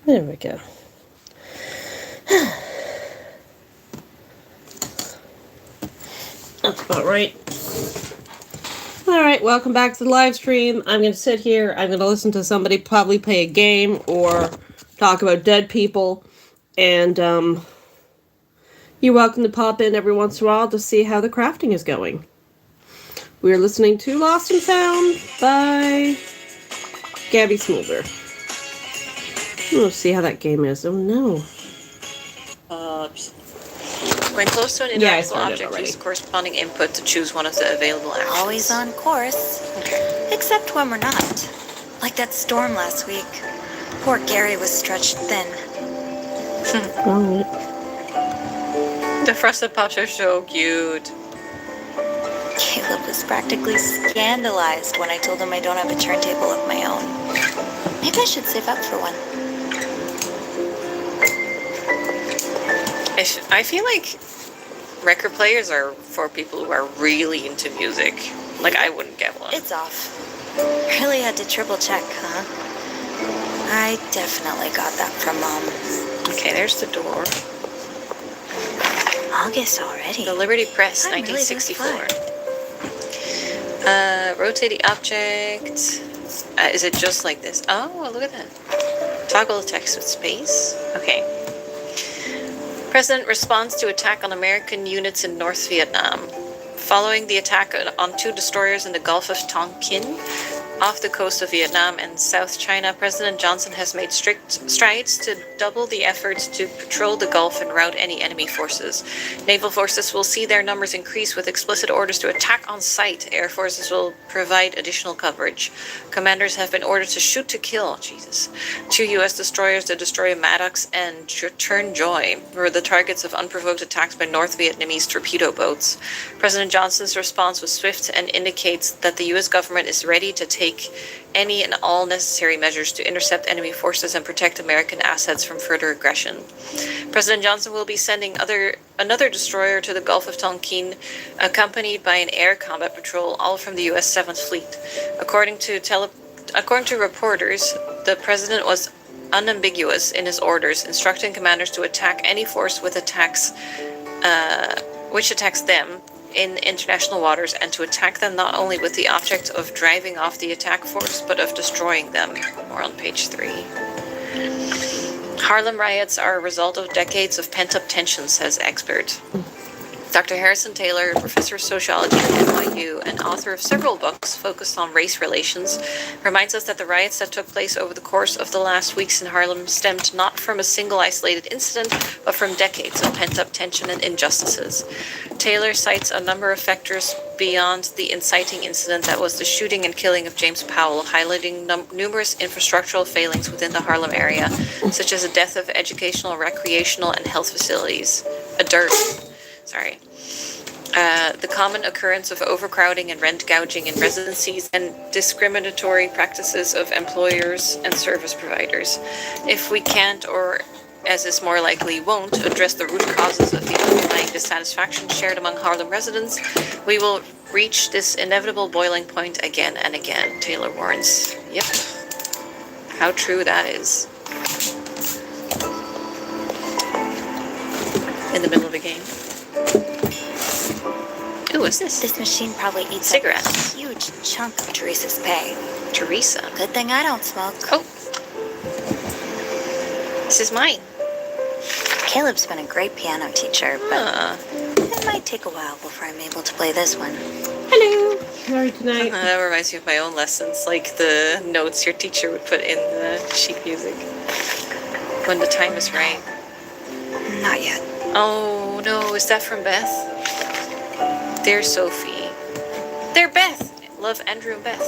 There we go. That's about right. Alright, welcome back to the live stream. I'm going to sit here. I'm going to listen to somebody probably play a game or talk about dead people. And you're welcome to pop in every once in a while to see how the crafting is going. We're listening to Lost and Found by Gabby Smolder. Let's see how that game is. Oh no. When close to an interactable object, use the corresponding input to choose one of the available actions. Always on course. Okay. Except when we're not. Like that storm last week. Poor Gary was stretched thin. Alright. The frosted pops are so cute. Caleb was practically scandalized when I told him I don't have a turntable of my own. Maybe I should save up for one. I feel like record players are for people who are really into music. Like, I wouldn't get one. It's off. Really had to triple check, huh? I definitely got that from Mom. Okay, there's the door. August already. The Liberty Press, I'm 1964. Really Rotate the object. Is it just like this? Oh, look at that. Toggle the text with space. Okay. President responds to attack on American units in North Vietnam. Following the attack on two destroyers in the Gulf of Tonkin, off the coast of Vietnam and South China, President Johnson has made strict strides to double the efforts to patrol the Gulf and rout any enemy forces. Naval forces will see their numbers increase with explicit orders to attack on sight. Air forces will provide additional coverage. Commanders have been ordered to shoot to kill. Jesus. Two U.S. destroyers, the destroyer Maddox and Turnjoy, were the targets of unprovoked attacks by North Vietnamese torpedo boats. President Johnson's response was swift and indicates that the U.S. government is ready to take any and all necessary measures to intercept enemy forces and protect American assets from further aggression. President Johnson will be sending another destroyer to the Gulf of Tonkin, accompanied by an air combat patrol, all from the U.S. 7th Fleet. According to reporters, the president was unambiguous in his orders, instructing commanders to attack any force which attacks them in international waters, and to attack them not only with the object of driving off the attack force, but of destroying them. More on page 3. Harlem riots are a result of decades of pent-up tension, says expert. Dr. Harrison Taylor, professor of sociology at NYU and author of several books focused on race relations, reminds us that the riots that took place over the course of the last weeks in Harlem stemmed not from a single isolated incident, but from decades of pent-up tension and injustices. Taylor cites a number of factors beyond the inciting incident that was the shooting and killing of James Powell, highlighting numerous infrastructural failings within the Harlem area, such as the death of educational, recreational, and health facilities. The common occurrence of overcrowding and rent gouging in residencies, and discriminatory practices of employers and service providers. If we can't, or as is more likely won't, address the root causes of the underlying dissatisfaction shared among Harlem residents, we will reach this inevitable boiling point again and again, Taylor warns. Yep. How true that is. In the middle of a game. Ooh, what's this? This machine probably eats cigarettes. A huge chunk of Teresa's pay. Teresa? Good thing I don't smoke. Oh. This is mine. Caleb's been a great piano teacher, but it might take a while before I'm able to play this one. Hello. How are you tonight? That reminds me of my own lessons, like the notes your teacher would put in the sheet music. When the time is right. Not yet. Oh, no. Is that from Beth? Dear Sophie. They're Beth. Love, Andrew and Beth.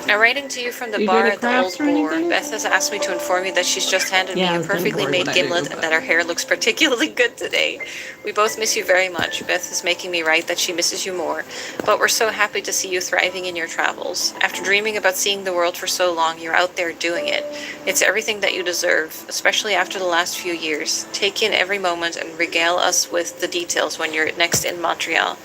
Now, writing to you from the bar at the Old Boar, Beth has asked me to inform you that she's just handed me a perfectly made gimlet and that her hair looks particularly good today. We both miss you very much. Beth is making me write that she misses you more, but we're so happy to see you thriving in your travels. After dreaming about seeing the world for so long, you're out there doing it. It's everything that you deserve, especially after the last few years. Take in every moment and regale us with the details when you're next in Montreal.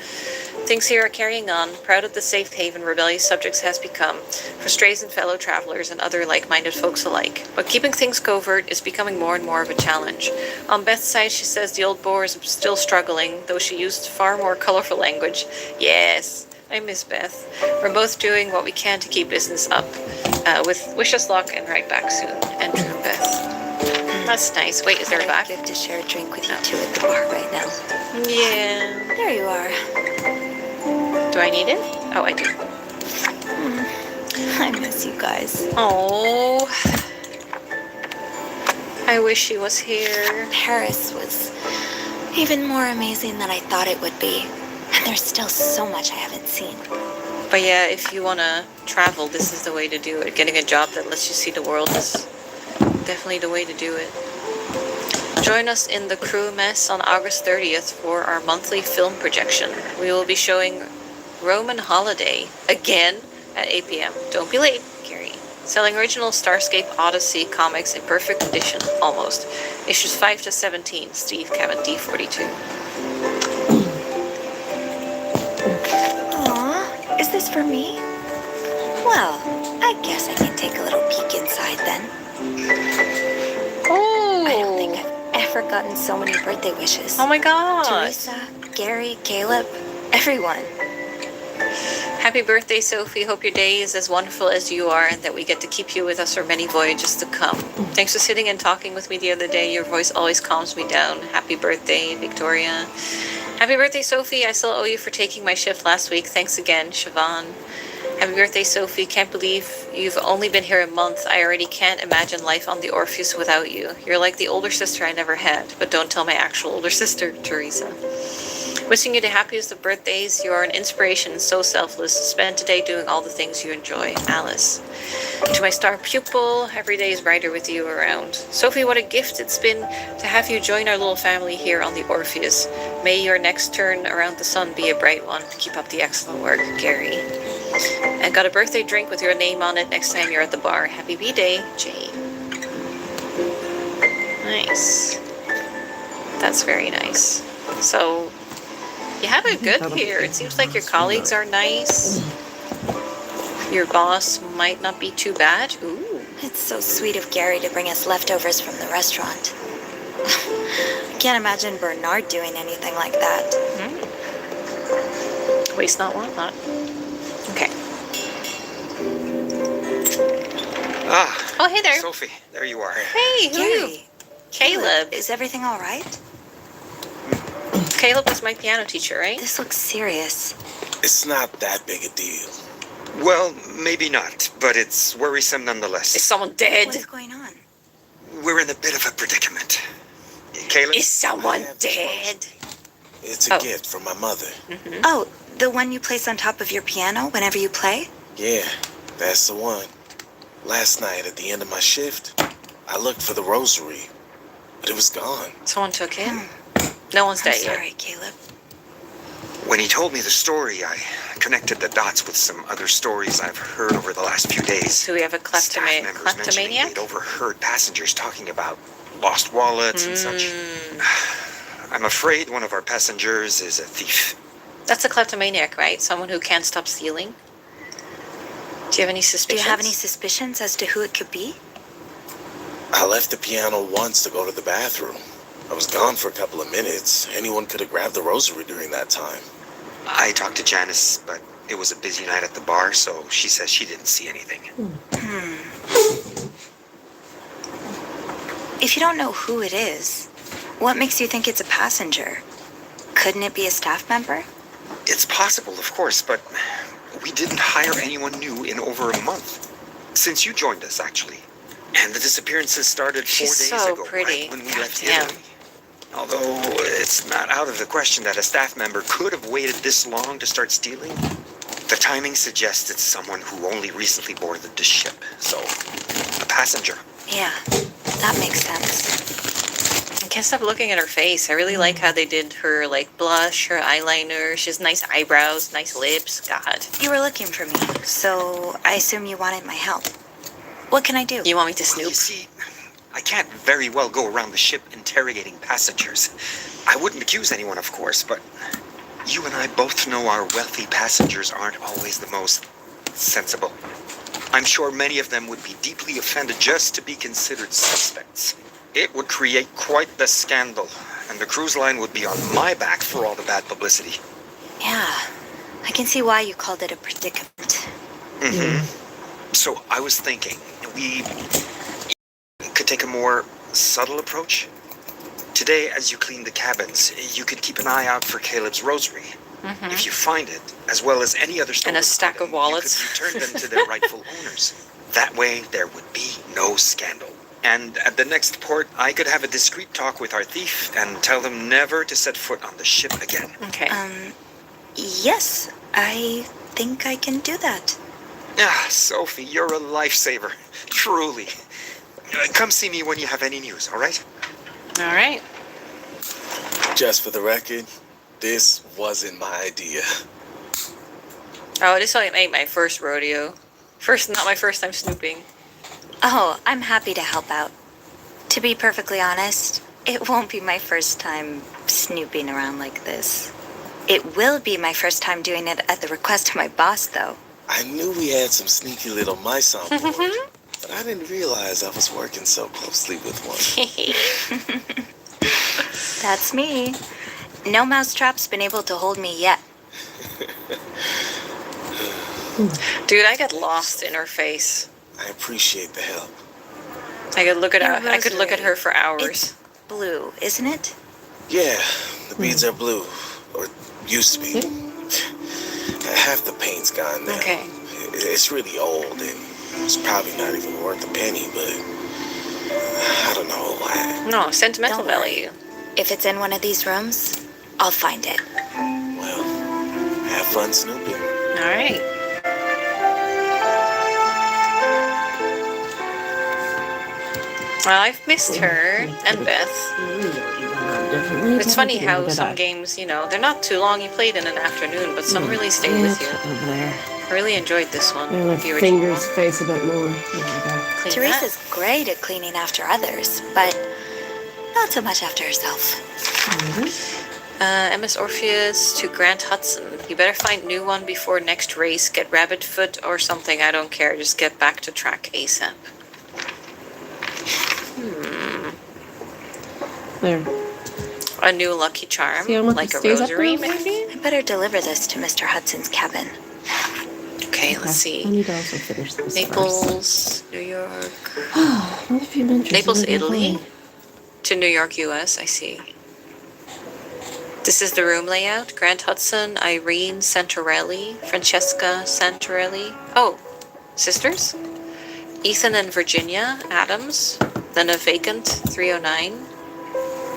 Things here are carrying on, proud of the safe haven rebellious subjects has become, for strays and fellow travelers and other like-minded folks alike. But keeping things covert is becoming more and more of a challenge. On Beth's side, she says the old boar is still struggling, though she used far more colorful language. Yes, I miss Beth. We're both doing what we can to keep business up. With wish us luck and right back soon. Andrew and Beth. That's nice. Wait, is there a back? I'd give to share a drink with you two at the bar right now. Yeah. There you are. Do I need it? Oh, I do. I miss you guys. Oh. I wish she was here. Paris was even more amazing than I thought it would be. And there's still so much I haven't seen. But yeah, if you want to travel, this is the way to do it. Getting a job that lets you see the world is definitely the way to do it. Join us in the crew mess on August 30th for our monthly film projection. We will be showing Roman Holiday again at 8 p.m. Don't be late, Gary. Selling original Starscape Odyssey comics in perfect condition, almost. Issues 5 to 17, Steve Cabot D42. Aw, is this for me? Well, I guess I can take a little peek inside then. Oh! I don't think I've ever gotten so many birthday wishes. Oh my god! Teresa, Gary, Caleb, everyone. Happy birthday, Sophie. Hope your day is as wonderful as you are and that we get to keep you with us for many voyages to come. Thanks for sitting and talking with me the other day. Your voice always calms me down. Happy birthday, Victoria. Happy birthday, Sophie. I still owe you for taking my shift last week. Thanks again, Siobhan. Happy birthday, Sophie. Can't believe you've only been here a month. I already can't imagine life on the Orpheus without you. You're like the older sister I never had, but don't tell my actual older sister, Teresa. Wishing you the happiest of birthdays. You are an inspiration and so selfless. Spend today doing all the things you enjoy. Alice. To my star pupil, every day is brighter with you around. Sophie, what a gift it's been to have you join our little family here on the Orpheus. May your next turn around the sun be a bright one. Keep up the excellent work, Gary. And got a birthday drink with your name on it next time you're at the bar. Happy B-Day, Jay. Nice. That's very nice. So, you have it good here. It seems like your colleagues are nice. Your boss might not be too bad. Ooh. It's so sweet of Gary to bring us leftovers from the restaurant. I can't imagine Bernard doing anything like that. Waste not, want not. Okay. Ah. Oh, hey there. Sophie, there you are. Hey, who are you? Gary, Caleb. is everything all right? Caleb was my piano teacher, right? This looks serious. It's not that big a deal. Well, maybe not, but it's worrisome nonetheless. Is someone dead? What is going on? We're in a bit of a predicament. Caleb? Is someone I have dead? It's a Oh. gift from my mother. Oh, the one you place on top of your piano whenever you play? Yeah, that's the one. Last night at the end of my shift, I looked for the rosary, but it was gone. Someone took it? No one's I'm dead yet. sorry, Caleb. When he told me the story, I connected the dots with some other stories I've heard over the last few days. So we have a Staff members mentioning kleptomaniac? they'd overheard passengers talking about lost wallets and such. I'm afraid one of our passengers is a thief. That's a kleptomaniac, right? Someone who can't stop stealing? Do you have any Do suspicions? you have any suspicions as to who it could be? I left the piano once to go to the bathroom. I was gone for a couple of minutes. Anyone could have grabbed the rosary during that time. I talked to Janice, but it was a busy night at the bar, so she says she didn't see anything. If you don't know who it is, what makes you think it's a passenger? Couldn't it be a staff member? It's possible, of course, but we didn't hire anyone new in over a month. Since you joined us, actually. And the disappearances started 4 She's days so ago, pretty. right when we God left damn. Italy. Although it's not out of the question that a staff member could have waited this long to start stealing, the timing suggests it's someone who only recently boarded the ship. So, a passenger. Yeah, that makes sense. I can't stop looking at her face. I really like how they did her, like, blush, her eyeliner. She has nice eyebrows, nice lips. God. You were looking for me, so I assume you wanted my help. What can I do? You want me to Well, you snoop? see, I can't very well go around the ship interrogating passengers. I wouldn't accuse anyone, of course, but You and I both know our wealthy passengers aren't always the most sensible. I'm sure many of them would be deeply offended just to be considered suspects. It would create quite the scandal, and the cruise line would be on my back for all the bad publicity. Yeah, I can see why you called it a predicament. So I was thinking, we could take a more subtle approach. Today, as you clean the cabins, you could keep an eye out for Caleb's rosary. If you find it, as well as any other stolen And a stack of item, wallets. you could return them to their rightful owners. That way, there would be no scandal. And at the next port, I could have a discreet talk with our thief and tell them never to set foot on the ship again. Okay. Yes, I think I can do that. Ah, Sophie, you're a lifesaver. Truly. Come see me when you have any news, all right? All right. Just for the record, this wasn't my idea. Oh, this ain't my first rodeo. Not my first time snooping. Oh, I'm happy to help out. To be perfectly honest, it won't be my first time snooping around like this. It will be my first time doing it at the request of my boss, though. I knew we had some sneaky little mice on board, but I didn't realize I was working so closely with one. That's me. No mousetrap's been able to hold me yet. Dude, I got lost in her face. I appreciate the help. I could look at Your I could look at her for hours. It's blue, isn't it? Yeah, the beads are blue, or used to be. Half the paint's gone now. Okay. It's really old, and it's probably not even worth a penny, but I don't know why. No, sentimental Don't worry. value. If it's in one of these rooms, I'll find it. Well, have fun snooping. All right. Well, I've missed her and Beth. It's funny how some games, they're not too long. You played in an afternoon, but some really stay with you. Over there. I really enjoyed this one. And my The original fingers one. face a bit more. There we go. Clean Teresa's great at cleaning after others, but not so much after herself. MS Orpheus to Grant Hudson. You better find new one before next race. Get rabbit foot or something. I don't care. Just get back to track ASAP. There. A new lucky charm, See how much like it a stays up rosary, there? maybe. I better deliver this to Mr. Hudson's cabin. Okay, let's I see. need to also finish this first. Naples, New York. What have you mentioned? Naples, Italy. To New York, US. I see. This is the room layout. Grant Hudson, Irene Santorelli, Francesca Santorelli. Oh, sisters? Ethan and Virginia Adams. Then a vacant 309.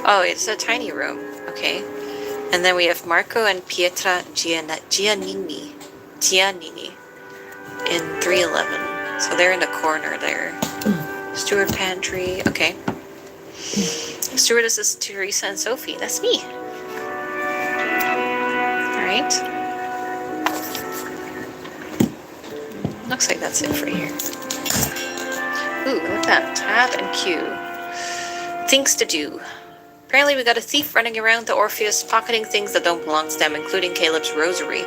Oh, it's a tiny room. Okay. And then we have Marco and Pietra Giannini in 311. So they're in the corner there. Steward pantry. Okay. Stewardesses Teresa and Sophie. That's me. Alright. Looks like that's it for here. Ooh, look at that. Tab and Q. Things to do. Apparently we got a thief running around the Orpheus pocketing things that don't belong to them, including Caleb's rosary.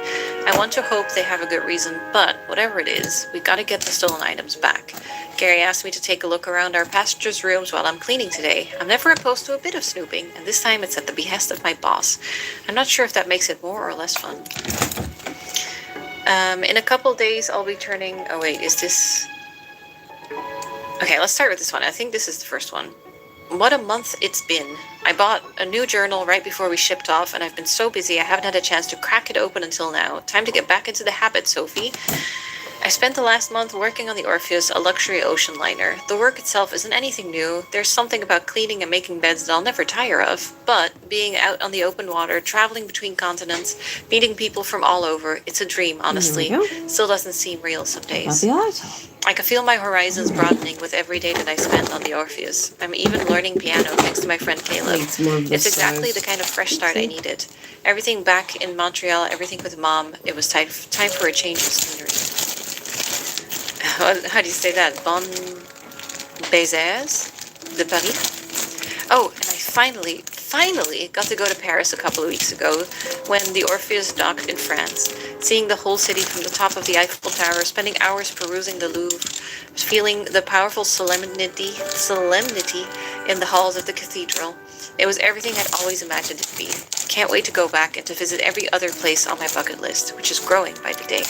I want to hope they have a good reason, but whatever it is, we gotta get the stolen items back. Gary asked me to take a look around our passengers' rooms while I'm cleaning today. I'm never opposed to a bit of snooping, and this time it's at the behest of my boss. I'm not sure if that makes it more or less fun. In a couple days I'll be turning... Oh wait, is this... Okay, let's start with this one. I think this is the first one. What a month it's been. I bought a new journal right before we shipped off, and I've been so busy I haven't had a chance to crack it open until now. Time to get back into the habit, Sophie. I spent the last month working on the Orpheus, a luxury ocean liner. The work itself isn't anything new. There's something about cleaning and making beds that I'll never tire of. But being out on the open water, traveling between continents, meeting people from all over, it's a dream, honestly. There we go. Still doesn't seem real some days. Love the auto. I can feel my horizons broadening with every day that I spend on the Orpheus. I'm even learning piano thanks to my friend Caleb. It's more of It's this exactly size. the kind of fresh start I needed. Everything back in Montreal, everything with Mom. It was time for a change of scenery. How do you say that? Bon baisers de Paris? Oh, and I finally finally got to go to Paris a couple of weeks ago when the Orpheus docked in France, seeing the whole city from the top of the Eiffel Tower, spending hours perusing the Louvre, feeling the powerful solemnity in the halls of the cathedral. It was everything I'd always imagined it to be. Can't wait to go back and to visit every other place on my bucket list, which is growing by the day.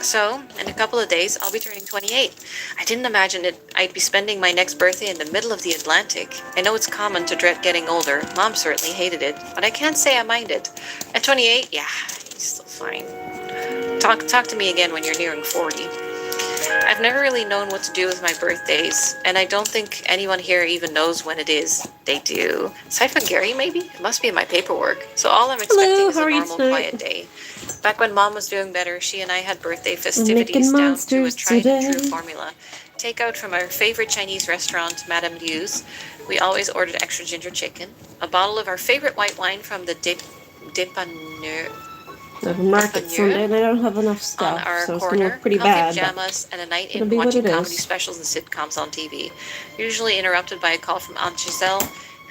So, in a couple of days, I'll be turning 28. I didn't imagine I'd be spending my next birthday in the middle of the Atlantic. I know it's common to dread getting older. Mom certainly hated it, but I can't say I mind it. At 28, yeah, it's still fine. Talk to me again when you're nearing 40. I've never really known what to do with my birthdays, and I don't think anyone here even knows when it is. They do. Aside from Gary, maybe? It must be in my paperwork. So all I'm expecting is a normal, quiet day. Back when Mom was doing better, she and I had birthday festivities down to a tried and true formula. Takeout from our favorite Chinese restaurant, Madame Liu's. We always ordered extra ginger chicken. A bottle of our favorite white wine from the Dépanneur. I have a market Sunday and I don't have enough stuff, On our so it's going to corner, look pretty comfy bad. pajamas, and a night it'll in be what watching it comedy is. specials and sitcoms on TV. Usually interrupted by a call from Aunt Giselle,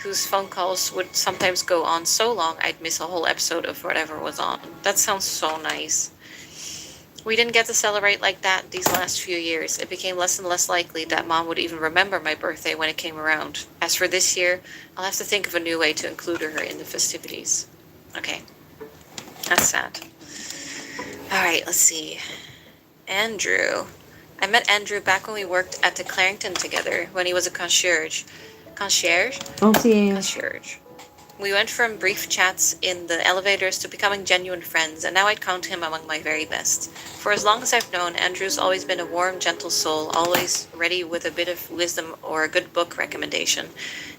whose phone calls would sometimes go on so long I'd miss a whole episode of whatever was on. That sounds so nice. We didn't get to celebrate like that these last few years. It became less and less likely that Mom would even remember my birthday when it came around. As for this year, I'll have to think of a new way to include her in the festivities. Okay. That's sad. Alright, let's see. Andrew. I met Andrew back when we worked at the Clarington together, when he was a concierge. Concierge? Concierge. We went from brief chats in the elevators to becoming genuine friends, and now I'd count him among my very best. For as long as I've known, Andrew's always been a warm, gentle soul, always ready with a bit of wisdom or a good book recommendation.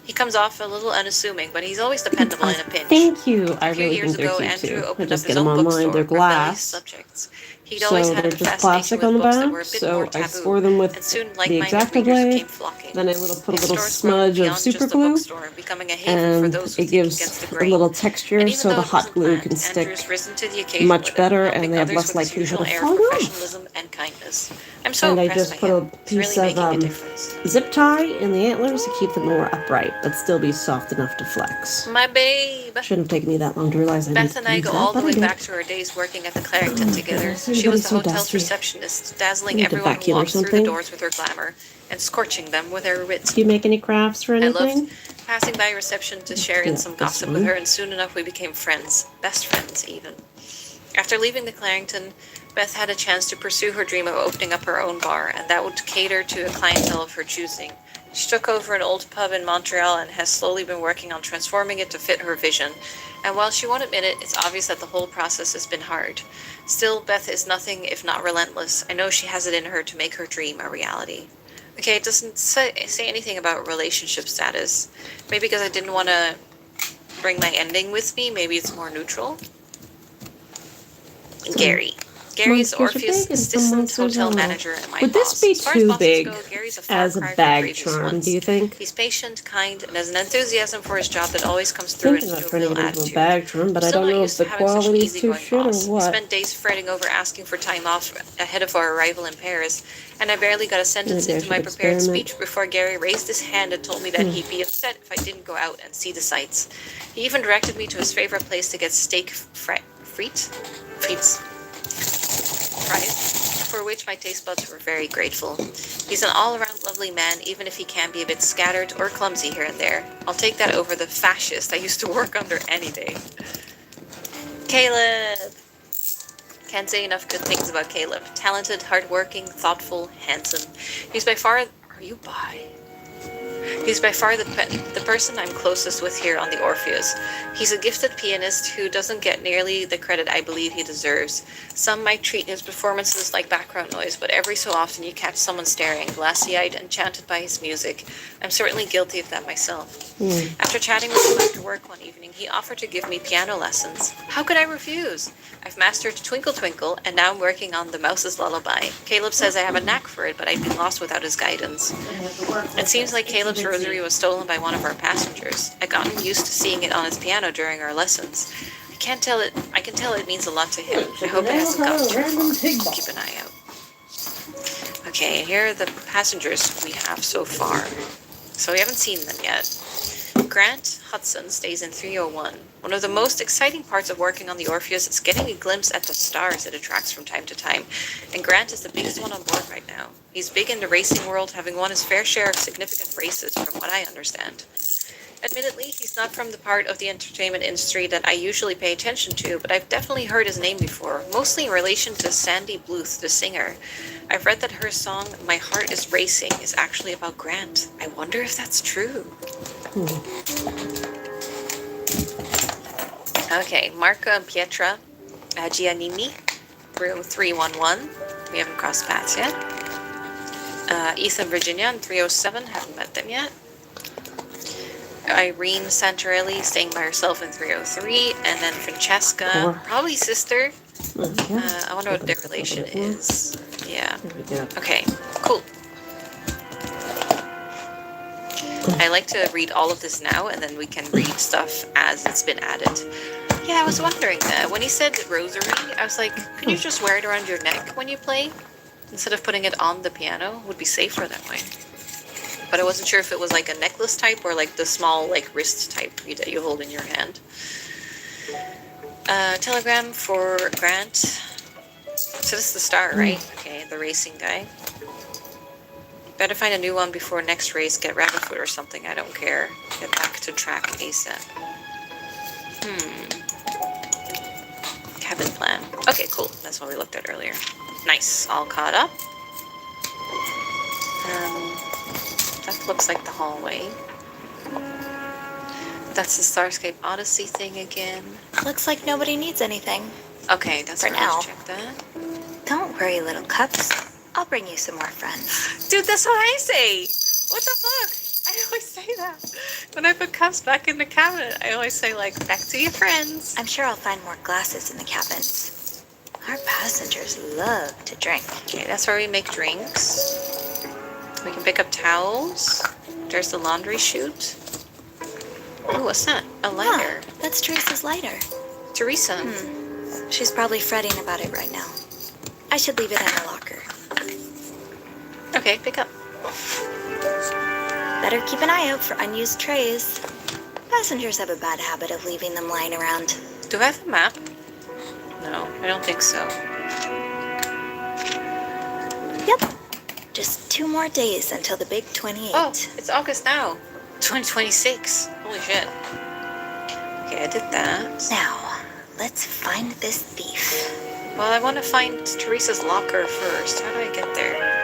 He comes off a little unassuming, but he's always dependable in a pinch. Thank you. I A few really years think they're ago, cute Andrew too. I opened up just his get them own online. bookstore They're for rebellious glass, subjects. He'd so always had they're a just fascination plastic with on the books that were a back. bit more So I taboo, score them with and soon the like-minded X-Acto readers blade. came flocking. Then I put a His little store's grown smudge of beyond super just a glue, bookstore, becoming a haven for and those who it think gives against the a grain. little texture And even so though the it hot wasn't glue planned, can stick Andrew's risen to the occasion much with it, better, helping and they have others less with his likelihood usual of air of falling off. professionalism and kindness. I'm so And I impressed just by put him. a He's really piece of making a difference. zip tie in the antlers to keep them more upright, but still be soft enough to flex. My babe. Shouldn't have taken me that long to realize I Beth needed and to I use go that, all the but I way did. back to our days working at the Clarington together. goodness, She was everybody's the so hotel's dusty. receptionist, dazzling Need to everyone who vacuum or walked through the something. doors with her glamour and scorching them with her wit. Do you make any crafts or I anything? loved passing by reception to share Yeah, in some this gossip one. with her, and soon enough we became friends, best friends even. After leaving the Clarington, Beth had a chance to pursue her dream of opening up her own bar, and that would cater to a clientele of her choosing. She took over an old pub in Montreal and has slowly been working on transforming it to fit her vision. And while she won't admit it, it's obvious that the whole process has been hard. Still, Beth is nothing if not relentless. I know she has it in her to make her dream a reality. Okay, it doesn't say anything about relationship status. Maybe because I didn't want to bring my ending with me, maybe it's more neutral. Gary. Gary is Monsters are Orpheus' big and some assistant monsters hotel are not. manager and my Would boss. this be As far as too bosses big go, Gary's a far as a cry from bag previous charm, ones. do you think? He's patient, kind, and has an enthusiasm for his job that always comes through in Thinking his about turning jovial it into a attitude. bag charm, but I Still don't not know if used to the having such an quality is too easygoing shit or boss. I what. spent days fretting over asking for time off ahead of our arrival in Paris, and I barely got a sentence Maybe I into my should prepared experiment. speech before Gary raised his hand and told me that he'd be upset if I didn't go out and see the sights. He even directed me to his favorite place to get steak frites, for which my taste buds were very grateful. He's an all-around lovely man, even if he can be a bit scattered or clumsy here and there. I'll take that over the fascist I used to work under any day. Caleb! Can't say enough good things about Caleb. Talented, hardworking, thoughtful, handsome. He's by far... Are you bi? He's by far the person I'm closest with here on the Orpheus. He's a gifted pianist who doesn't get nearly the credit I believe he deserves. Some might treat his performances like background noise, but every so often you catch someone staring, glassy-eyed, enchanted by his music. I'm certainly guilty of that myself. After chatting with him after work one evening, he offered to give me piano lessons. How could I refuse? I've mastered Twinkle Twinkle, and now I'm working on The Mouse's Lullaby. Caleb says I have a knack for it, but I'd be lost without his guidance. It seems like Caleb's rosary was stolen by one of our passengers. I'd gotten used to seeing it on his piano during our lessons. I can tell it means a lot to him. I hope it hasn't gotten too far. I'll keep an eye out. Okay, here are the passengers we have so far. So we haven't seen them yet. Grant Hudson stays in 301. One of the most exciting parts of working on the Orpheus is getting a glimpse at the stars it attracts from time to time. And Grant is the biggest one on board right now. He's big in the racing world, having won his fair share of significant races, from what I understand. Admittedly, he's not from the part of the entertainment industry that I usually pay attention to, but I've definitely heard his name before, mostly in relation to Sandy Bluth, the singer. I've read that her song, My Heart is Racing, is actually about Grant. I wonder if that's true. Okay, Marco and Pietra Giannini, room 311. We haven't crossed paths yet. Ethan, Virginia, in 307. Haven't met them yet. Irene Santarelli staying by herself in 303. And then Francesca, probably sister. I wonder what their relation is. Yeah. Okay, cool. I like to read all of this now, and then we can read stuff as it's been added. Yeah, I was wondering that. When he said rosary, I was like, could you just wear it around your neck when you play? Instead of putting it on the piano? Would be safer that way. But I wasn't sure if it was like a necklace type or like the small like wrist type that you hold in your hand. Telegram for Grant. So this is the star, right? Okay, the racing guy. Better find a new one before next race. Get Rabbitfoot or something. I don't care. Get back to track ASAP. Cabin plan. Okay, cool. That's what we looked at earlier. Nice. All caught up. That looks like the hallway. That's the Starscape Odyssey thing again. Looks like nobody needs anything. Okay, that's For right. now. Let's check that. Don't worry, little cups. I'll bring you some more friends. Dude, that's what I say. What the fuck? I always say that. When I put cups back in the cabinet, I always say, like, back to your friends. I'm sure I'll find more glasses in the cabins. Our passengers love to drink. Okay, that's where we make drinks. We can pick up towels. There's the laundry chute. Ooh, what's that? A lighter. Huh, that's Teresa's lighter. Teresa. She's probably fretting about it right now. I should leave it in the locker. Okay, pick up. Better keep an eye out for unused trays. Passengers have a bad habit of leaving them lying around. Do I have a map? No, I don't think so. Yep. Just 2 more days until the big 28. Oh, it's August now. 2026. Holy shit. Okay, I did that. Now, let's find this thief. Well, I want to find Teresa's locker first. How do I get there?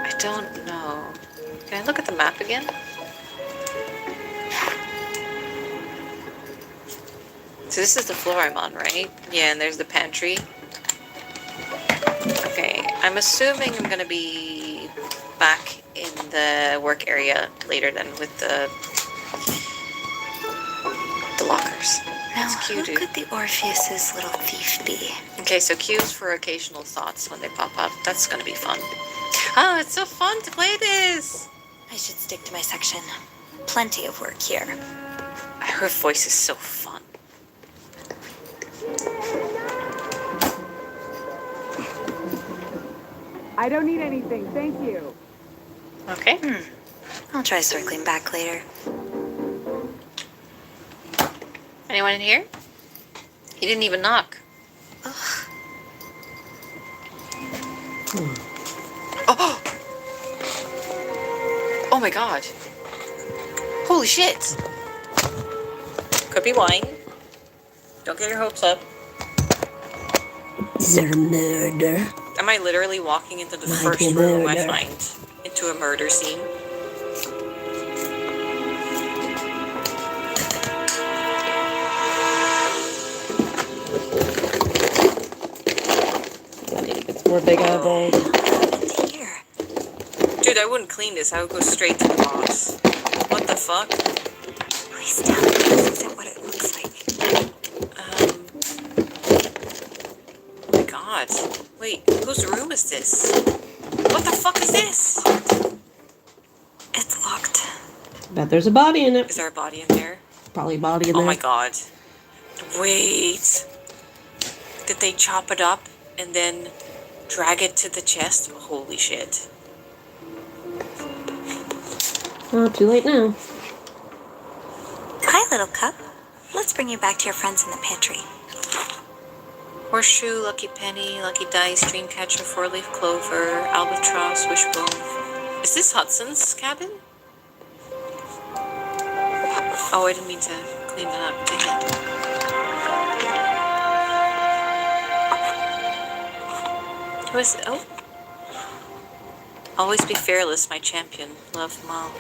I don't know. Can I look at the map again? So this is the floor I'm on, right? Yeah, and there's the pantry. Okay, I'm assuming I'm gonna be back in the work area later then with the lockers. Now, It's who cute, dude. could the Orpheus's little thief be? Okay, so cues for occasional thoughts when they pop up. That's gonna be fun. Oh, it's so fun to play this! I should stick to my section. Plenty of work here. Her voice is so fun. I don't need anything, thank you. Okay. I'll try circling back later. Anyone in here? He didn't even knock. Ugh. Oh! Oh my god. Holy shit! Could be wine. Don't get your hopes up. Is there a murder? Am I literally walking into the Might first be room I murder. find? Into a murder scene? It's more big eyeballs. Here. Dude, I wouldn't clean this. I would go straight to the boss. What the fuck? Please tell me this isn't what it looks like. Oh my god. Wait, whose room is this? What the fuck is this? It's locked. Bet there's a body in Is it. there a body in there? Probably a body in Oh there. my god. Wait. Did they chop it up and then drag it to the chest? Holy shit. Oh, too late now. Hi, little cup. Let's bring you back to your friends in the pantry. Horseshoe, lucky penny, lucky dice, dreamcatcher, four-leaf clover, albatross, wishbone. Is this Hudson's cabin? Oh, I didn't mean to clean it up. Dang it. Who is it? Oh. Always be fearless, my champion. Love, Mom.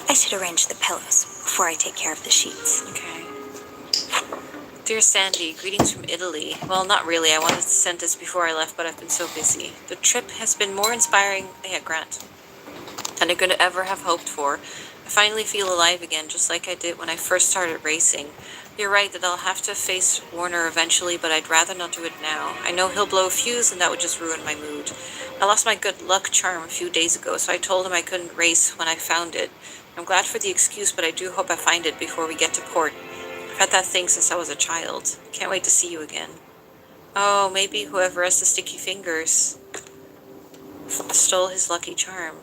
I should arrange the pillows before I take care of the sheets. Okay. Dear Sandy, greetings from Italy. Well, not really. I wanted to send this before I left, but I've been so busy. The trip has been more inspiring, Grant, than I could ever have hoped for. I finally feel alive again, just like I did when I first started racing. You're right that I'll have to face Warner eventually, but I'd rather not do it now. I know he'll blow a fuse and that would just ruin my mood. I lost my good luck charm a few days ago, so I told him I couldn't race when I found it. I'm glad for the excuse, but I do hope I find it before we get to port. I've had that thing since I was a child. Can't wait to see you again. Oh, maybe whoever has the sticky fingers stole his lucky charm.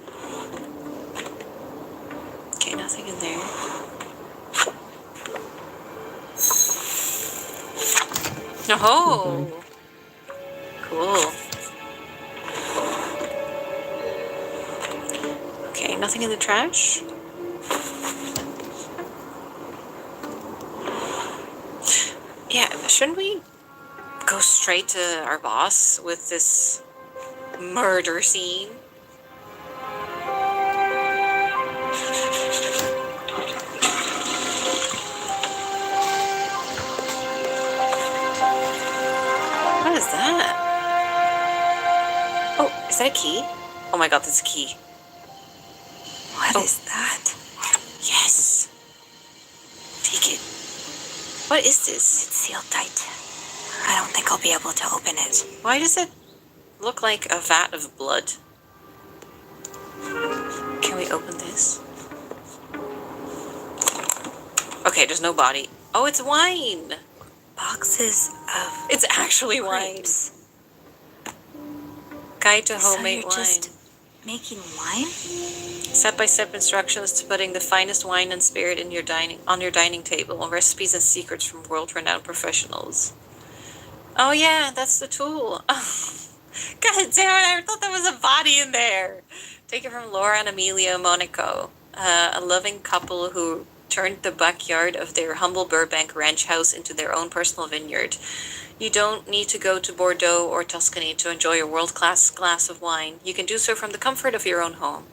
Okay, nothing in there. Oh! Cool. Okay, nothing in the trash? Yeah, shouldn't we go straight to our boss with this murder scene? What is that? Oh, is that a key? Oh my god, that's a key. What is that? Yes. Take it. What is this? It's sealed tight. I don't think I'll be able to open it. Why does it look like a vat of blood? Can we open this? Okay, there's no body. Oh, it's wine. Boxes of It's actually wine. grapes. Guide to So homemade you're wine. just making wine? Step-by-step instructions to putting the finest wine and spirit in on your dining table, and recipes and secrets from world-renowned professionals. Oh yeah, that's the tool. God damn it, I thought there was a body in there. Take it from Laura and Emilio Monaco, a loving couple who turned the backyard of their humble Burbank ranch house into their own personal vineyard. You don't need to go to Bordeaux or Tuscany to enjoy a world-class glass of wine. You can do so from the comfort of your own home.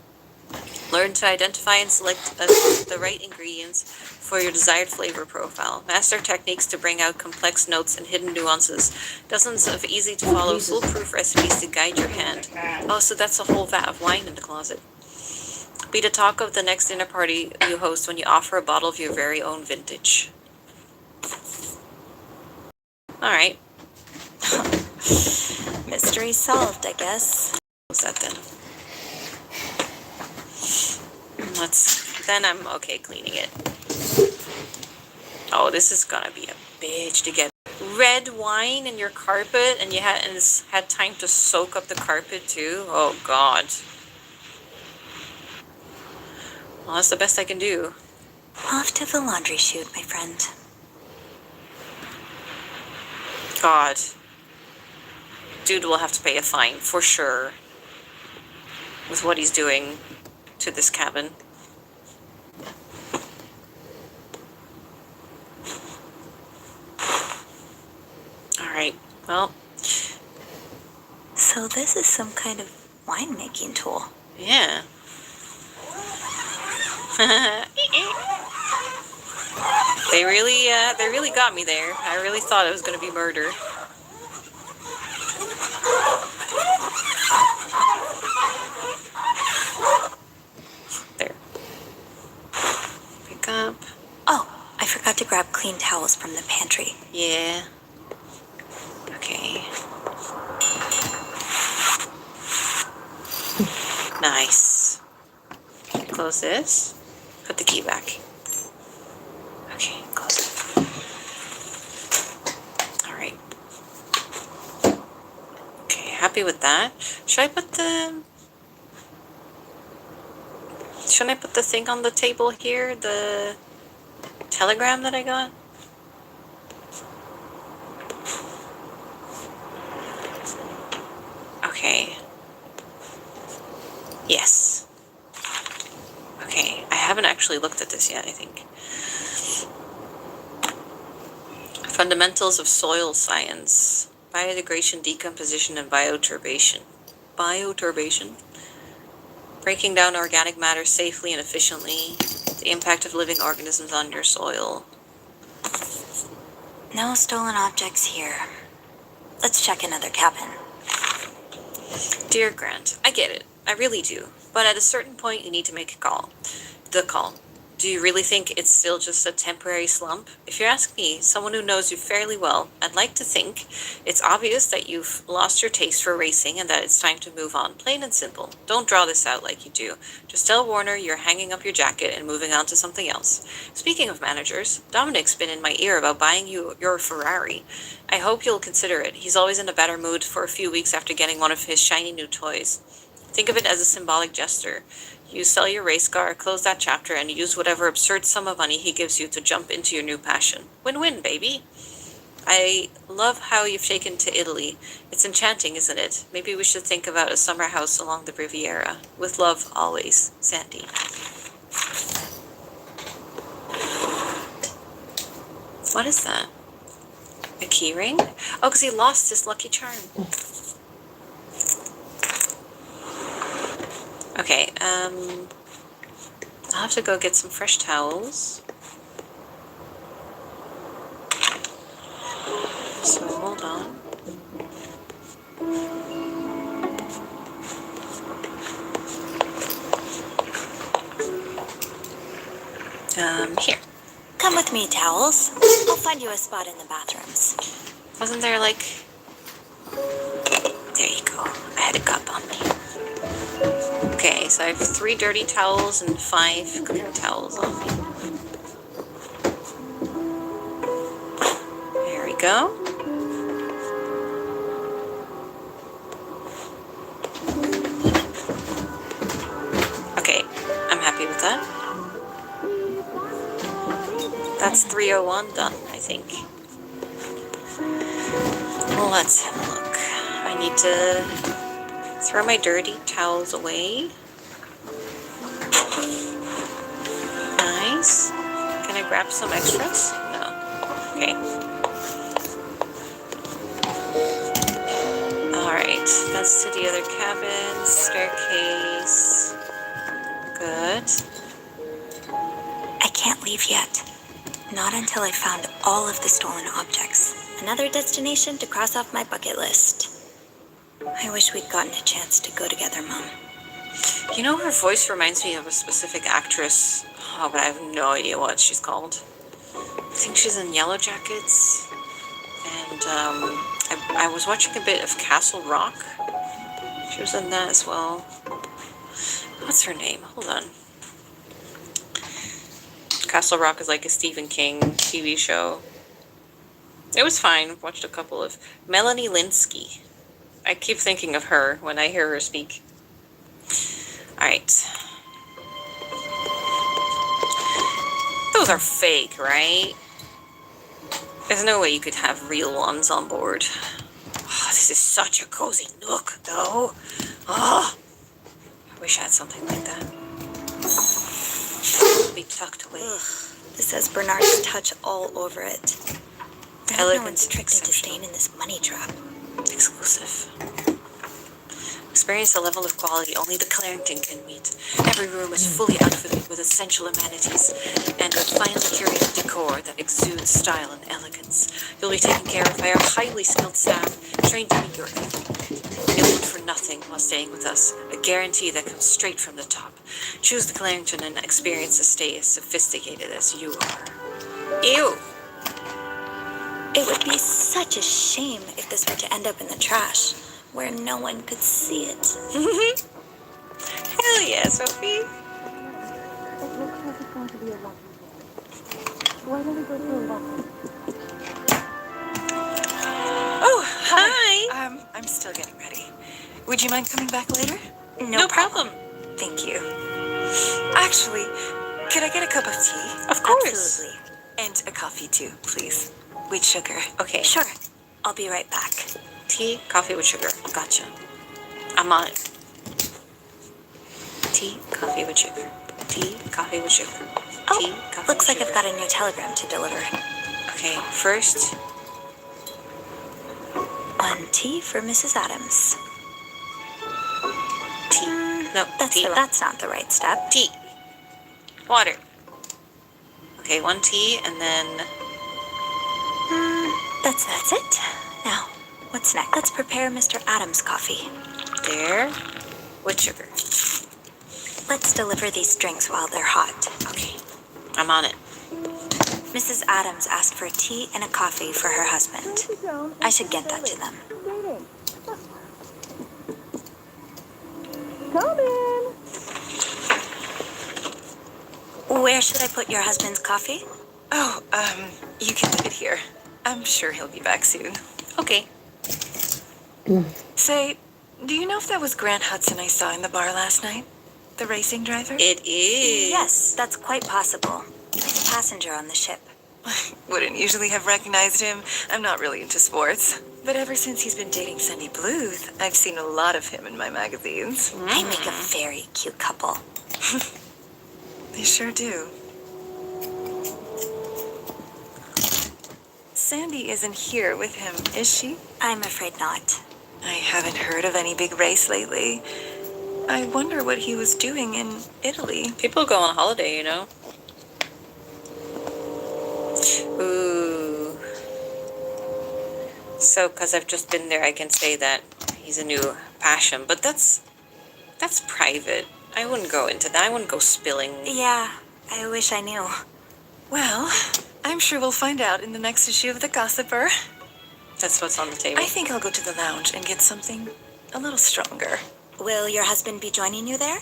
Learn to identify and select the right ingredients for your desired flavor profile. Master techniques to bring out complex notes and hidden nuances. Dozens of easy-to-follow, foolproof recipes to guide your hand. Oh, so that's a whole vat of wine in the closet. Be the talk of the next dinner party you host when you offer a bottle of your very own vintage. Alright. Mystery solved, I guess. What's that then? Then I'm okay cleaning it. Oh, this is gonna be a bitch to get red wine in your carpet, and it's had time to soak up the carpet too. Oh god. Well, that's the best I can do. Off to the laundry chute, my friend. God. Dude will have to pay a fine for sure with what he's doing to this cabin. Alright, well. So this is some kind of winemaking tool. Yeah. They really got me there. I really thought it was going to be murder. There. Pick up. Oh, I forgot to grab clean towels from the pantry. Yeah. Okay. Nice. Close this. Put the key back. Okay, close it. Alright. happy with that. Shouldn't I put the thing on the table here? The telegram that I got? Okay. Yes. Okay, I haven't actually looked at this yet, I think. Fundamentals of soil science. Biodegradation, decomposition, and bioturbation. Bioturbation. Breaking down organic matter safely and efficiently. The impact of living organisms on your soil. No stolen objects here. Let's check another cabin. Dear Grant, I get it. I really do. But at a certain point, you need to make a call. The call. Do you really think it's still just a temporary slump? If you ask me, someone who knows you fairly well, I'd like to think it's obvious that you've lost your taste for racing and that it's time to move on. Plain and simple. Don't draw this out like you do. Just tell Warner you're hanging up your jacket and moving on to something else. Speaking of managers, Dominic's been in my ear about buying you your Ferrari. I hope you'll consider it. He's always in a better mood for a few weeks after getting one of his shiny new toys. Think of it as a symbolic gesture. You sell your race car, close that chapter, and use whatever absurd sum of money he gives you to jump into your new passion. Win-win, baby. I love how you've taken to Italy. It's enchanting, isn't it? Maybe we should think about a summer house along the Riviera. With love, always, Sandy. What is that? A key ring? Oh, because he lost his lucky charm. Okay, I'll have to go get some fresh towels. So hold on. Here. Come with me, towels. I'll find you a spot in the bathrooms. Wasn't there like... There you go. I had a cup on me. Okay, so I have 3 dirty towels and 5 clean towels on me. There we go. Okay, I'm happy with that. That's 301 done, I think. Let's have a look. I need to throw my dirty towels away. Nice. Can I grab some extras? No. Okay. Alright, that's to the other cabin. Staircase. Good. I can't leave yet. Not until I found all of the stolen objects. Another destination to cross off my bucket list. I wish we'd gotten a chance to go together, Mom. You know, her voice reminds me of a specific actress. Oh, but I have no idea what she's called. I think she's in Yellow Jackets. And I was watching a bit of Castle Rock. She was in that as well. What's her name? Hold on. Castle Rock is like a Stephen King TV show. It was fine. Watched a couple of... Melanie Linsky. I keep thinking of her when I hear her speak. Alright. Those are fake, right? There's no way you could have real ones on board. Oh, this is such a cozy nook, though. Oh, I wish I had something like that. Be tucked away. Ugh, this has Bernard's touch all over it. I hope no one's tricked into staying in this money trap. Exclusive. Experience a level of quality only the Clarington can meet. Every room is fully outfitted with essential amenities and a finely curated decor that exudes style and elegance. You'll be taken care of by our highly skilled staff, trained to meet your every need. You'll eat for nothing while staying with us, a guarantee that comes straight from the top. Choose the Clarington and experience a stay as sophisticated as you are. Ew! It would be such a shame if this were to end up in the trash, where no one could see it. Hell yeah, Sophie! Oh, hi! I'm still getting ready. Would you mind coming back later? No problem. Thank you. Actually, could I get a cup of tea? Of course. Absolutely. And a coffee too, please. With sugar. Okay. Sure. I'll be right back. Tea, coffee with sugar. Gotcha. I'm on it. Tea, coffee with sugar. Tea, coffee with sugar. Tea, Oh, coffee looks with like sugar. I've got a new telegram to deliver. Okay, first, 1 tea for Mrs. Adams. tea. No, tea. That's not the right step. Tea. Water. Okay, 1 tea, and then That's it. Now, what's next? Let's prepare Mr. Adams' coffee. there with sugar. Let's deliver these drinks while they're hot. Okay, I'm on it. Mrs. Adams asked for tea and a coffee for her husband. I should get that to them. Come in. Where should I put your husband's coffee? Oh, you can leave it here. I'm sure he'll be back soon. Okay. Say, do you know if that was Grant Hudson I saw in the bar last night? The racing driver? It is. Yes, that's quite possible. Passenger on the ship. Wouldn't usually have recognized him. I'm not really into sports. But ever since he's been dating Cindy Bluth, I've seen a lot of him in my magazines. They make a very cute couple. They sure do. Sandy isn't here with him, is she? I'm afraid not. I haven't heard of any big race lately. I wonder what he was doing in Italy. People go on holiday, you know. Ooh. So, because I've just been there, I can say that he's a new passion. But that's private. I wouldn't go into that. I wouldn't go spilling. Yeah, I wish I knew. Well, I'm sure we'll find out in the next issue of The Gossiper. That's what's on the table. I think I'll go to the lounge and get something a little stronger. Will your husband be joining you there?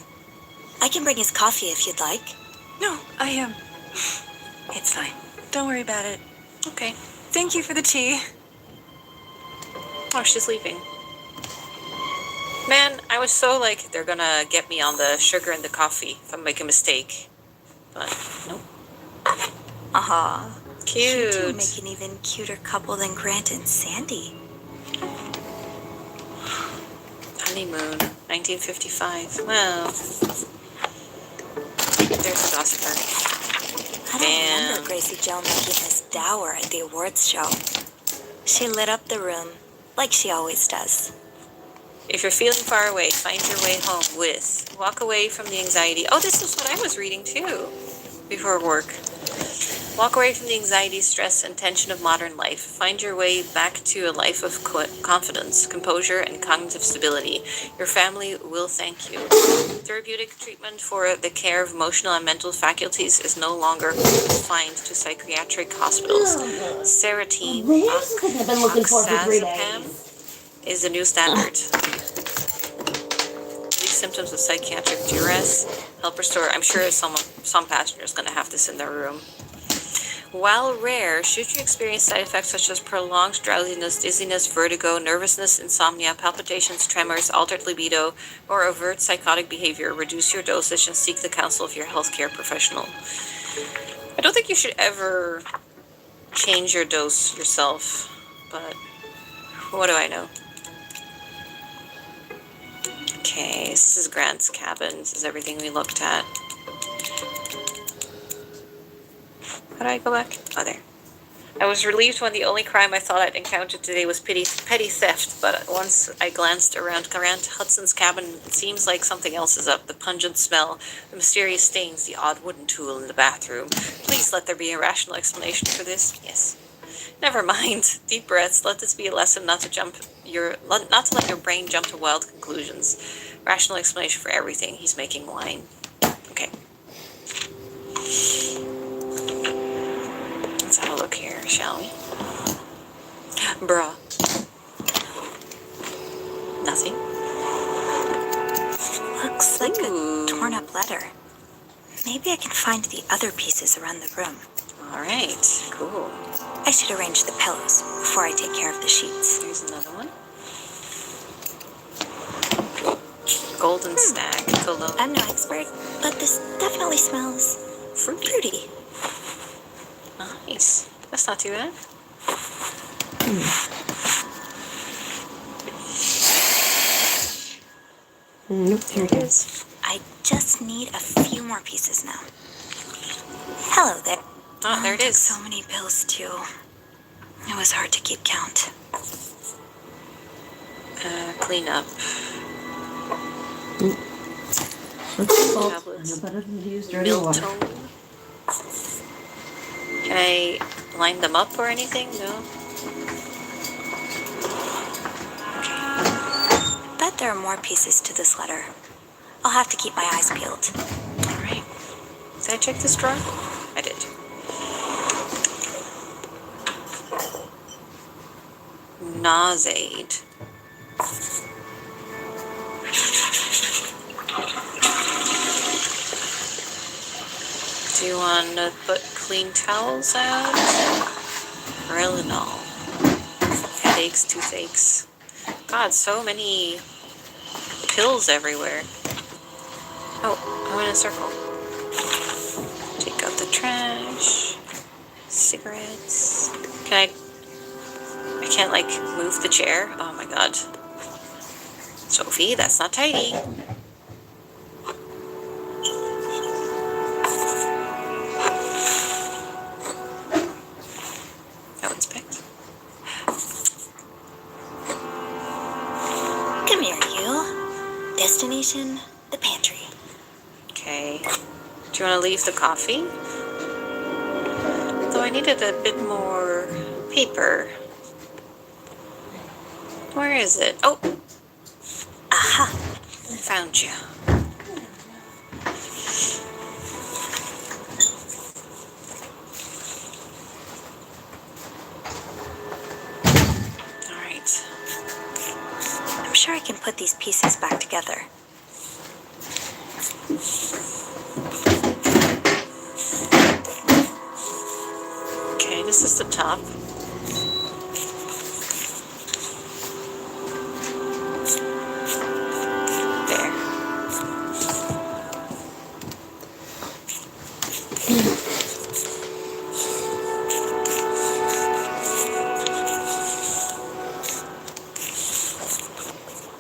I can bring his coffee if you'd like. No, I am. It's fine. Don't worry about it. Okay. Thank you for the tea. Oh, she's leaving. Man, I was so like, they're gonna get me on the sugar and the coffee if I make a mistake. But, nope. Uh-huh. You two Cute. make an even cuter couple than Grant and Sandy. Honeymoon, 1955. Well, there's the gossiper. I don't Damn. remember Gracie Joe making this dour at the awards show. She lit up the room, like she always does. If you're feeling far away, find your way home with walk away from the anxiety. Oh, this is what I was reading too before work. Walk away from the anxiety, stress, and tension of modern life. Find your way back to a life of confidence, composure, and cognitive stability. Your family will thank you. Therapeutic treatment for the care of emotional and mental faculties is no longer confined to psychiatric hospitals. Serotonin, I've been looking for 3 oxazepam is the new standard. These symptoms of psychiatric duress help restore. I'm sure some passenger's going to have this in their room. While rare, should you experience side effects such as prolonged drowsiness, dizziness, vertigo, nervousness, insomnia, palpitations, tremors, altered libido, or overt psychotic behavior, reduce your dosage and seek the counsel of your healthcare professional. I don't think you should ever change your dose yourself, but what do I know? Okay, this is Grant's cabin. This is everything we looked at. How do I go back? Oh, there. I was relieved when the only crime I thought I'd encountered today was petty theft, but once I glanced around Grant Hudson's cabin, it seems like something else is up. The pungent smell, the mysterious stains, the odd wooden tool in the bathroom. Please let there be a rational explanation for this. Yes. Never mind. Deep breaths. Let this be a lesson not to let your brain jump to wild conclusions. Rational explanation for everything. He's making wine. Okay. Let's have a look here, shall we? Bruh. Nothing. Looks like Ooh. a torn up letter. Maybe I can find the other pieces around the room. All right. Cool. I should arrange the pillows before I take care of the sheets. Here's another one. Golden Stack cologne. I'm no expert, but this definitely smells fruity. Nice. That's not too bad. Nope, There it is. I just need a few more pieces now. Hello there. Oh, there it Took is. so many pills too. It was hard to keep count. Clean up. Tablets. Miltone. Can I line them up or anything? No? Bet there are more pieces to this letter. I'll have to keep my eyes peeled. Alright. Did I check this drawer? I did. Nauseaid. Do you want to put clean towels out? Relinol. Headaches, toothaches. God, so many pills everywhere. Oh, I'm in a circle. Take out the trash. Cigarettes. Can I can't like move the chair. Oh my god. Sophie, that's not tidy. That one's picked. Come here, you. Destination, the pantry. Okay. Do you want to leave the coffee? Though I needed a bit more paper. Where is it? Oh! Aha! Found you. Alright. I'm sure I can put these pieces back together. Okay, this is the top. There.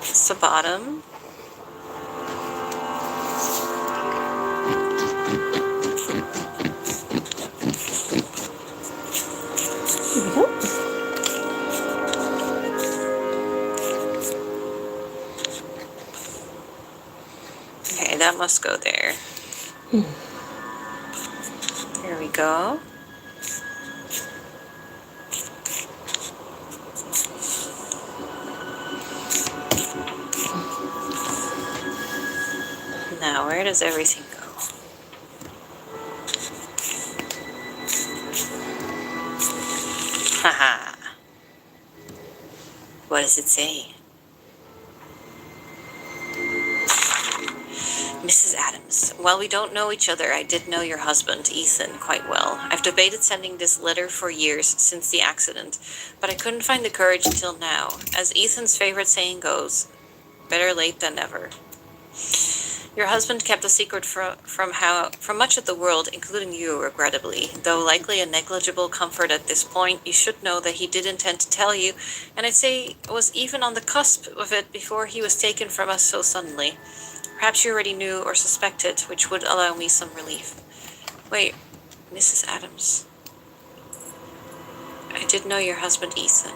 It's the bottom. Okay, that must go there. There we go. Now, where does everything go? Haha. What does it say? Mrs. Adams, while we don't know each other, I did know your husband, Ethan, quite well. I've debated sending this letter for years since the accident, but I couldn't find the courage until now. As Ethan's favorite saying goes, better late than never. Your husband kept a secret from much of the world, including you, regrettably. Though likely a negligible comfort at this point, you should know that he did intend to tell you, and I'd say was even on the cusp of it before he was taken from us so suddenly. Perhaps you already knew or suspected, which would allow me some relief. Wait, Mrs. Adams. I did know your husband, Ethan.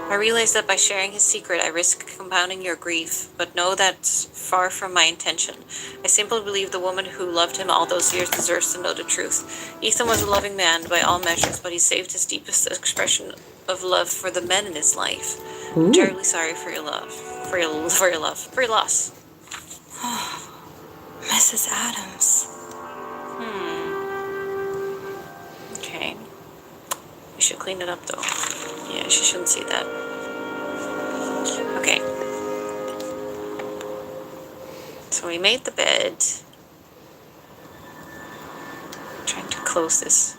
I realize that by sharing his secret, I risk compounding your grief, but know that's far from my intention. I simply believe the woman who loved him all those years deserves to know the truth. Ethan was a loving man by all measures, but he saved his deepest expression of love for the men in his life. I'm terribly sorry for your love, for your loss. Mrs. Adams. Okay. We should clean it up though. Yeah, she shouldn't see that. Okay. So we made the bed. Trying to close this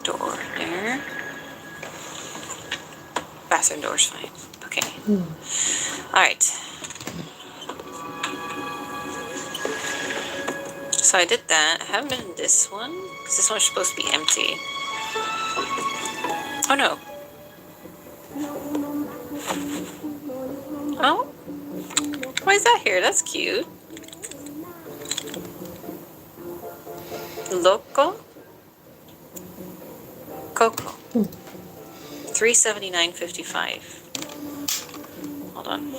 door there. Bathroom door's fine. Okay. Alright. So I did that. I haven't been in this one, because this one's supposed to be empty. Oh no. Oh? Why is that here? That's cute. Loco? Coco. 379.55. Hold on.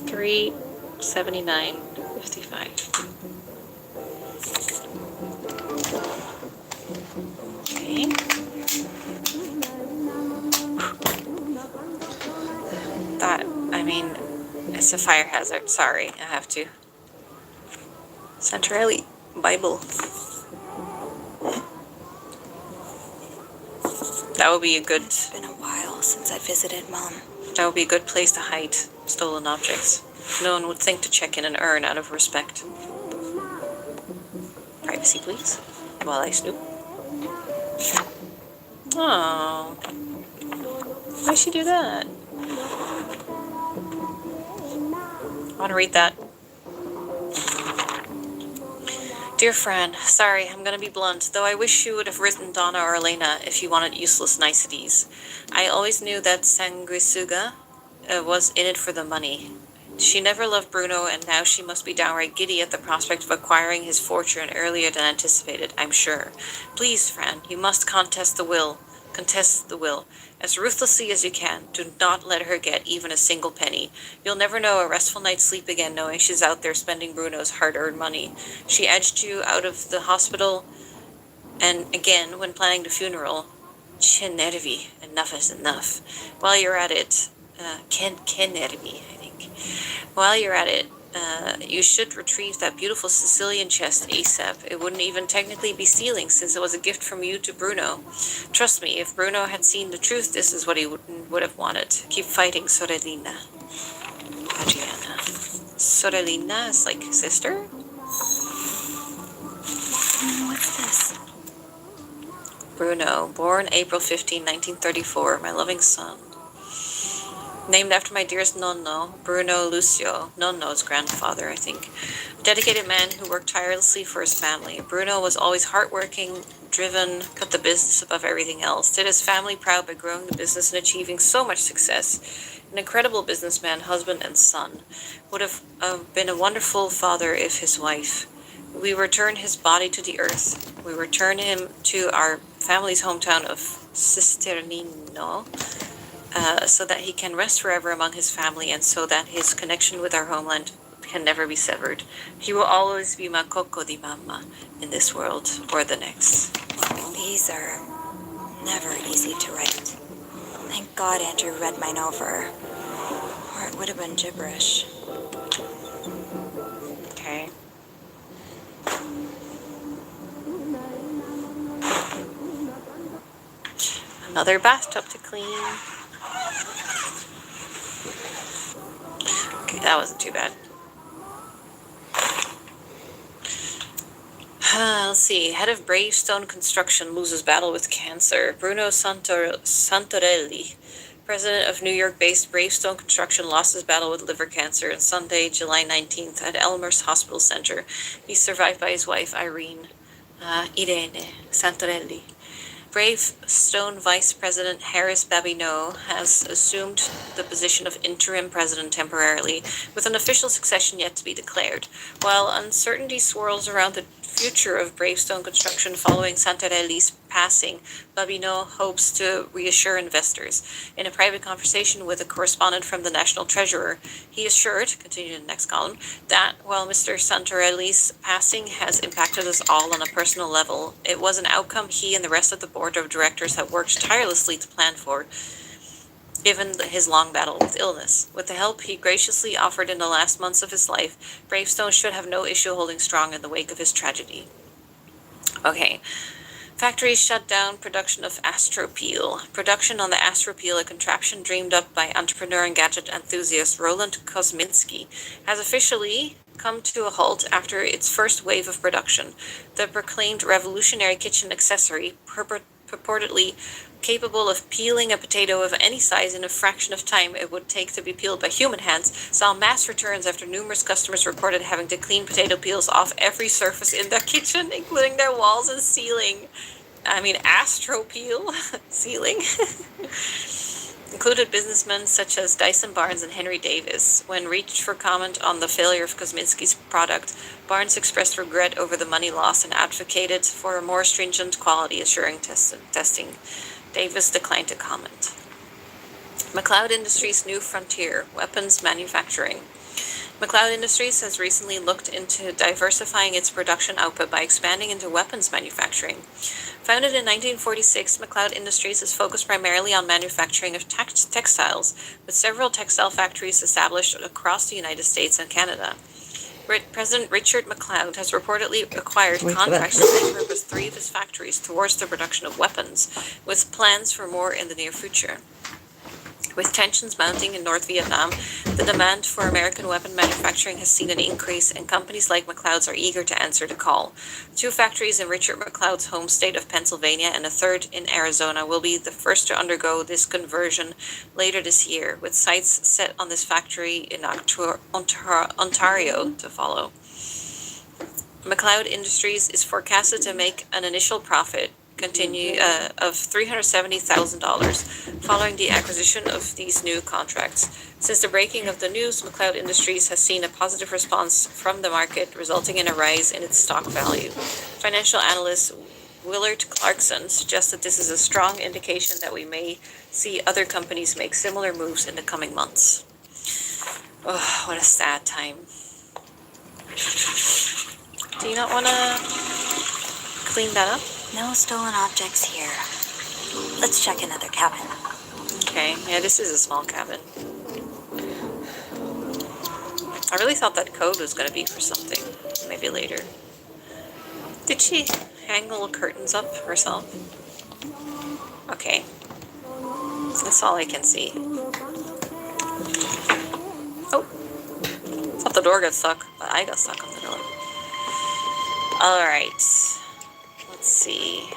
379.55. Okay. That, I mean, it's a fire hazard. Sorry, I have to. Santorelli Bible. That would be a good. It's been a while since I visited Mom. That would be a good place to hide stolen objects. No one would think to check in an urn out of respect. Privacy, please, while I snoop. Oh, why'd she do that? I want to read that. Dear Fran, sorry, I'm gonna be blunt, though I wish you would have written Donna or Elena if you wanted useless niceties. I always knew that Sanguisuga was in it for the money. She never loved Bruno, and now she must be downright giddy at the prospect of acquiring his fortune earlier than anticipated, I'm sure. Please, Fran, you must contest the will, as ruthlessly as you can. Do not let her get even a single penny. You'll never know a restful night's sleep again knowing she's out there spending Bruno's hard-earned money. She edged you out of the hospital, and again, when planning the funeral, Nervi, enough is enough. While you're at it, Nervi, I think. While you're at it, you should retrieve that beautiful Sicilian chest ASAP. It wouldn't even technically be stealing since it was a gift from you to Bruno. Trust me, if Bruno had seen the truth, this is what he would have wanted. Keep fighting, Sorellina. Adriana. Sorellina is like sister? What's this? Bruno, born April 15, 1934, my loving son. Named after my dearest nonno, Bruno Lucio, nonno's grandfather, I think. A dedicated man who worked tirelessly for his family. Bruno was always hardworking, driven, put the business above everything else, did his family proud by growing the business and achieving so much success. An incredible businessman, husband, and son. Would have been a wonderful father if his wife. We return his body to the earth. We return him to our family's hometown of Cisternino, so that he can rest forever among his family and so that his connection with our homeland can never be severed. He will always be my Coco di Mama in this world or the next. These are never easy to write. Thank God Andrew read mine over, or it would have been gibberish. Okay. Another bathtub to clean. Okay, that wasn't too bad. Let's see. Head of Bravestone Construction loses battle with cancer. Bruno Santorelli, president of New York-based Bravestone Construction, lost his battle with liver cancer on Sunday, July 19th at Elmhurst Hospital Center. He's survived by his wife, Irene Santorelli. Bravestone Vice President Harris Babineau has assumed the position of interim president temporarily, with an official succession yet to be declared. While uncertainty swirls around the future of Bravestone Construction following Santorelli's passing, Babineau hopes to reassure investors. In a private conversation with a correspondent from the National Treasurer, he assured, continued in the next column, that while Mr. Santorelli's passing has impacted us all on a personal level, it was an outcome he and the rest of the board of directors have worked tirelessly to plan for, given his long battle with illness. With the help he graciously offered in the last months of his life, Bravestone should have no issue holding strong in the wake of his tragedy. Okay. Factories shut down production of Astropeel. Production on the Astropeel, a contraption dreamed up by entrepreneur and gadget enthusiast Roland Kosminski, has officially come to a halt after its first wave of production. The proclaimed revolutionary kitchen accessory purportedly capable of peeling a potato of any size in a fraction of time it would take to be peeled by human hands, saw mass returns after numerous customers reported having to clean potato peels off every surface in their kitchen, including their walls and ceiling. I mean, Astro Peel ceiling. Included businessmen such as Dyson Barnes and Henry Davis. When reached for comment on the failure of Kosminski's product, Barnes expressed regret over the money loss and advocated for a more stringent quality assuring testing. Davis declined to comment. McLeod Industries' new frontier, weapons manufacturing. McLeod Industries has recently looked into diversifying its production output by expanding into weapons manufacturing. Founded in 1946, McLeod Industries is focused primarily on manufacturing of textiles, with several textile factories established across the United States and Canada. President Richard McLeod has reportedly acquired contracts to repurpose 3 of his factories towards the production of weapons, with plans for more in the near future. With tensions mounting in North Vietnam, the demand for American weapon manufacturing has seen an increase, and companies like McLeod's are eager to answer the call. 2 factories in Richard McLeod's home state of Pennsylvania and a 3rd in Arizona will be the first to undergo this conversion later this year, with sites set on this factory in Ontario to follow. McLeod Industries is forecasted to make an initial profit of $370,000 following the acquisition of these new contracts. Since the breaking of the news, McLeod Industries has seen a positive response from the market, resulting in a rise in its stock value. Financial analyst Willard Clarkson suggests that this is a strong indication that we may see other companies make similar moves in the coming months. Oh, what a sad time. Do you not want to clean that up? No stolen objects here. Let's check another cabin. Okay, yeah, this is a small cabin. I really thought that code was going to be for something. Maybe later. Did she hang little curtains up herself? Okay. That's all I can see. Oh. I thought the door got stuck, but I got stuck on the door. Alright. Let's see.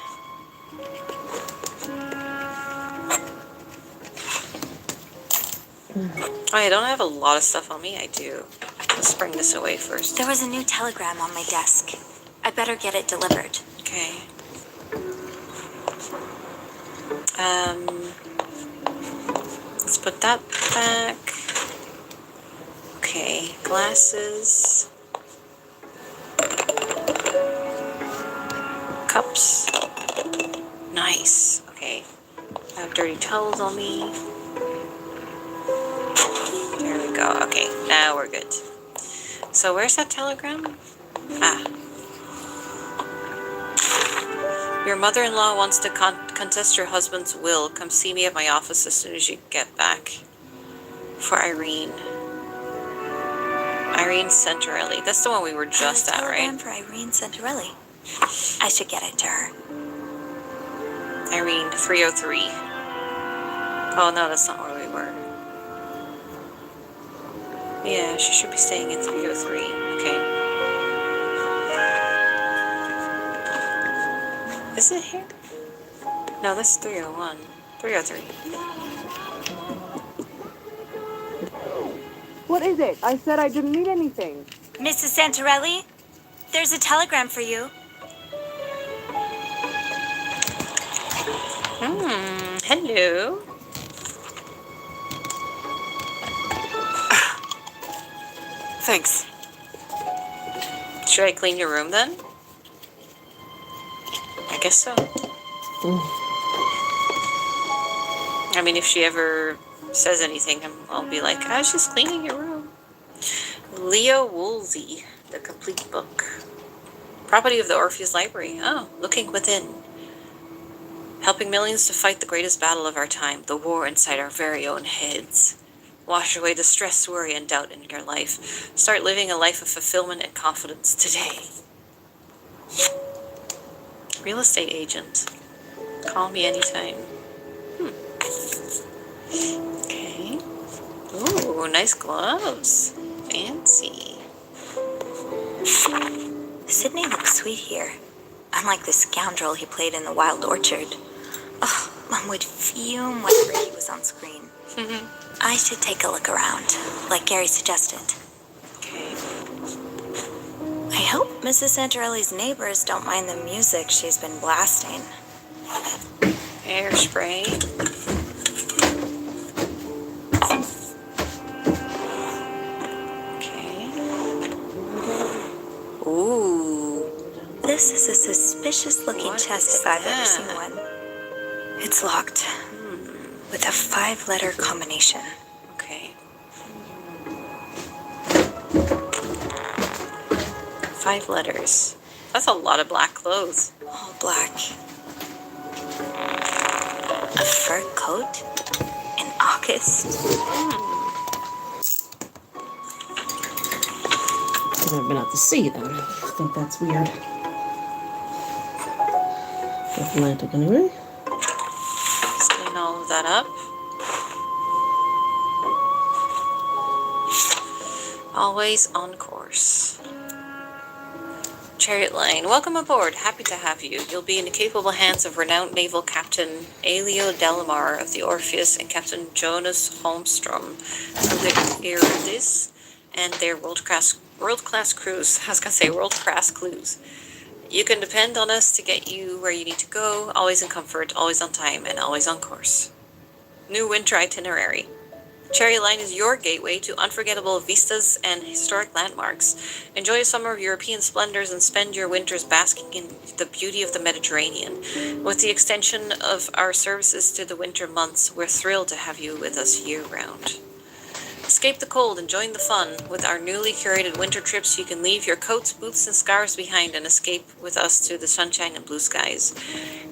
Oh, I don't have a lot of stuff on me. I do. Let's bring this away first. There was a new telegram on my desk. I better get it delivered. Okay. Let's put that back. Okay, glasses. Cups. Nice. Okay. I have dirty towels on me. There we go. Okay, now we're good. So where's that telegram? Ah. Your mother-in-law wants to contest your husband's will. Come see me at my office as soon as you get back. For Irene. Irene Santorelli. That's the one we were just at, right? For Irene Santorelli. I should get it to her. Irene 303. Oh no, that's not where we were. Yeah, she should be staying in 303. Okay. Is it here? No, that's 301. 303. What is it? I said I didn't need anything. Mrs. Santorelli, there's a telegram for you. Hello. Thanks. Should I clean your room then? I guess so. I mean, if she ever says anything, I'll be like, I was just cleaning your room. Leo Woolsey, The Complete Book. Property of the Orpheus Library. Oh, Looking Within. Helping millions to fight the greatest battle of our time, the war inside our very own heads. Wash away the stress, worry, and doubt in your life. Start living a life of fulfillment and confidence today. Real estate agent. Call me anytime. Okay. Ooh, nice gloves. Fancy. Sydney looks sweet here. Unlike the scoundrel he played in The Wild Orchard. Mom would fume whenever he was on screen. I should take a look around, like Gary suggested. Okay. I hope Mrs. Santarelli's neighbors don't mind the music she's been blasting. Hairspray. Okay. Ooh. This is a suspicious-looking What chest is if I've ever that? seen one. It's locked with a 5-letter combination. Okay. 5 letters. That's a lot of black clothes. All black. A fur coat in August. I've never been out to sea, though. I think that's weird. Atlantic, anyway. Just clean all of that up. Always on course. Chariot Line, welcome aboard. Happy to have you. You'll be in the capable hands of renowned naval Captain Elio Delamar of the Orpheus and Captain Jonas Holmstrom of the Eurydice and their world-class crews. I was going to say world-class clues. You can depend on us to get you where you need to go, always in comfort, always on time, and always on course. New winter itinerary. Chariot Line is your gateway to unforgettable vistas and historic landmarks. Enjoy a summer of European splendors and spend your winters basking in the beauty of the Mediterranean. With the extension of our services to the winter months, we're thrilled to have you with us year-round. Escape the cold and join the fun. With our newly curated winter trips, you can leave your coats, boots, and scarves behind and escape with us to the sunshine and blue skies.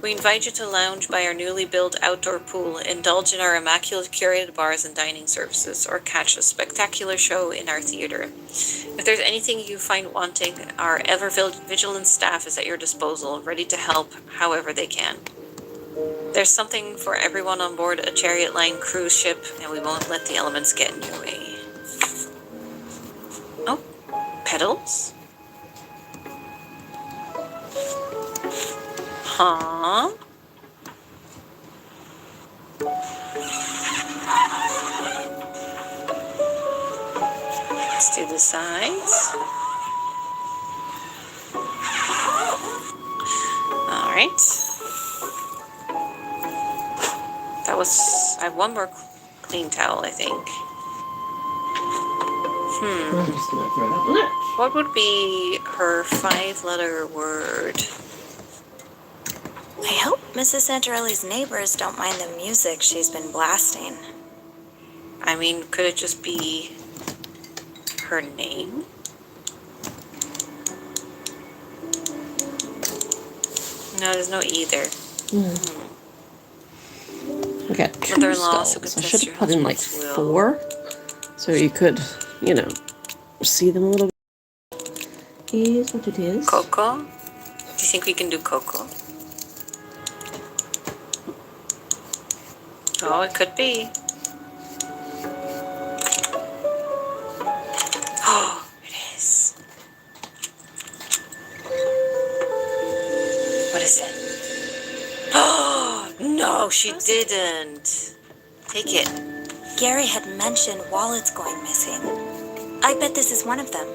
We invite you to lounge by our newly built outdoor pool, indulge in our immaculate curated bars and dining services, or catch a spectacular show in our theater. If there's anything you find wanting, our ever-vigilant staff is at your disposal, ready to help however they can. There's something for everyone on board a Chariot Line cruise ship, and we won't let the elements get in your way. Oh, pedals? Huh? Let's do the sides. All right. I have one more clean towel, I think. I'm just gonna throw that one out. What would be her 5-letter word? I hope Mrs. Santarelli's neighbors don't mind the music she's been blasting. I mean, could it just be her name? No, there's no either. I got 2 Mother-in-law also skulls. I contest should your have put in like husband's will. 4, so you could, see them a little bit. Is what it is. Coco? Do you think we can do Coco? Oh, it could be. Oh, it is. What is it? Oh, no, she didn't. Take it. Gary had mentioned wallets going missing. I bet this is one of them.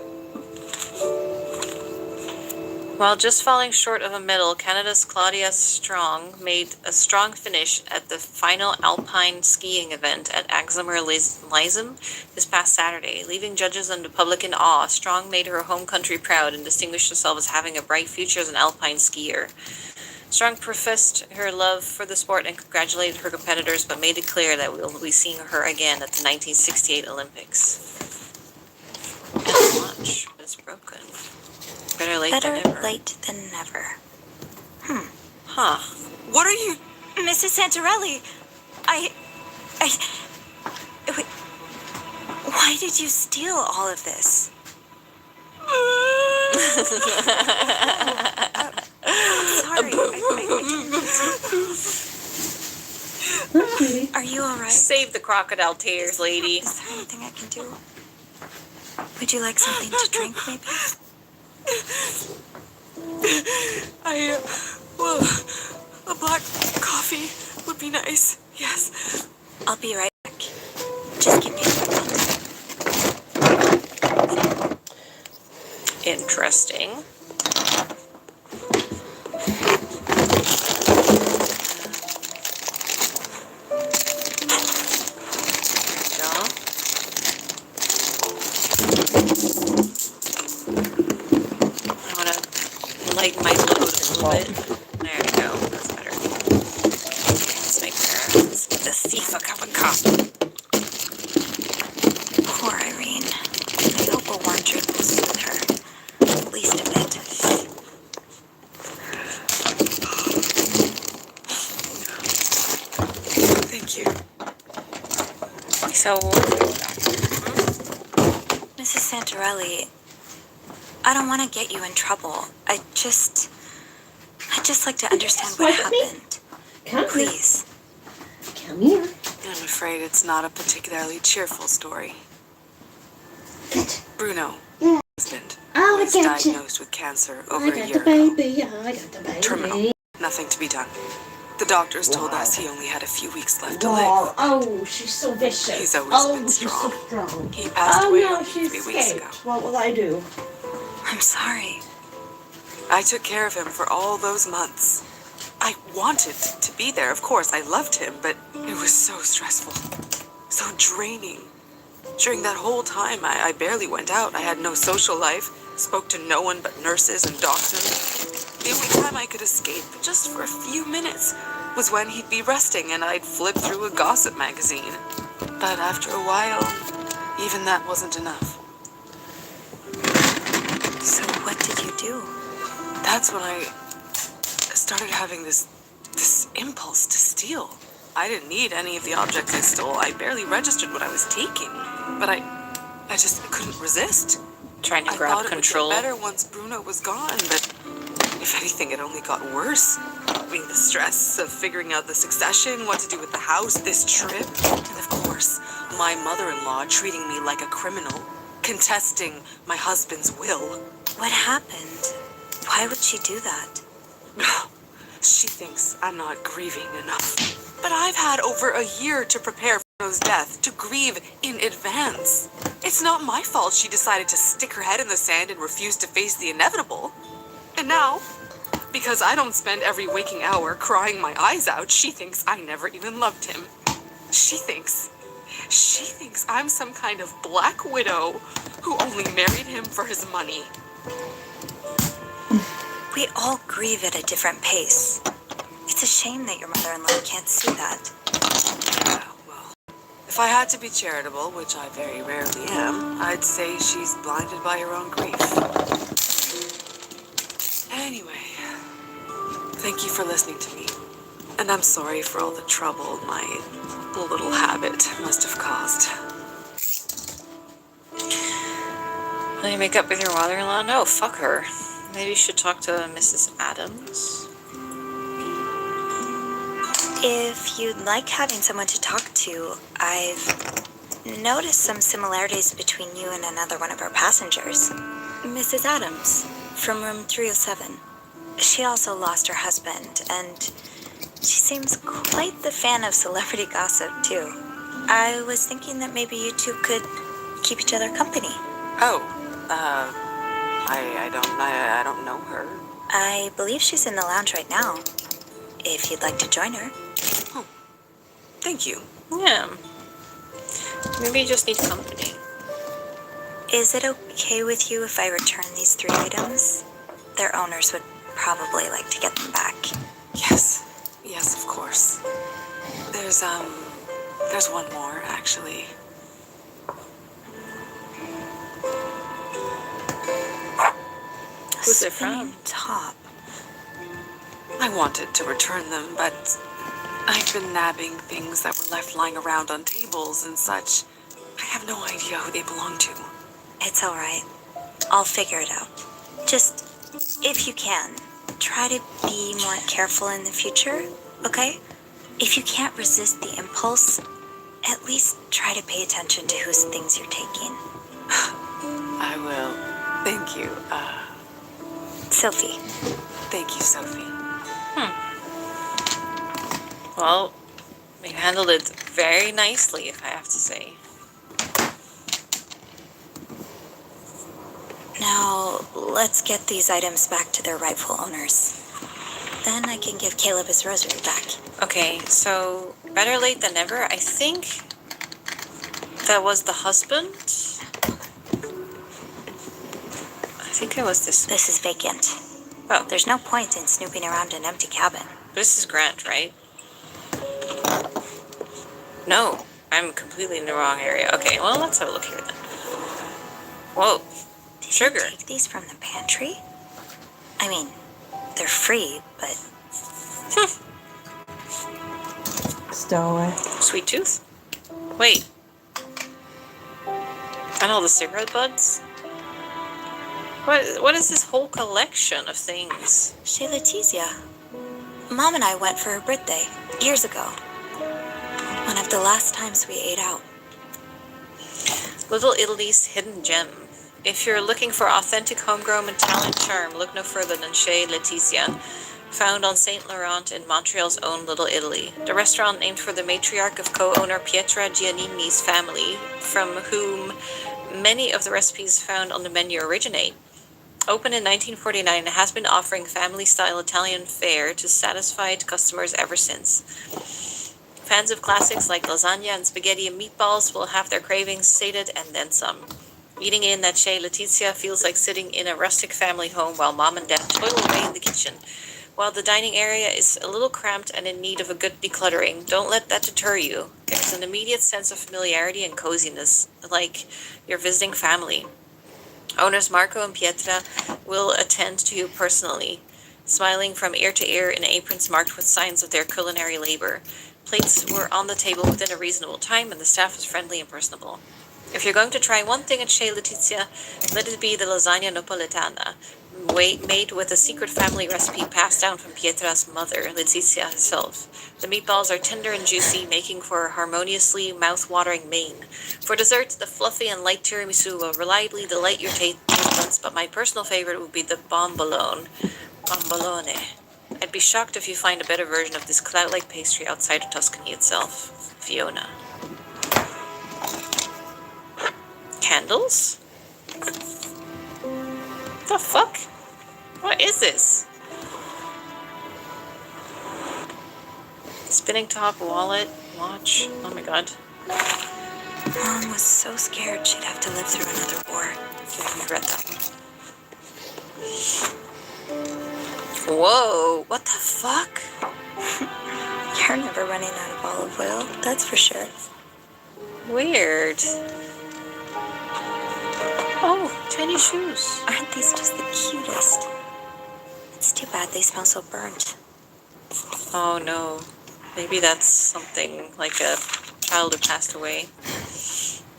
While just falling short of a medal, Canada's Claudia Strong made a strong finish at the final alpine skiing event at Axamer Lizum this past Saturday. Leaving judges and the public in awe, Strong made her home country proud and distinguished herself as having a bright future as an alpine skier. Strong professed her love for the sport and congratulated her competitors, but made it clear that we will be seeing her again at the 1968 Olympics. It's much, but it's broken. Better late than never. late than never. Huh. What are you? Mrs. Santarelli, wait, why did you steal all of this? Sorry. Are you all right? Save the crocodile tears, lady. Is there anything I can do? Would you like something to drink, maybe? A black coffee would be nice. Yes. I'll be right back. Just give me a moment. Interesting. Lighten my load a little bit. There we go. That's better. Let's make the thief a cup of coffee. Poor Irene. I hope a warm drink will soothe her. At least a bit. Thank you. So, Mrs. Santarelli, I don't want to get you in trouble. I'd just like to understand what happened. Come here. Please. Come here. I'm afraid it's not a particularly cheerful story. Bruno, husband, was diagnosed with cancer over a year ago. I got the baby. Terminal. Nothing to be done. The doctors told us he only had a few weeks left to Wow. live. Oh, she's so vicious. He's always been she's strong. so strong. He passed away no, only she's 3 weeks ago. escaped. What will I do? I'm sorry. I took care of him for all those months. I wanted to be there, of course. I loved him, but it was so stressful, so draining. During that whole time, I barely went out. I had no social life, spoke to no one but nurses and doctors. The only time I could escape, just for a few minutes, was when he'd be resting and I'd flip through a gossip magazine. But after a while, even that wasn't enough. So what did you do? That's when I started having this impulse to steal. I didn't need any of the objects I stole. I barely registered what I was taking. But I just couldn't resist. trying to I grab thought control. it would get better once Bruno was gone, but if anything, it only got worse. I mean, the stress of figuring out the succession, what to do with the house, this trip, and of course, my mother-in-law treating me like a criminal, contesting my husband's will. What happened? Why would she do that? She thinks I'm not grieving enough. But I've had over a year to prepare for Bruno's death, to grieve in advance. It's not my fault she decided to stick her head in the sand and refuse to face the inevitable. And now, because I don't spend every waking hour crying my eyes out, she thinks I never even loved him. She thinks I'm some kind of black widow who only married him for his money. We all grieve at a different pace. It's a shame that your mother-in-law can't see that. Yeah, well, if I had to be charitable, which I very rarely am, I'd say she's blinded by her own grief. Anyway, thank you for listening to me. And I'm sorry for all the trouble my little habit must have caused. Will you make up with your mother-in-law? No, fuck her. Maybe you should talk to Mrs. Adams. If you'd like having someone to talk to, I've noticed some similarities between you and another one of our passengers. Mrs. Adams, from room 307. She also lost her husband, and she seems quite the fan of celebrity gossip, too. I was thinking that maybe you two could keep each other company. Oh, I don't know her. I believe she's in the lounge right now, if you'd like to join her. Oh, thank you. Yeah. Maybe you just need company. Is it okay with you if I return these 3 items? Their owners would probably like to get them back. Yes, of course. There's one more, actually. Who's it from? Top. I wanted to return them, but I've been nabbing things that were left lying around on tables and such. I have no idea who they belong to. It's all right. I'll figure it out. Just, if you can, try to be more careful in the future, okay? If you can't resist the impulse, at least try to pay attention to whose things you're taking. I will. Thank you. Sophie. Thank you, Sophie. Well, you handled it very nicely, if I have to say. Now, let's get these items back to their rightful owners. Then I can give Caleb his rosary back. Okay, so better late than never. I think that was the husband. I think it was this. This is vacant. Oh, There's no point in snooping around an empty cabin. this is Grant, right? No, I'm completely in the wrong area. Okay, well, let's have a look here then. Whoa, Did sugar. you take these from the pantry? I mean, they're free, but Stowaway. Sweet tooth. Wait. And all the cigarette butts? What is this whole collection of things? Chez Letizia. Mom and I went for her birthday years ago. One of the last times we ate out. Little Italy's hidden gem. If you're looking for authentic homegrown Italian charm, look no further than Chez Letizia, found on Saint Laurent in Montreal's own Little Italy. The restaurant named for the matriarch of co-owner Pietra Giannini's family, from whom many of the recipes found on the menu originate. Opened in 1949, it has been offering family-style Italian fare to satisfied customers ever since. Fans of classics like lasagna and spaghetti and meatballs will have their cravings sated and then some. Eating in at Chez Letizia feels like sitting in a rustic family home while mom and dad toil away in the kitchen. While the dining area is a little cramped and in need of a good decluttering, don't let that deter you. There's an immediate sense of familiarity and coziness, like you're visiting family. Owners Marco and Pietra will attend to you personally, smiling from ear to ear in aprons marked with signs of their culinary labor. Plates were on the table within a reasonable time, and the staff was friendly and personable. If you're going to try one thing at Chez Letizia, let it be the lasagna napoletana, made with a secret family recipe passed down from Pietra's mother, Letizia herself. The meatballs are tender and juicy, making for a harmoniously mouth-watering main. For dessert, the fluffy and light tiramisu will reliably delight your taste buds, but my personal favorite would be the bombolone. Bombolone. I'd be shocked if you find a better version of this cloud-like pastry outside of Tuscany itself. Fiona. Candles? The fuck? What is this? Spinning top, wallet, watch. Oh my god. Mom was so scared she'd have to live through another war. I read that one. Whoa, what the fuck? You're never running out of olive oil, that's for sure. Weird. Oh, tiny shoes. Aren't these just the cutest? It's too bad they smell so burnt. Oh no. Maybe that's something like a child who passed away.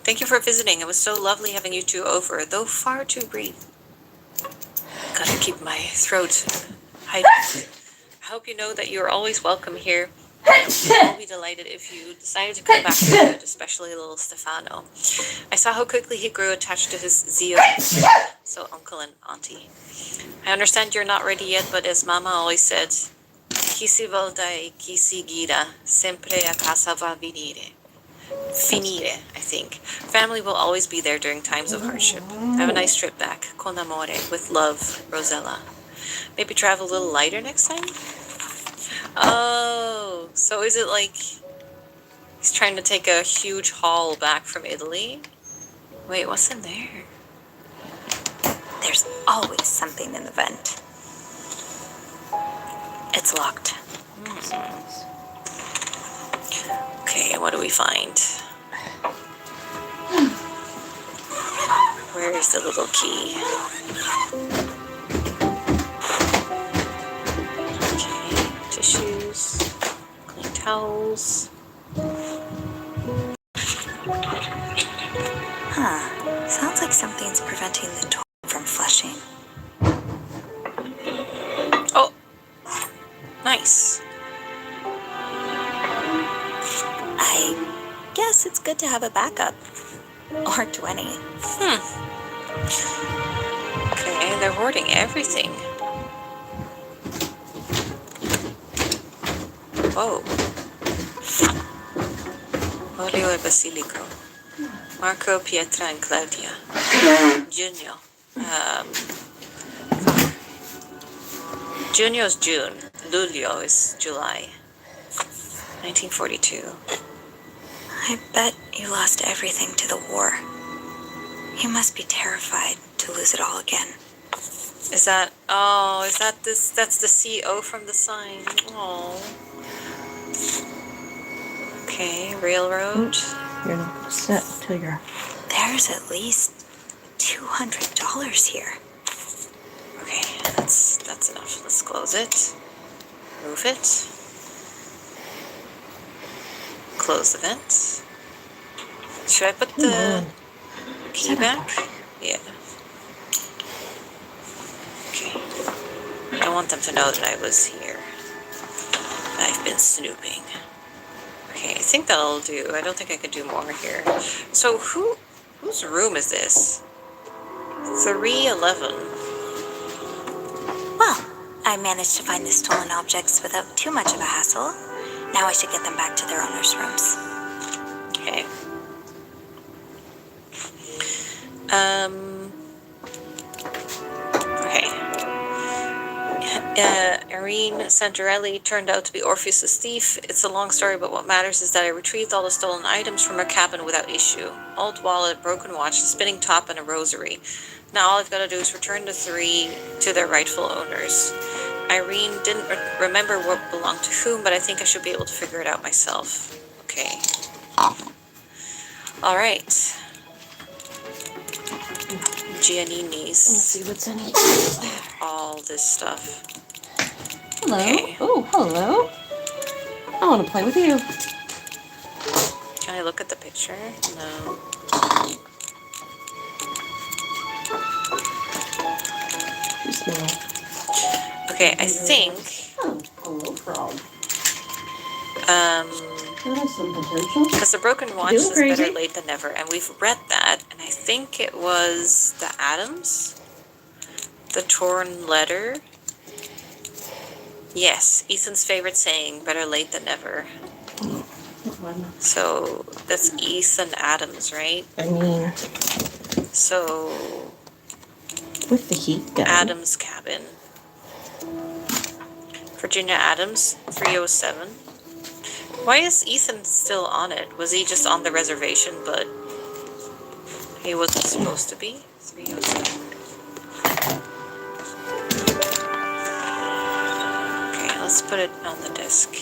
Thank you for visiting. It was so lovely having you two over, though far too brief. Gotta keep my throat hydrated. I hope you know that you're always welcome here. I'll be delighted if you decided to come back for good, especially little Stefano. I saw how quickly he grew attached to his Zio, so uncle and auntie. I understand you're not ready yet, but as Mama always said, chi si volta e chi si gira, sempre a casa va finire, I think. Family will always be there during times of hardship. Have a nice trip back. Con amore. With love, Rosella. Maybe travel a little lighter next time? Oh, so is it like he's trying to take a huge haul back from Italy? Wait, what's in there? There's always something in the vent. It's locked. Okay, what do we find? Where is the little key? Okay, tissues, clean towels. Huh. Sounds like something's preventing the toilet from flushing. Oh, nice. I guess it's good to have a backup. Or 20. Okay, they're hoarding everything. Whoa. Olio e Basilico. Marco, Pietra, and Claudia. Junio. Junio is June. Luglio is July. 1942. I bet you lost everything to the war. You must be terrified to lose it all again. Is that this? That's the CO from the sign. Oh. Okay, railroad. You're not gonna sit till you're. There's at least $200 here. Okay, that's enough. Let's close it. Move it. Close the vent. Should I put the key back? Yeah. Okay. I don't want them to know that I was here. I've been snooping. Okay, I think that'll do. I don't think I could do more here. So whose room is this? 311. Well, I managed to find the stolen objects without too much of a hassle. Now I should get them back to their owners' rooms. Okay. Okay. Irene Santarelli turned out to be Orpheus's thief. It's a long story, but what matters is that I retrieved all the stolen items from her cabin without issue. Old wallet, broken watch, a spinning top, and a rosary. Now all I've got to do is return the 3 to their rightful owners. Irene didn't remember what belonged to whom, but I think I should be able to figure it out myself. Okay. All right. Giannini's. Let's see what's in here. All this stuff. Hello. Okay. Oh, hello. I want to play with you. Can I look at the picture? No. Too small. Okay, I think Oh, hello, frog. um That has some potential. because the broken watch Doing is better crazy. late than never, and we've read that, and I think it was the Adams, the torn letter. Yes, Ethan's favorite saying, better late than never. So that's Ethan Adams, right? I mean, So with the heat gun. Adams cabin. Virginia Adams, 307. Why is Ethan still on it? Was he just on the reservation, but he wasn't supposed to be? 307. Okay, let's put it on the desk.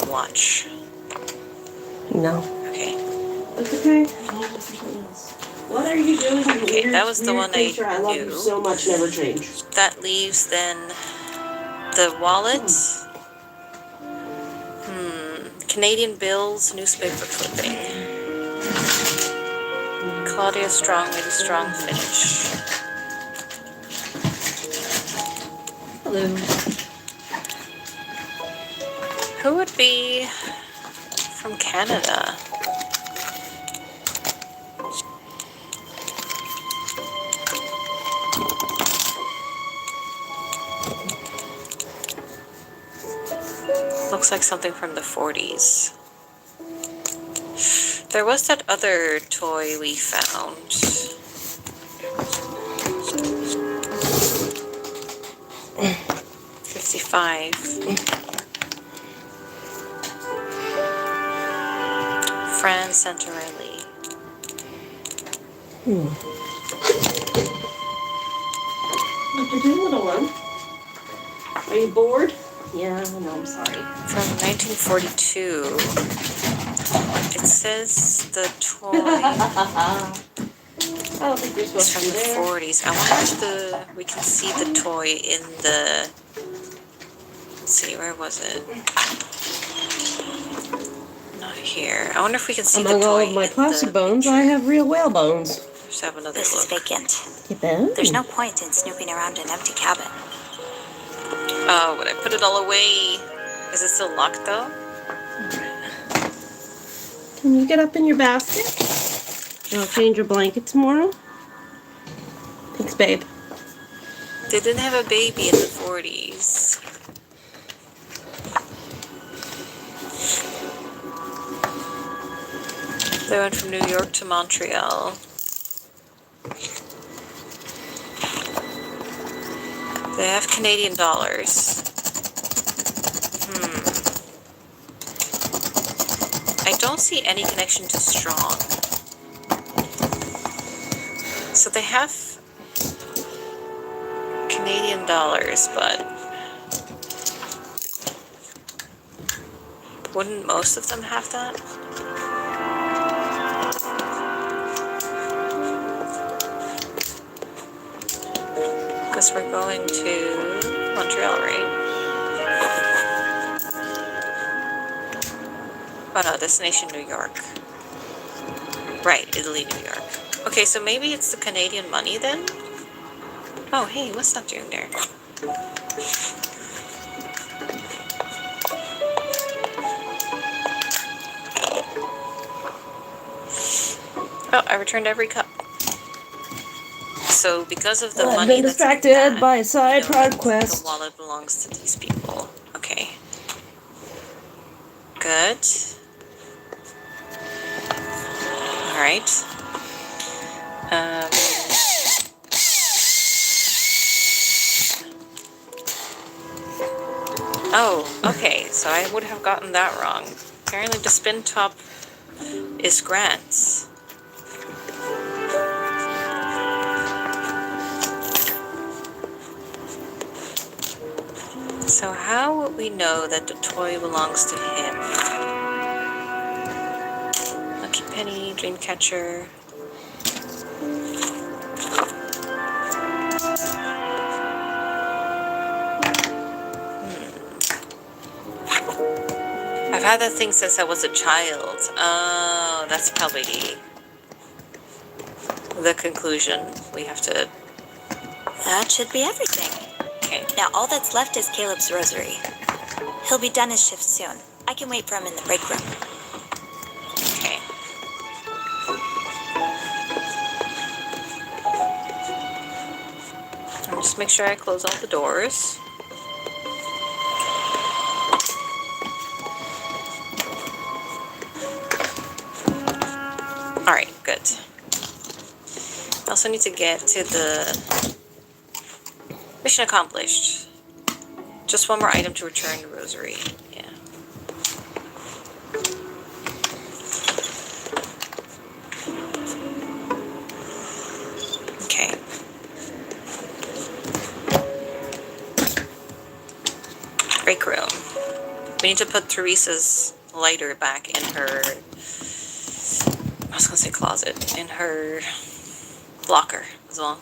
Watch. No. Okay. That's okay. What are you doing? Okay, that was the one I I love you knew. so much. Never change. That leaves then the wallet. Canadian bills, newspaper clipping. Claudia Strong made a strong finish. Hello. Who would be from Canada? Looks like something from the 40s. There was that other toy we found. $55. Fran Santarelli. What you doing, little one? Are you bored? Yeah, no, I'm sorry. From 1942. It says the toy I don't think you're is supposed from to be the there. 40s. I wonder if we can see the toy in the... Let's see, where was it? Not here. I wonder if we can see Among the all toy of my in plastic the bones, I have real whale bones. Let's have another This is look. vacant. Get that? There's no point in snooping around an empty cabin. Oh, would I put it all away? Is it still locked though? Can you get up in your basket? I'll change your blanket tomorrow. Thanks, babe. They didn't have a baby in the 40s. They went from New York to Montreal. They have Canadian dollars. I don't see any connection to Strong. So they have Canadian dollars, but wouldn't most of them have that? Because we're going to Montreal, right? Oh no, destination New York. Right, Italy, New York. Okay, so maybe it's the Canadian money then? Oh, hey, what's that doing there? Oh, I returned every cup. So because of the I've money been that's in distracted that, by a side you know, quest. the wallet belongs to these people. Okay. Good. All right. Oh, okay. So I would have gotten that wrong. Apparently, the spin top is Grant's. So how would we know that the toy belongs to him? Lucky Penny, Dreamcatcher. I've had that thing since I was a child. Oh, that's probably the conclusion. We have to... That should be everything. Okay. Now all that's left is Caleb's rosary. He'll be done his shift soon. I can wait for him in the break room. Okay. I'll just make sure I close all the doors. Alright, good. I also need to get to the mission accomplished. Just one more item to return the rosary. Yeah. Okay. Break room. We need to put Teresa's lighter back in her... I was gonna say closet. In her locker as well.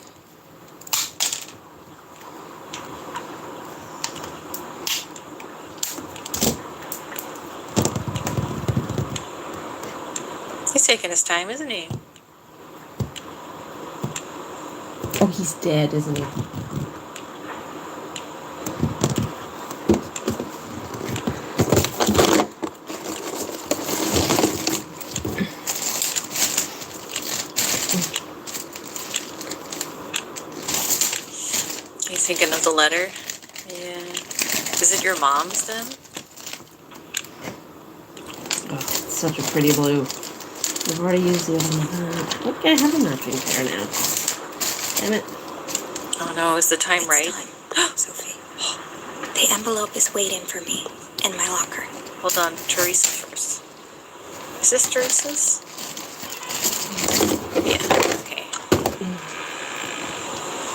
He's taking his time, isn't he? Oh, he's dead, isn't he? He's thinking of the letter. Yeah. Is it your mom's then? Oh, it's such a pretty blue. I've already used the other one. Okay, I have a matching pair now. Damn it. Oh no, is the time It's right? time, Sophie. The envelope is waiting for me in my locker. Hold on, Teresa first. Is this Teresa's? Yeah, okay.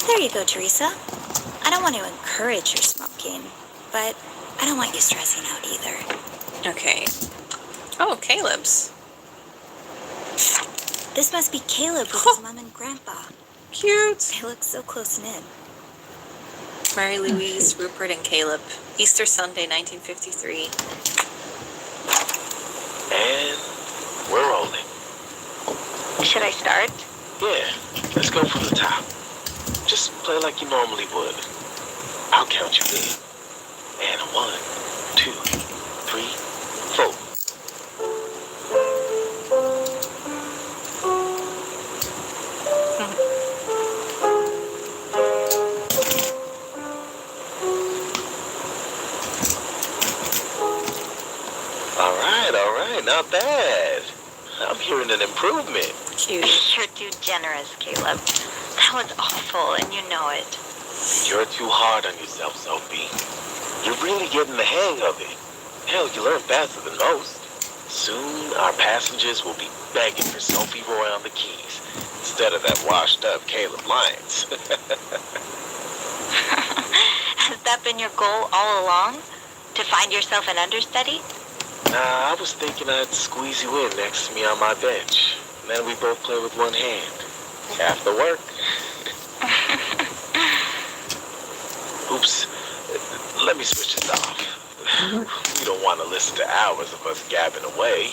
There you go, Teresa. I don't want to encourage your smoking, but I don't want you stressing out either. Okay. Oh, Caleb's. This must be Caleb with his mom and grandpa. Cute. They look so close knit. Mary Louise, Rupert, and Caleb. Easter Sunday, 1953. And we're rolling. Should I start? Yeah, let's go from the top. Just play like you normally would. I'll count you in. And 1, 2, 3, 4. All right, not bad. I'm hearing an improvement. Cute. You're too generous, Caleb. That was awful, and you know it. You're too hard on yourself, Sophie. You're really getting the hang of it. Hell, you learn faster than most. Soon, our passengers will be begging for Sophie Roy on the keys, instead of that washed-up Caleb Lyons. Has that been your goal all along? To find yourself an understudy? Nah, I was thinking I'd squeeze you in next to me on my bench. And then we both play with one hand. Half the work. Oops. Let me switch this off. We don't want to listen to hours of us gabbing away.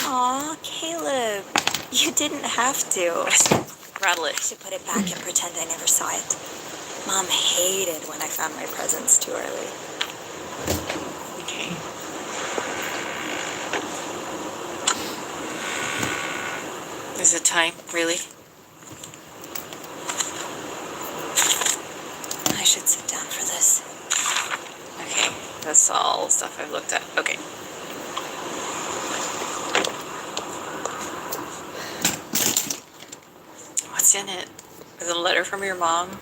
Aw, Caleb. You didn't have to. Rattle I it. should put it back and pretend I never saw it. Mom hated when I found my presents too early. Okay. Is it time? Really? I should sit down for this. Okay. That's all stuff I've looked at. Okay. What's in it? Is it a letter from your mom?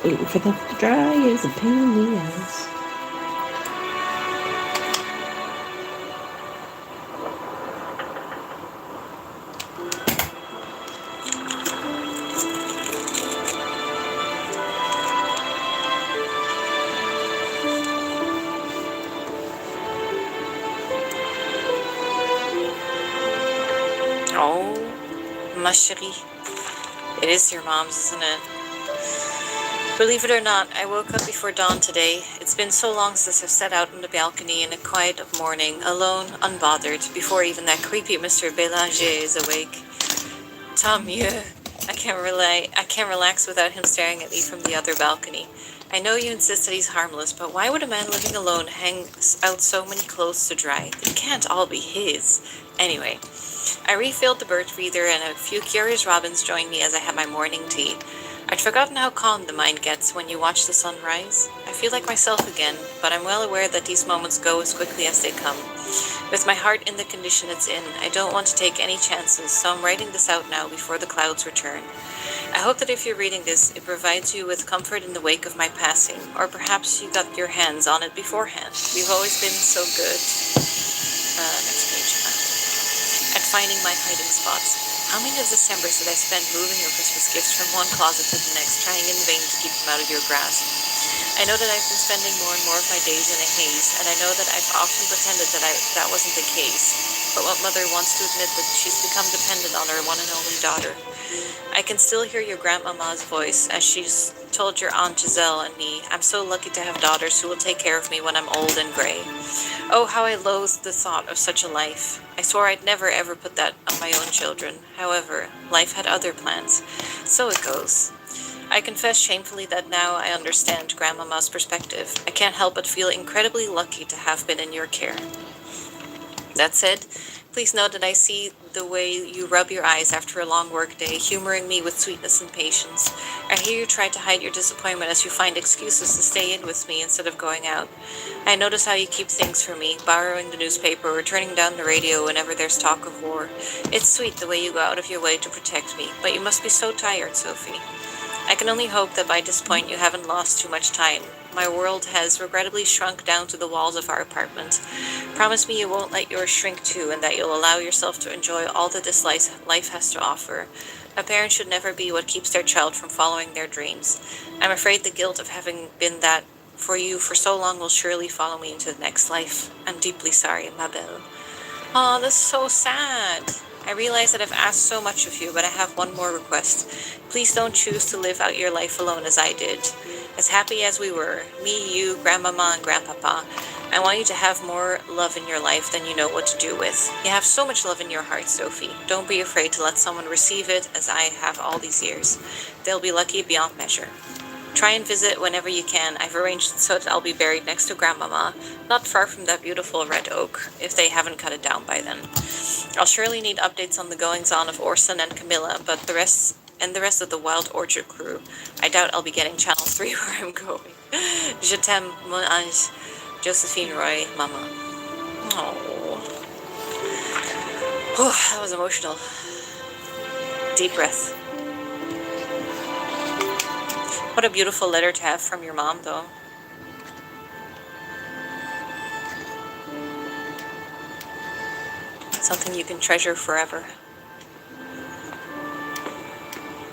Waiting for them to dry is a pain in the ass. Oh, ma chérie. It is your mom's, isn't it? Believe it or not, I woke up before dawn today. It's been so long since I've sat out on the balcony in the quiet of morning, alone, unbothered, before even that creepy Mr. Bélanger is awake. Tant mieux. I can't relax without him staring at me from the other balcony. I know you insist that he's harmless, but why would a man living alone hang out so many clothes to dry? They can't all be his. Anyway, I refilled the birch breather and a few curious robins joined me as I had my morning tea. I'd forgotten how calm the mind gets when you watch the sun rise. I feel like myself again, but I'm well aware that these moments go as quickly as they come. With my heart in the condition it's in, I don't want to take any chances, so I'm writing this out now before the clouds return. I hope that if you're reading this, it provides you with comfort in the wake of my passing, or perhaps you got your hands on it beforehand. You've always been so good. Next page. At finding my hiding spots. How many of Decembers did I spend moving your Christmas gifts from one closet to the next, trying in vain to keep them out of your grasp? I know that I've been spending more and more of my days in a haze, and I know that I've often pretended that that wasn't the case. But what mother wants to admit that she's become dependent on her one and only daughter? I can still hear your grandmama's voice as she's told your Aunt Giselle and me, I'm so lucky to have daughters who will take care of me when I'm old and gray. Oh, how I loathed the thought of such a life. I swore I'd never ever put that on my own children. However, life had other plans. So it goes. I confess shamefully that now I understand Grandmama's perspective. I can't help but feel incredibly lucky to have been in your care. That said, please know that I see the way you rub your eyes after a long workday, humoring me with sweetness and patience. I hear you try to hide your disappointment as you find excuses to stay in with me instead of going out. I notice how you keep things for me, borrowing the newspaper or turning down the radio whenever there's talk of war. It's sweet the way you go out of your way to protect me, but you must be so tired, Sophie. I can only hope that by this point you haven't lost too much time. My world has regrettably shrunk down to the walls of our apartment. Promise me you won't let yours shrink too, and that you'll allow yourself to enjoy all that this life has to offer. A parent should never be what keeps their child from following their dreams. I'm afraid the guilt of having been that for you for so long will surely follow me into the next life. I'm deeply sorry, ma belle. Oh, that's so sad. I realize that I've asked so much of you, but I have one more request. Please don't choose to live out your life alone as I did. As happy as we were, me, you, Grandmama, and Grandpapa, I want you to have more love in your life than you know what to do with. You have so much love in your heart, Sophie. Don't be afraid to let someone receive it as I have all these years. They'll be lucky beyond measure. Try and visit whenever you can. I've arranged so that I'll be buried next to Grandmama, not far from that beautiful red oak, if they haven't cut it down by then. I'll surely need updates on the goings-on of Orson and Camilla, but the rest of the Wild Orchard crew. I doubt I'll be getting Channel 3 where I'm going. Je t'aime, mon ange. Josephine Roy, Mama. Oh, that was emotional. Deep breath. What a beautiful letter to have from your mom, though. Something you can treasure forever.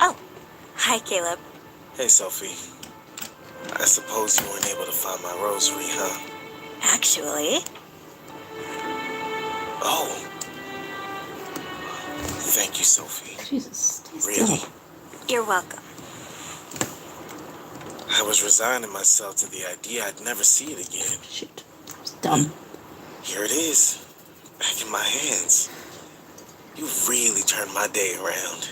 Oh, hi, Caleb. Hey, Sophie. I suppose you weren't able to find my rosary, huh? Actually, Oh. Thank you, Sophie. Jesus, stay Really? still. you're welcome. I was resigning myself to the idea I'd never see it again. Shit, it's dumb. Here it is, back in my hands. You really turned my day around.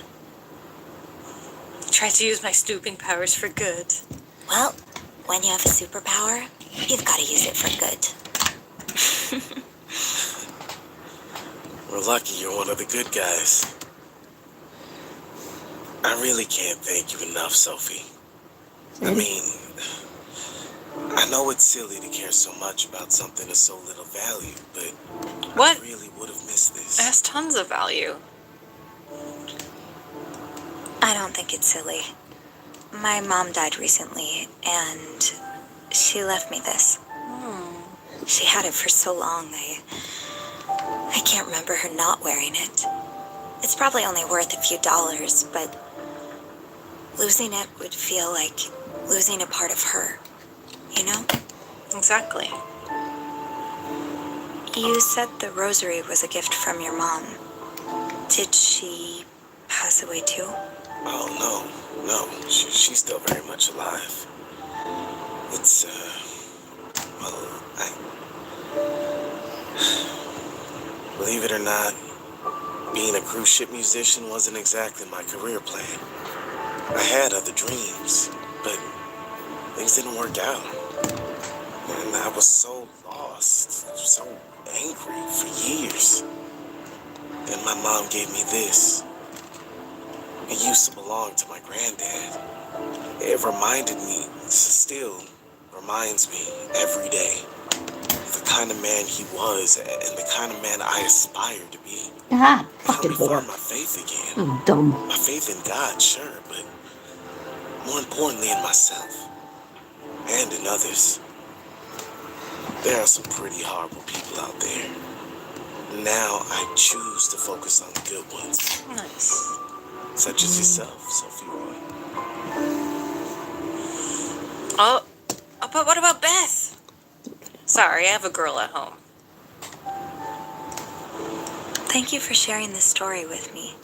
Try to use my stooping powers for good. Well, when you have a superpower, you've got to use it for good. We're lucky you're one of the good guys. I really can't thank you enough, Sophie. I mean, I know it's silly to care so much about something of so little value, but What? I really would have missed this. It has tons of value. I don't think it's silly. My mom died recently, and she left me this. She had it for so long, I can't remember her not wearing it. It's probably only worth a few dollars, but losing it would feel like losing a part of her, you know? Exactly. You said the rosary was a gift from your mom. Did she pass away too? Oh, no. She's still very much alive. It's, well, believe it or not, being a cruise ship musician wasn't exactly my career plan. I had other dreams, but things didn't work out. And I was so lost, so angry for years. And my mom gave me this. It used to belong to my granddad. It reminded me, still reminds me every day, of the kind of man he was and the kind of man I aspired to be. God, It fucking helped me whore. find my faith again. I'm dumb. My faith in God, sure, but more importantly in myself and in others. There are some pretty horrible people out there. Now I choose to focus on the good ones, Nice. such as yourself, Sophie Roy. Oh, but what about Beth? Sorry, I have a girl at home. Thank you for sharing this story with me.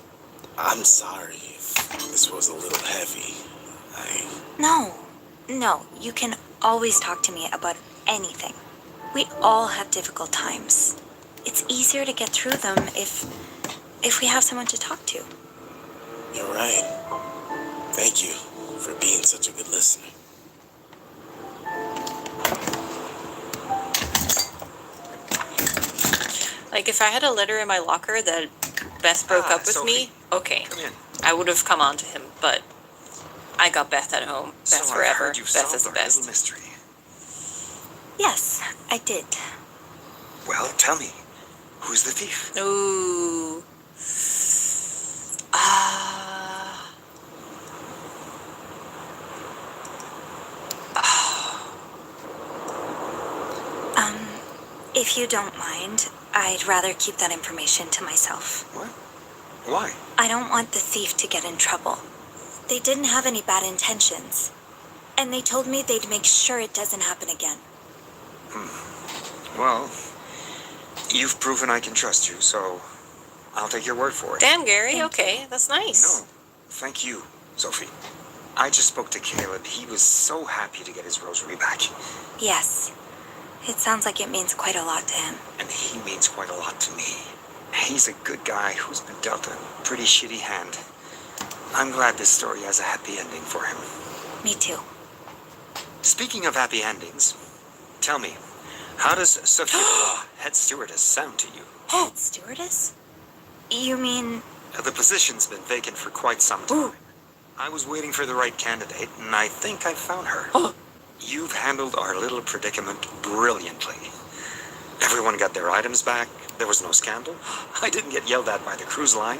I'm sorry if this was a little heavy. No, you can always talk to me about anything. We all have difficult times. It's easier to get through them if we have someone to talk to. You're right. Thank you for being such a good listener. Like, if I had a letter in my locker that Beth broke up with me, okay, Come in. I would have come on to him, but I got Beth at home. Beth So I've forever. heard you've Beth is solved the our little best. mystery. Yes, I did. Well, tell me, who's the thief? Ooh. If you don't mind, I'd rather keep that information to myself. What? Why? I don't want the thief to get in trouble. They didn't have any bad intentions. And they told me they'd make sure it doesn't happen again. Well, you've proven I can trust you, so I'll take your word for it. Damn, Gary. Okay, that's nice. No, thank you, Sophie. I just spoke to Caleb. He was so happy to get his rosary back. Yes. It sounds like it means quite a lot to him. And he means quite a lot to me. He's a good guy who's been dealt a pretty shitty hand. I'm glad this story has a happy ending for him. Me too. Speaking of happy endings, tell me, how does Sophia Roy, head stewardess, sound to you? Head stewardess? You mean... The position's been vacant for quite some time. Ooh. I was waiting for the right candidate, and I think I found her. You've handled our little predicament brilliantly. Everyone got their items back. There was no scandal. I didn't get yelled at by the cruise line.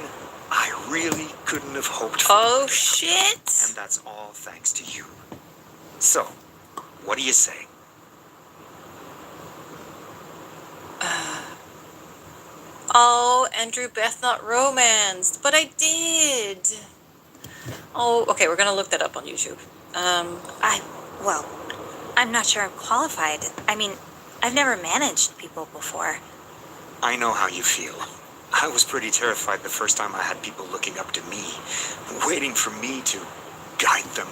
I really couldn't have hoped for Oh, better. shit. And that's all thanks to you. So, what do you say? Oh, Andrew Beth not romanced, but I did. Oh, okay, we're gonna look that up on YouTube. Well, I'm not sure I'm qualified. I mean, I've never managed people before. I know how you feel. I was pretty terrified the first time I had people looking up to me, waiting for me to guide them.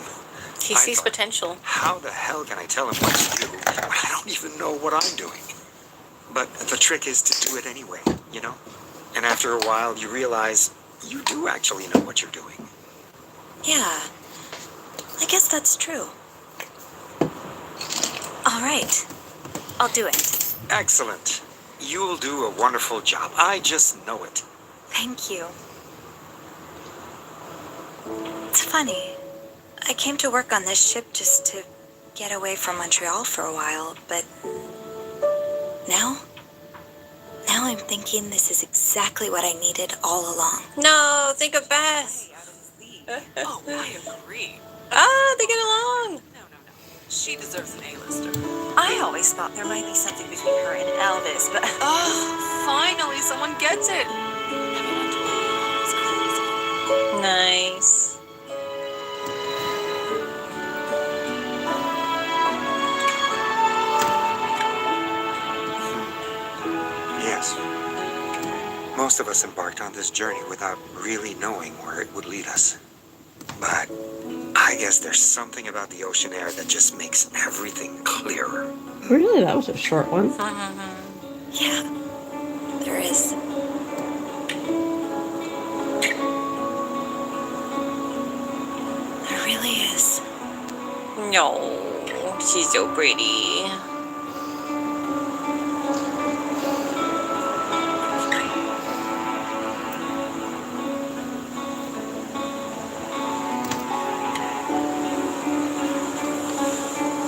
He I sees thought, potential. How the hell can I tell him what to do when I don't even know what I'm doing? But the trick is to do it anyway, you know? And after a while, you realize you do actually know what you're doing. Yeah, I guess that's true. All right, I'll do it. Excellent. You'll do a wonderful job. I just know it. Thank you. It's funny. I came to work on this ship just to get away from Montreal for a while, but now I'm thinking this is exactly what I needed all along. No, think of Beth. Oh, I agree. Ah, they get along. No. She deserves an A-lister. I always thought there might be something between her and Elvis, but Oh, finally someone gets it. Everyone told me I was crazy. Nice. Yes. Most of us embarked on this journey without really knowing where it would lead us. But I guess there's something about the ocean air that just makes everything clearer. Really? That was a short one. yeah, there is. There really is. No, she's so pretty.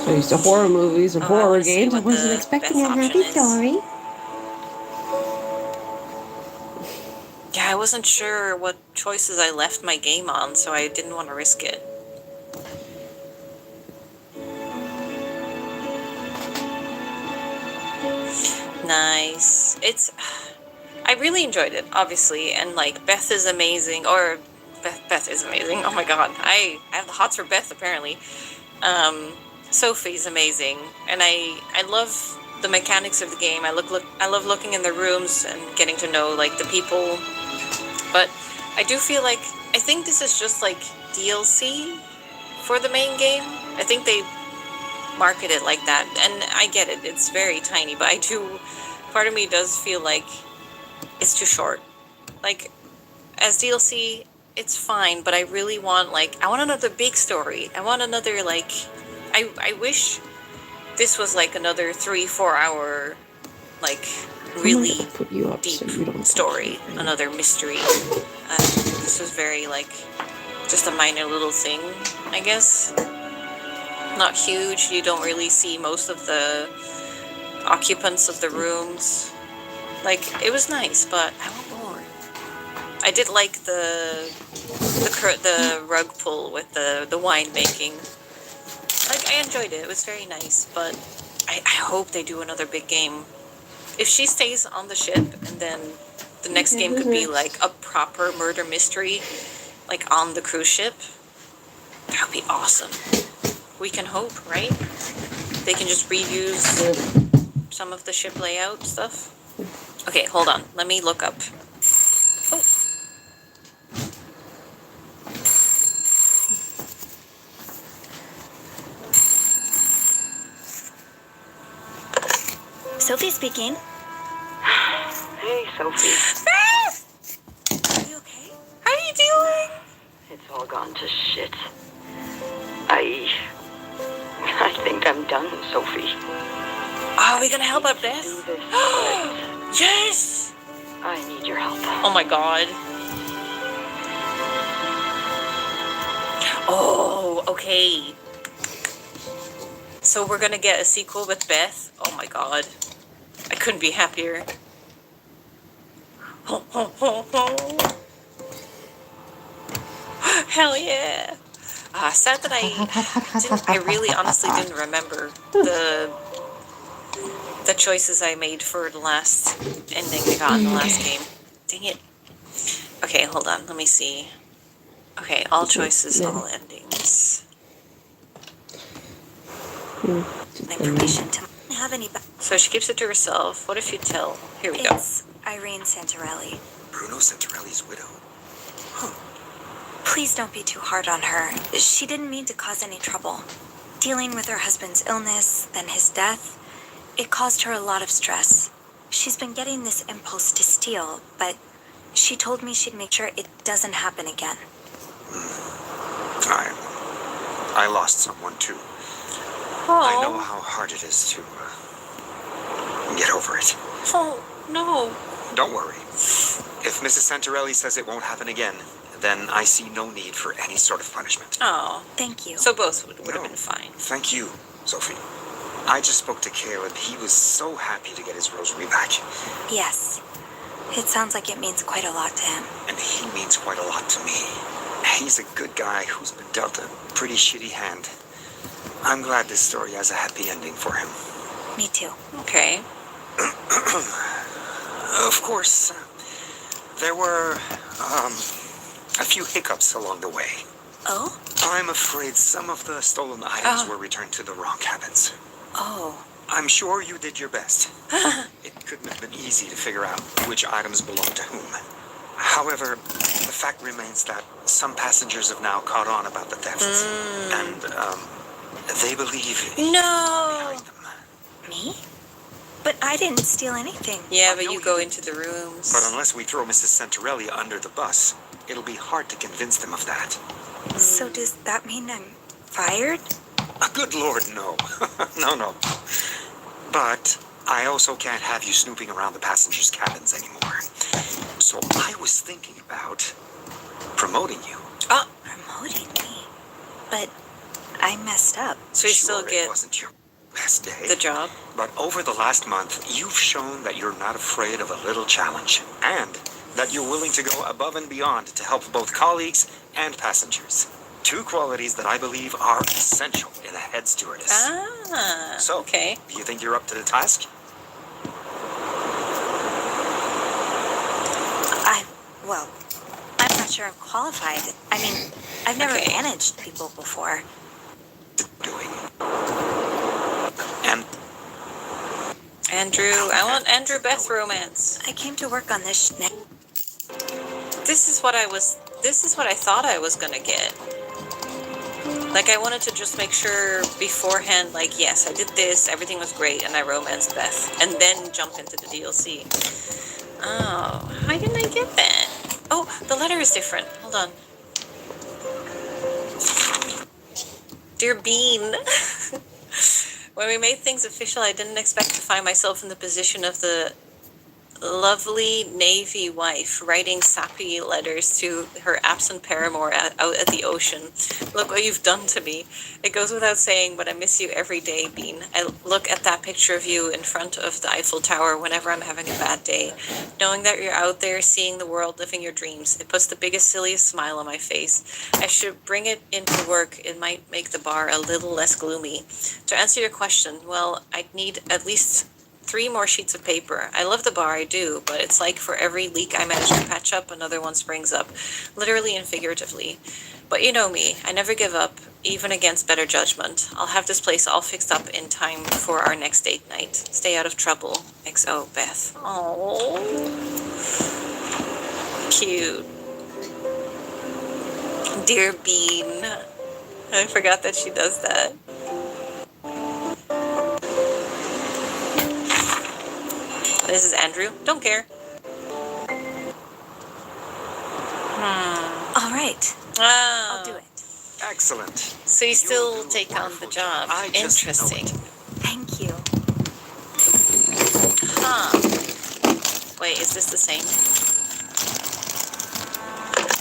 So used to horror movies and Oh, I horror wanna see games. I what wasn't the expecting best a option happy is. story. Yeah, I wasn't sure what choices I left my game on, so I didn't want to risk it. Nice. I really enjoyed it, obviously, and like Beth is amazing, or Beth is amazing. Oh my god, I have the hots for Beth apparently. Sophie's amazing, and I love the mechanics of the game. I love looking in the rooms and getting to know like the people. But I do feel like I think this is just like DLC for the main game. I think they market it like that, and I get it. It's very tiny, but part of me does feel like it's too short. Like as DLC, it's fine, but I really want I want another big story. I want another I wish this was like another 3-4 hour really Put you up deep so you don't story, another mystery. This was very just a minor little thing, I guess. Not huge. You don't really see most of the occupants of the rooms. It was nice, but I want more. I did like the rug pull with the wine making. I enjoyed it. It was very nice, but I hope they do another big game. If she stays on the ship, and then the next game could be a proper murder mystery, on the cruise ship, that would be awesome. We can hope, right? They can just reuse some of the ship layout stuff. Okay, hold on. Let me look up. Oh. Sophie speaking. Hey, Sophie. Are you okay? How are you doing? It's all gone to shit. I think think I'm done, Sophie. Are we gonna help out Beth? Do this, but Yes! I need your help. Oh my god. Oh, okay. So we're gonna get a sequel with Beth? Oh my god. I couldn't be happier. Hell yeah. Sad that I really honestly didn't remember the choices I made for the last ending I got in the last game. Dang it. Okay, hold on. Let me see. Okay, all choices, all endings. Information to have any. So she keeps it to herself. What if you tell? Here we go. It's Irene Santarelli. Bruno Santarelli's widow. Please don't be too hard on her. She didn't mean to cause any trouble. Dealing with her husband's illness, then his death, it caused her a lot of stress. She's been getting this impulse to steal, but she told me she'd make sure it doesn't happen again. I lost someone too. I know Oh, how hard it is to get over it. oh no. Don't worry. If Mrs. Santarelli says it won't happen again, then I see no need for any sort of punishment. Oh, Thank you. so both would have No. been fine. Thank you, Sophie. I just spoke to Caleb. He was so happy to get his rosary back. Yes. It sounds like it means quite a lot to him. And he means quite a lot to me. He's a good guy who's been dealt a pretty shitty hand. I'm glad this story has a happy ending for him. Me too. Okay. Of course, there were, a few hiccups along the way. Oh? I'm afraid some of the stolen items Oh. were returned to the wrong cabins. Oh. I'm sure you did your best. It couldn't have been easy to figure out which items belong to whom. However, the fact remains that some passengers have now caught on about the thefts. And, they believe you're No. behind them. Me? But I didn't steal anything. Yeah, but No, you you go didn't. into the rooms. But unless we throw Mrs. Santarelli under the bus, it'll be hard to convince them of that. So does that mean I'm fired? Good Lord, no. No. But I also can't have you snooping around the passengers' cabins anymore. So I was thinking about promoting you. Oh, Promoting me? But I messed up. so you Sure, still it get wasn't your best day. the job? But over the last month, you've shown that you're not afraid of a little challenge, and that you're willing to go above and beyond to help both colleagues and passengers. Two qualities that I believe are essential in a head stewardess. Ah, So, okay. do you think you're up to the task? Well, I'm not sure I'm qualified. I mean, I've never Okay. managed people before. Doing. And Andrew, I want Andrew Beth romance. I came to work on this This is what I thought I was gonna get. Like, I wanted to just make sure beforehand, like, yes, I did this, everything was great, and I romanced Beth, and then jump into the DLC. Oh, why didn't I get that? Oh, the letter is different. Hold on. Dear Bean, when we made things official, I didn't expect to find myself in the position of the lovely Navy wife writing sappy letters to her absent paramour out at the ocean. Look what you've done to me. It goes without saying, but I miss you every day, Bean. I look at that picture of you in front of the Eiffel Tower whenever I'm having a bad day. Knowing that you're out there seeing the world, living your dreams, it puts the biggest, silliest smile on my face. I should bring it into work. It might make the bar a little less gloomy. To answer your question, well, I'd need at least 3 more sheets of paper. I love the bar, I do, but it's like for every leak I manage to patch up, another one springs up, literally and figuratively. But you know me, I never give up, even against better judgment. I'll have this place all fixed up in time for our next date night. Stay out of trouble. XO, Beth. Oh, cute. Dear Bean. I forgot that she does that. This is Andrew. Don't care. All right, Ah. I'll do it. Excellent. So you still take on the job. I just know Interesting. Thank you. Huh. Wait, is this the same?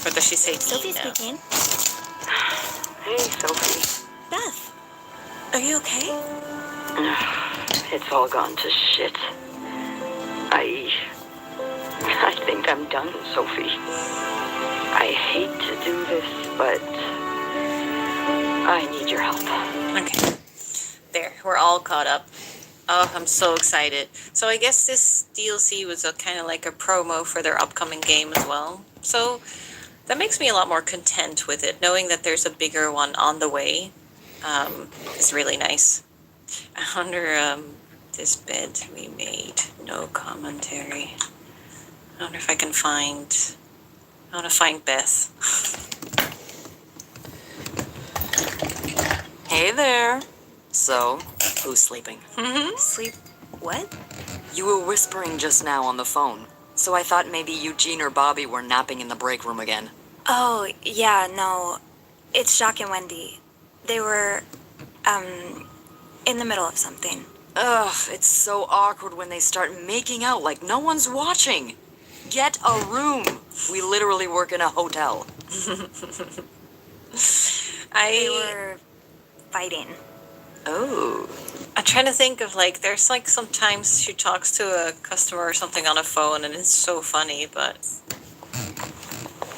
Or does she say Sophie Dean now? speaking. Hey, Sophie. Beth, are you okay? It's all gone to shit. I think I'm done, Sophie. I hate to do this, but I need your help. Okay. There, we're all caught up. Oh, I'm so excited. So I guess this DLC was a kind of like a promo for their upcoming game as well. So that makes me a lot more content with it, knowing that there's a bigger one on the way. Is really nice. I wonder, this bed we made, no commentary. I wonder if I can find, I want to find Beth. Hey there. So, who's sleeping? Sleep. What? You were whispering just now on the phone, so I thought maybe Eugene or Bobby were napping in the break room again. Oh, yeah, no. It's Jacques and Wendy. They were, in the middle of something. Ugh, it's so awkward when they start making out like no one's watching. Get a room. We literally work in a hotel. They were fighting. Oh. I'm trying to think of like, there's like sometimes she talks to a customer or something on a phone and it's so funny, but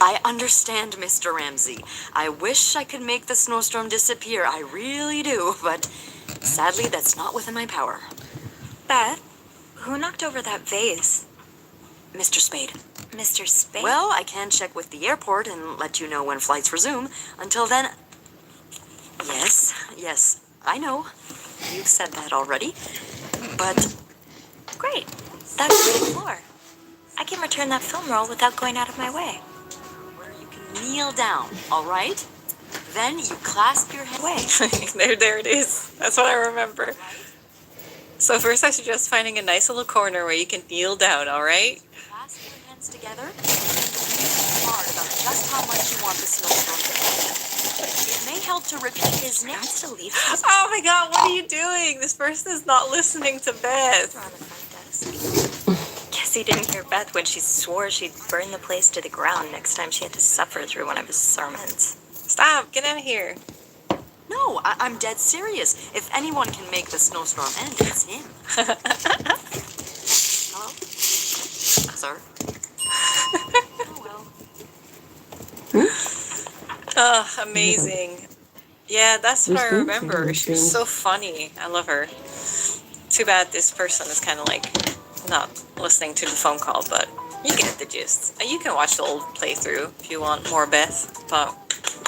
I understand, Mr. Ramsey. I wish I could make the snowstorm disappear. I really do, but sadly that's not within my power. Beth, who knocked over that vase? Mr. Spade. Mr. Spade? Well, I can check with the airport and let you know when flights resume. Until then... Yes, I know. You've said that already. But Great. That's the floor. I can return that film roll without going out of my way. where you can kneel down, all right? Then you clasp your hands... Wait. there it is. That's what I remember. So first I suggest finding a nice little corner where you can kneel down, all right? Clasp your hands together. Think hard about just how much you want the snowstorm to end. It may help to repeat his name. Has to leave Oh my god, what are you doing? This person is not listening to Beth. on the front desk. Guess he didn't hear Beth when she swore she'd burn the place to the ground next time she had to suffer through one of his sermons. Stop, get out of here. No, I'm dead serious. If anyone can make the snowstorm end, it's him. Hello? Sir? Oh, well. Oh, amazing. Yeah, that's what I remember. She was so funny. I love her. Too bad this person is kind of like not listening to the phone call, but you get the gist. You can watch the old playthrough if you want more Beth, but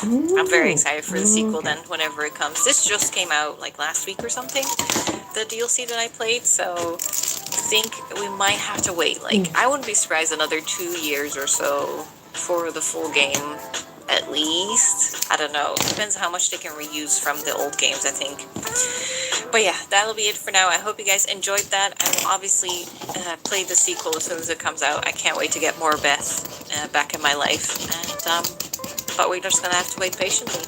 I'm very excited for the sequel then, whenever it comes. This just came out like last week or something, the DLC that I played, so I think we might have to wait. Like, I wouldn't be surprised another 2 years or so for the full game, at least. I don't know. Depends how much they can reuse from the old games, I think. But yeah, that'll be it for now. I hope you guys enjoyed that. I will obviously play the sequel as soon as it comes out. I can't wait to get more Beth back in my life. And but we're just gonna have to wait patiently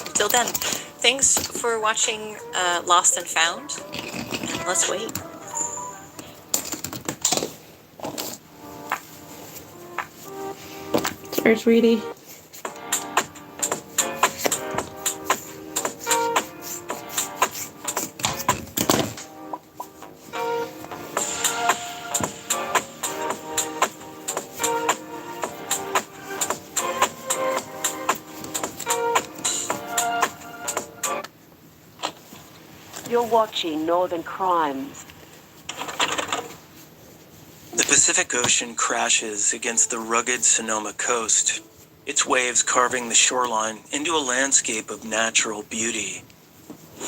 until then. Thanks for watching Lost and Found, and let's wait. Sorry, sweetie. You're watching Northern Crimes. The Pacific Ocean crashes against the rugged Sonoma coast, its waves carving the shoreline into a landscape of natural beauty.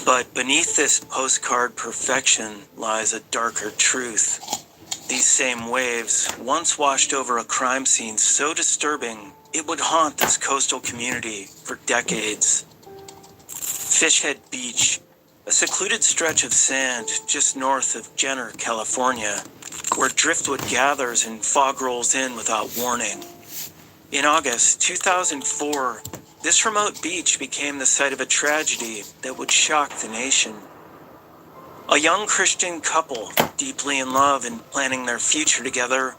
But beneath this postcard perfection lies a darker truth. These same waves once washed over a crime scene so disturbing it would haunt this coastal community for decades. Fishhead Beach, a secluded stretch of sand just north of Jenner, California, where driftwood gathers and fog rolls in without warning. In August 2004, this remote beach became the site of a tragedy that would shock the nation. A young Christian couple, deeply in love and planning their future together,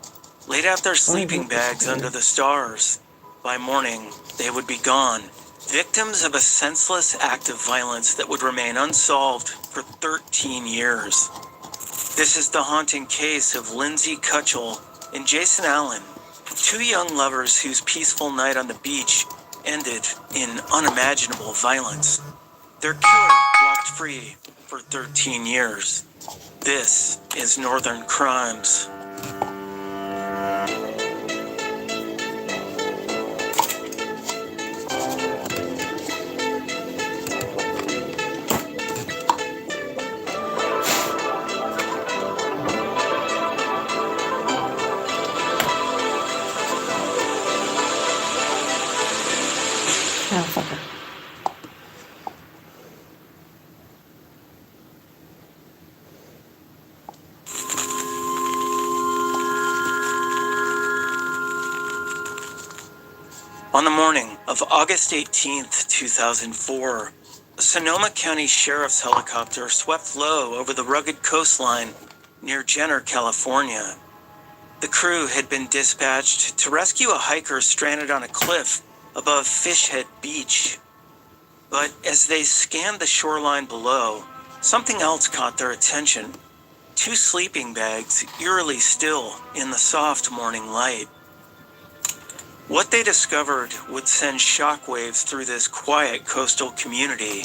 laid out their sleeping bags under the stars. By morning, they would be gone, victims of a senseless act of violence that would remain unsolved for 13 years. This is the haunting case of Lindsay Kutchell and Jason Allen, two young lovers whose peaceful night on the beach ended in unimaginable violence. Their killer walked free for 13 years. This is Northern Crimes. Oh, fucker. On the morning of August 18th, 2004, a Sonoma County Sheriff's helicopter swept low over the rugged coastline near Jenner, California. The crew had been dispatched to rescue a hiker stranded on a cliff above Fishhead Beach. But as they scanned the shoreline below, something else caught their attention. Two sleeping bags eerily still in the soft morning light. What they discovered would send shockwaves through this quiet coastal community.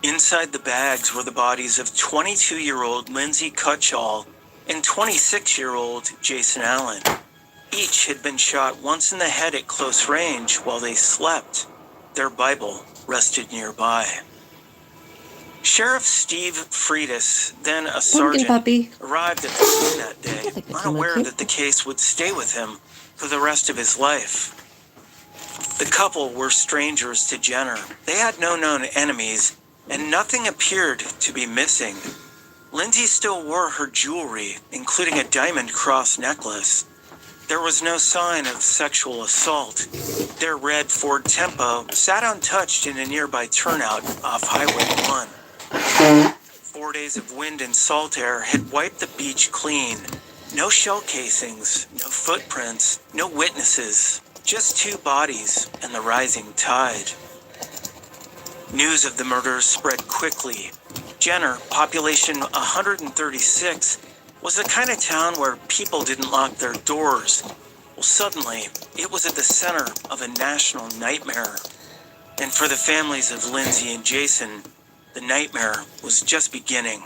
Inside the bags were the bodies of 22-year-old Lindsay Kutchell and 26-year-old Jason Allen. Each had been shot once in the head at close range while they slept. Their Bible rested nearby. Sheriff Steve Freitas, then a sergeant, arrived at the scene that day, unaware that the case would stay with him for the rest of his life. The couple were strangers to Jenner. They had no known enemies, and nothing appeared to be missing. Lindsay still wore her jewelry, including a diamond cross necklace. There was no sign of sexual assault. Their red Ford Tempo sat untouched in a nearby turnout off Highway 1. 4 days of wind and salt air had wiped the beach clean. No shell casings, no footprints, no witnesses, just two bodies and the rising tide. News of the murders spread quickly. Jenner, population 136, was the kind of town where people didn't lock their doors. Well, suddenly, it was at the center of a national nightmare. And for the families of Lindsay and Jason, the nightmare was just beginning.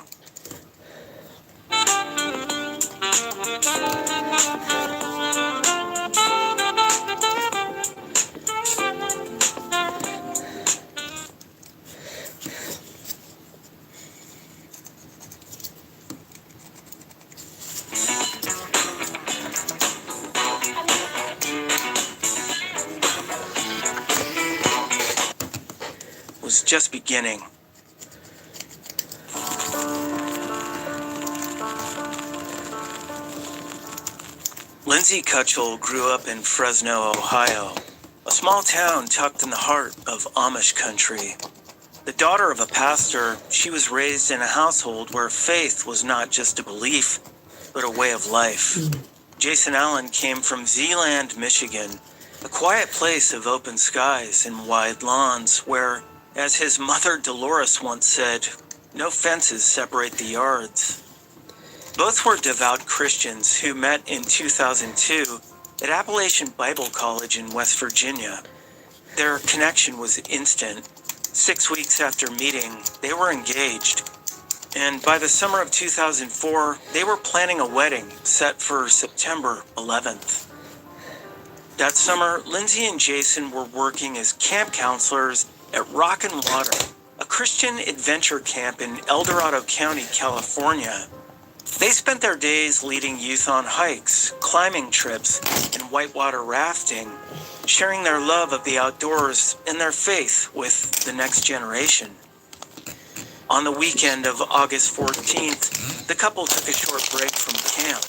Was just beginning. Lindsay Kutchell grew up in Fresno, Ohio, a small town tucked in the heart of Amish country. The daughter of a pastor, she was raised in a household where faith was not just a belief, but a way of life. Jason Allen came from Zeeland, Michigan, a quiet place of open skies and wide lawns where, as his mother Dolores once said, no fences separate the yards. Both were devout Christians who met in 2002 at Appalachian Bible College in West Virginia. Their connection was instant. 6 weeks after meeting, they were engaged. And by the summer of 2004, they were planning a wedding set for September 11th. That summer, Lindsay and Jason were working as camp counselors at Rock and Water, a Christian adventure camp in El Dorado County, California. They spent their days leading youth on hikes, climbing trips, and whitewater rafting, sharing their love of the outdoors and their faith with the next generation. On the weekend of August 14th, the couple took a short break from camp.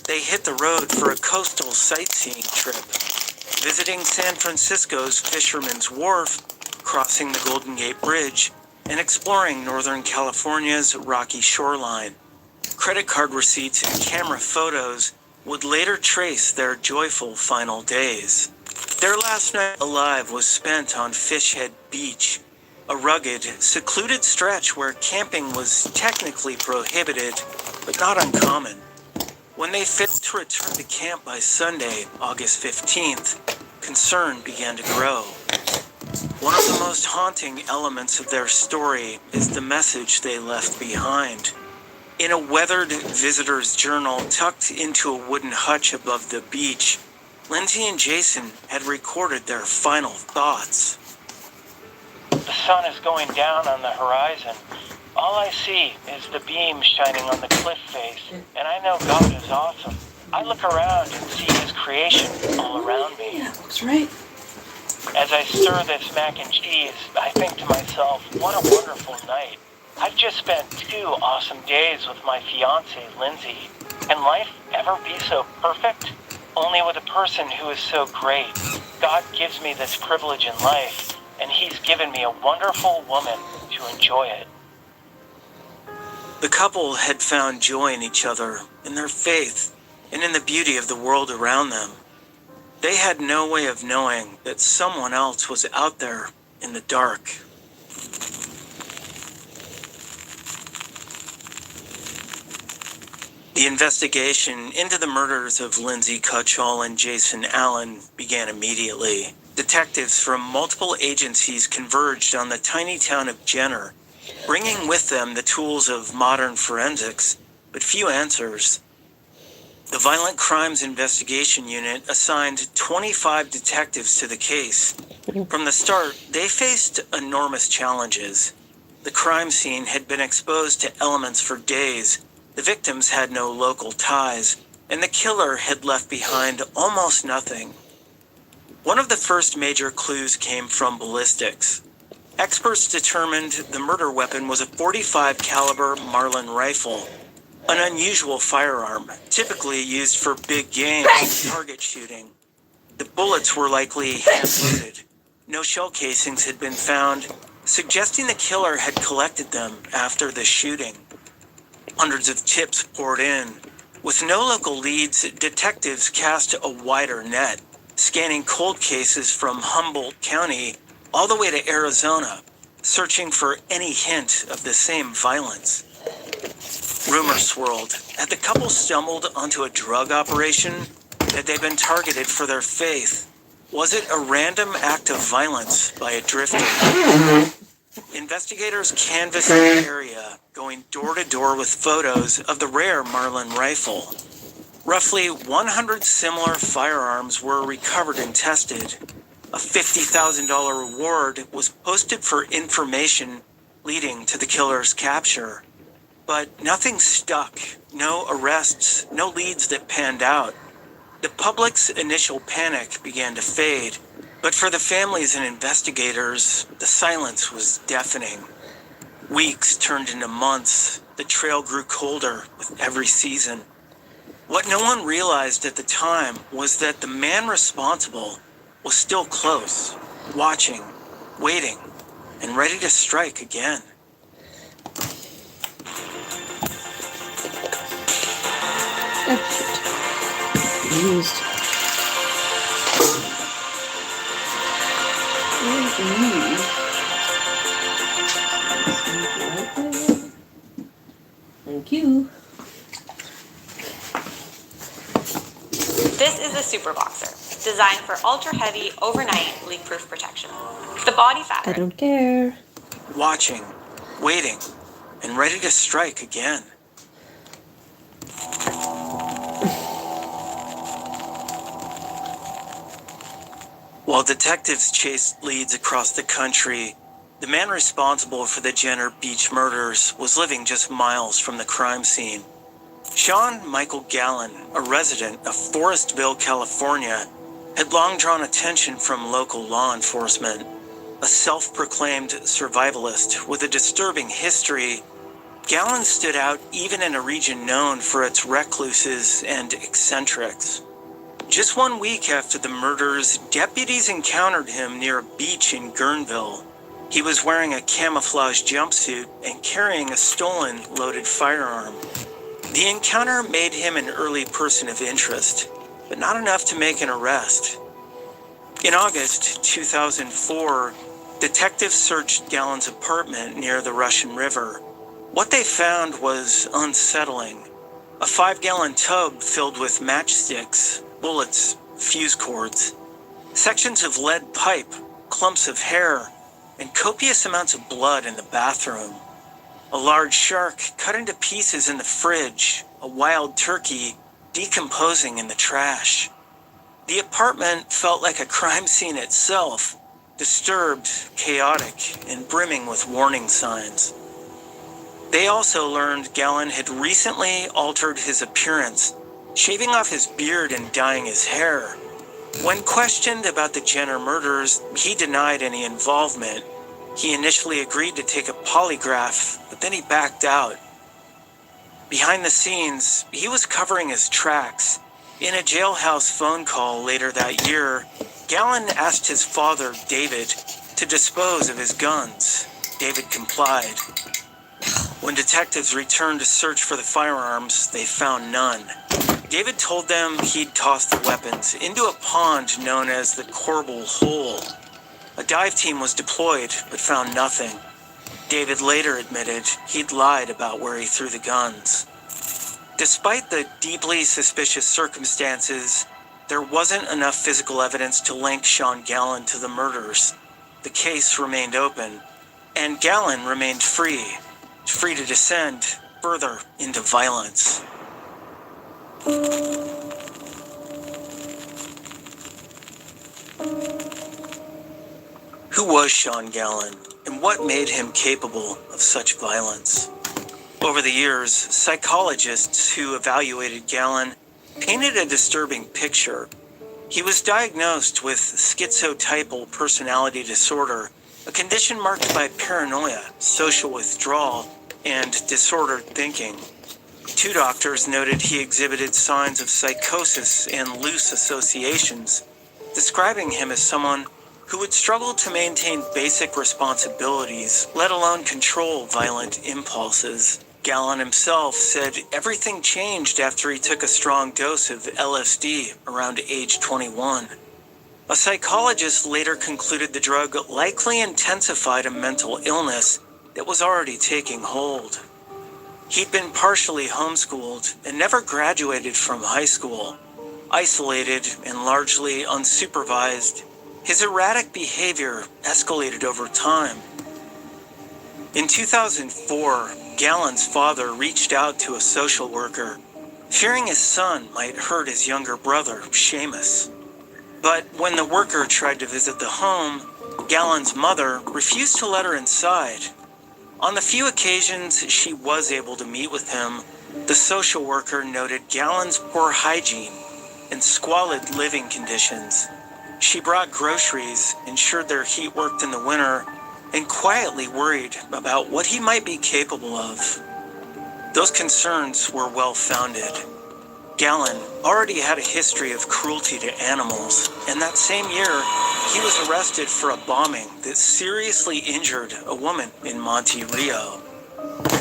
They hit the road for a coastal sightseeing trip. visiting San Francisco's Fisherman's Wharf, crossing the Golden Gate Bridge, and exploring Northern California's rocky shoreline. Credit card receipts and camera photos would later trace their joyful final days. Their last night alive was spent on Fishhead Beach, a rugged, secluded stretch where camping was technically prohibited, but not uncommon. When they failed to return to camp by Sunday, August 15th, concern began to grow. One of the most haunting elements of their story is the message they left behind. In a weathered visitor's journal tucked into a wooden hutch above the beach, Lindsay and Jason had recorded their final thoughts. The sun is going down on the horizon. All I see is the beam shining on the cliff face, and I know God is awesome. I look around and see His creation all around me. Yeah, looks right. As I stir this mac and cheese, I think to myself, what a wonderful night. I've just spent 2 awesome days with my fiancée, Lindsay. Can life ever be so perfect? Only with a person who is so great. God gives me this privilege in life, and He's given me a wonderful woman to enjoy it. The couple had found joy in each other, in their faith, and in the beauty of the world around them. They had no way of knowing that someone else was out there in the dark. The investigation into the murders of Lindsay Cutshall and Jason Allen began immediately. Detectives from multiple agencies converged on the tiny town of Jenner, bringing with them the tools of modern forensics, but few answers. The Violent Crimes Investigation Unit assigned 25 detectives to the case. From the start, they faced enormous challenges. The crime scene had been exposed to elements for days. The victims had no local ties, and the killer had left behind almost nothing. One of the first major clues came from ballistics. Experts determined the murder weapon was a .45 caliber Marlin rifle, an unusual firearm, typically used for big game target shooting. The bullets were likely hand-loaded. No shell casings had been found, suggesting the killer had collected them after the shooting. Hundreds of tips poured in. With no local leads, detectives cast a wider net, scanning cold cases from Humboldt County all the way to Arizona, searching for any hint of the same violence. Rumors swirled. Had the couple stumbled onto a drug operation? Had they been targeted for their faith? Was it a random act of violence by a drifter? Investigators canvassed the area, going door to door with photos of the rare Marlin rifle. Roughly 100 similar firearms were recovered and tested. A $50,000 reward was posted for information leading to the killer's capture. But nothing stuck. No arrests, no leads that panned out. The public's initial panic began to fade, but for the families and investigators, the silence was deafening. Weeks turned into months. The trail grew colder with every season. What no one realized at the time was that the man responsible was still close, watching, waiting, and ready to strike again. Used. Thank you. This is the Super Boxer, designed for ultra-heavy, overnight, leak-proof protection. The body I fabric. don't care. Watching, waiting, and ready to strike again. While detectives chased leads across the country, the man responsible for the Jenner Beach murders was living just miles from the crime scene. Sean Michael Gallen, a resident of Forestville, California, had long drawn attention from local law enforcement. A self-proclaimed survivalist with a disturbing history, Gallen stood out even in a region known for its recluses and eccentrics. Just 1 week after the murders, deputies encountered him near a beach in Guerneville. He was wearing a camouflage jumpsuit and carrying a stolen loaded firearm. The encounter made him an early person of interest, but not enough to make an arrest. In August 2004, detectives searched Gallen's apartment near the Russian River. What they found was unsettling. A 5-gallon tub filled with matchsticks, bullets, fuse cords, sections of lead pipe, clumps of hair, and copious amounts of blood in the bathroom. A large shark cut into pieces in the fridge, a wild turkey decomposing in the trash. The apartment felt like a crime scene itself, disturbed, chaotic, and brimming with warning signs. They also learned Gallen had recently altered his appearance, shaving off his beard and dyeing his hair. When questioned about the Jenner murders, he denied any involvement. He initially agreed to take a polygraph, but then he backed out. Behind the scenes, he was covering his tracks. In a jailhouse phone call later that year, Gallen asked his father, David, to dispose of his guns. David complied. When detectives returned to search for the firearms, they found none. David told them he'd tossed the weapons into a pond known as the Corbel Hole. A dive team was deployed, but found nothing. David later admitted he'd lied about where he threw the guns. Despite the deeply suspicious circumstances, there wasn't enough physical evidence to link Sean Gallen to the murders. The case remained open, and Gallen remained free to descend further into violence. Who was Sean Gallen, and what made him capable of such violence? Over the years, psychologists who evaluated Gallen painted a disturbing picture. He was diagnosed with schizotypal personality disorder, a condition marked by paranoia, social withdrawal, and disordered thinking. 2 doctors noted he exhibited signs of psychosis and loose associations, describing him as someone who would struggle to maintain basic responsibilities, let alone control violent impulses. Gallen himself said everything changed after he took a strong dose of LSD around age 21. A psychologist later concluded the drug likely intensified a mental illness that was already taking hold. He'd been partially homeschooled and never graduated from high school. Isolated and largely unsupervised, his erratic behavior escalated over time. In 2004, Gallen's father reached out to a social worker, fearing his son might hurt his younger brother, Seamus. But when the worker tried to visit the home, Gallen's mother refused to let her inside. On the few occasions she was able to meet with him, the social worker noted Gallen's poor hygiene and squalid living conditions. She brought groceries, ensured their heat worked in the winter, and quietly worried about what he might be capable of. Those concerns were well-founded. Gallen already had a history of cruelty to animals, and that same year, he was arrested for a bombing that seriously injured a woman in Monte Rio.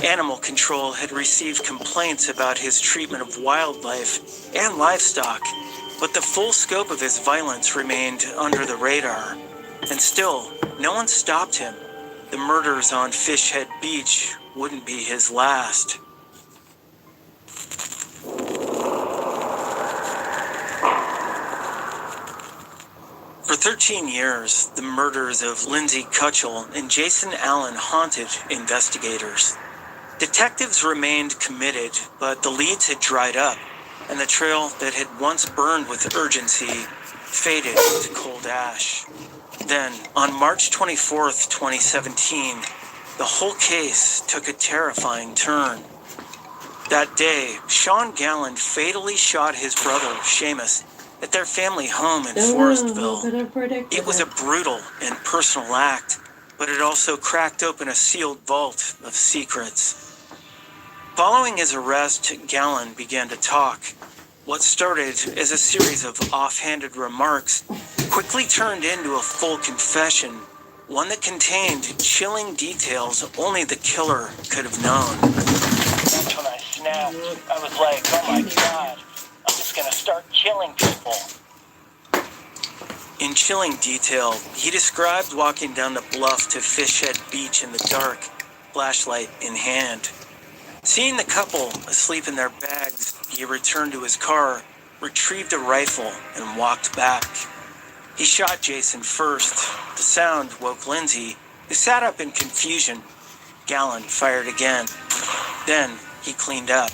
Animal Control had received complaints about his treatment of wildlife and livestock, but the full scope of his violence remained under the radar. And still, no one stopped him. The murders on Fishhead Beach wouldn't be his last. For 13 years, the murders of Lindsay Kutchell and Jason Allen haunted investigators. Detectives remained committed, but the leads had dried up, and the trail that had once burned with urgency faded to cold ash. Then, on March 24th, 2017, the whole case took a terrifying turn. That day, Sean Gallen fatally shot his brother, Seamus, at their family home in Forestville. It was a brutal and personal act, but it also cracked open a sealed vault of secrets. Following his arrest, Gallen began to talk. What started as a series of offhanded remarks quickly turned into a full confession, one that contained chilling details only the killer could have known. That's when I snapped. I was like, oh my god, I'm just gonna start killing people. In chilling detail, he described walking down the bluff to Fishhead Beach in the dark, flashlight in hand. Seeing the couple asleep in their bags, he returned to his car, retrieved a rifle, and walked back. He shot Jason first. The sound woke Lindsay, who sat up in confusion. Gallon fired again. Then he cleaned up.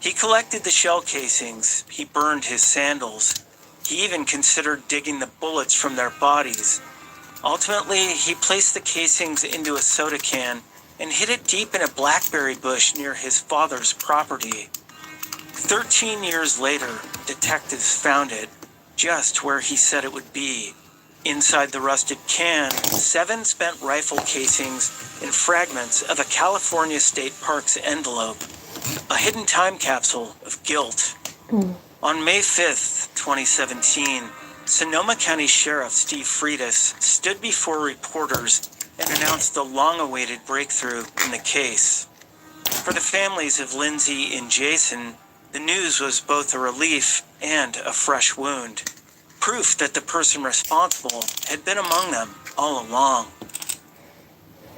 He collected the shell casings. He burned his sandals. He even considered digging the bullets from their bodies. Ultimately, he placed the casings into a soda can and hid it deep in a blackberry bush near his father's property. 13 years later, detectives found it, just where he said it would be. Inside the rusted can, 7 spent rifle casings and fragments of a California State Parks envelope, a hidden time capsule of guilt. On May 5th, 2017, Sonoma County Sheriff Steve Freitas stood before reporters and announced the long-awaited breakthrough in the case. For the families of Lindsay and Jason, the news was both a relief and a fresh wound. Proof that the person responsible had been among them all along.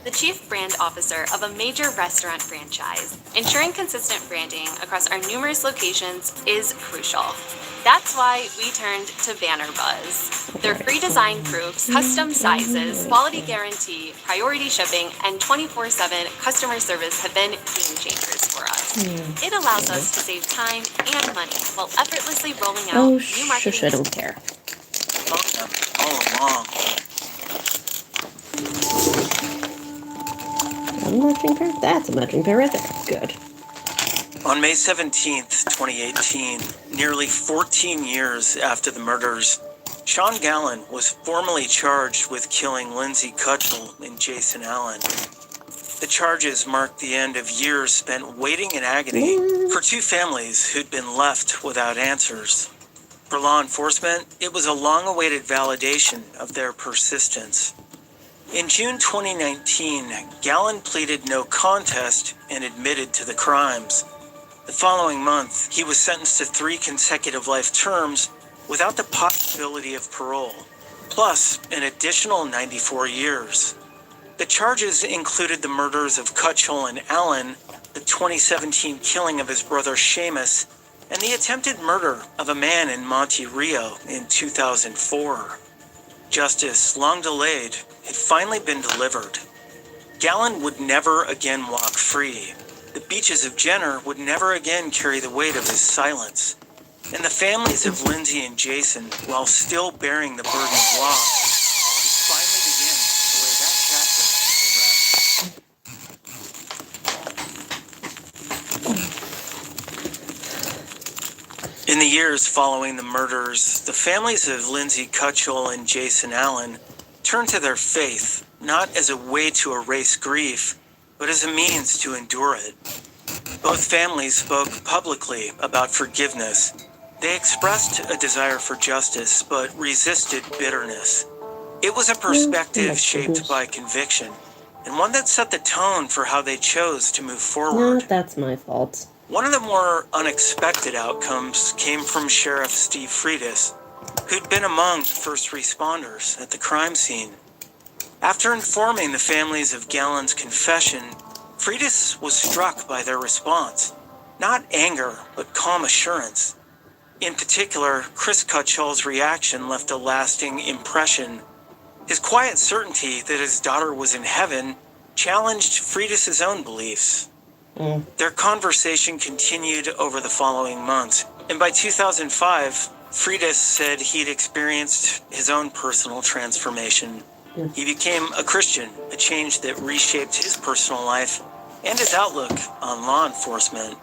The chief brand officer of a major restaurant franchise, ensuring consistent branding across our numerous locations is crucial. That's why we turned to Banner Buzz. Their free design proofs, custom sizes, quality guarantee, priority shipping, and 24/7 customer service have been game changers for us. It allows us to save time and money while effortlessly rolling out Oh, new marketing. shush, I don't care. Among them all along. A matching pair? That's a matching pair right there. Good. On May 17th, 2018, nearly 14 years after the murders, Sean Gallon was formally charged with killing Lindsay Cutchell and Jason Allen. The charges marked the end of years spent waiting in agony for 2 families who'd been left without answers. For law enforcement, it was a long-awaited validation of their persistence. In June 2019, Gallon pleaded no contest and admitted to the crimes. The following month, he was sentenced to 3 consecutive life terms without the possibility of parole, plus an additional 94 years. The charges included the murders of Cutchell and Allen, the 2017 killing of his brother Seamus, and the attempted murder of a man in Monte Rio in 2004. Justice, long delayed, had finally been delivered. Gallon would never again walk free. The beaches of Jenner would never again carry the weight of his silence. And the families of Lindsay and Jason, while still bearing the burden of loss, would finally begin to lay that chapter to rest. In the years following the murders, the families of Lindsay Cutchell and Jason Allen turned to their faith, not as a way to erase grief, but as a means to endure it. Both families spoke publicly about forgiveness. They expressed a desire for justice, but resisted bitterness. It was a perspective shaped by conviction, and one that set the tone for how they chose to move forward. No, that's my fault. One of the more unexpected outcomes came from Sheriff Steve Freitas, who'd been among the first responders at the crime scene. After informing the families of Gallon's confession, Freitas was struck by their response. Not anger, but calm assurance. In particular, Chris Cutchell's reaction left a lasting impression. His quiet certainty that his daughter was in heaven challenged Freitas' own beliefs. Their conversation continued over the following months, and by 2005, Freitas said he'd experienced his own personal transformation. He became a Christian, a change that reshaped his personal life and his outlook on law enforcement.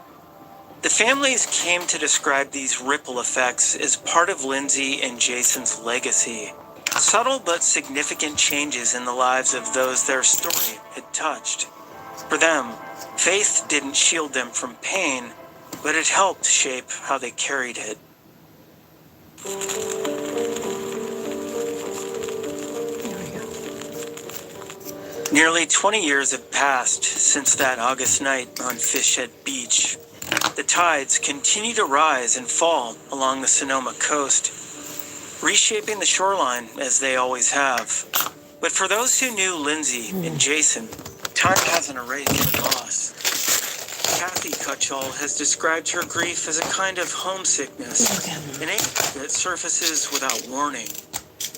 The families came to describe these ripple effects as part of Lindsay and Jason's legacy. Subtle but significant changes in the lives of those their story had touched. For them, faith didn't shield them from pain, but it helped shape how they carried it. Nearly 20 years have passed since that August night on Fishhead Beach. The tides continue to rise and fall along the Sonoma coast, reshaping the shoreline as they always have. But for those who knew Lindsay and Jason, time hasn't erased their loss. Kathy Cutchall has described her grief as a kind of homesickness, an ache that surfaces without warning.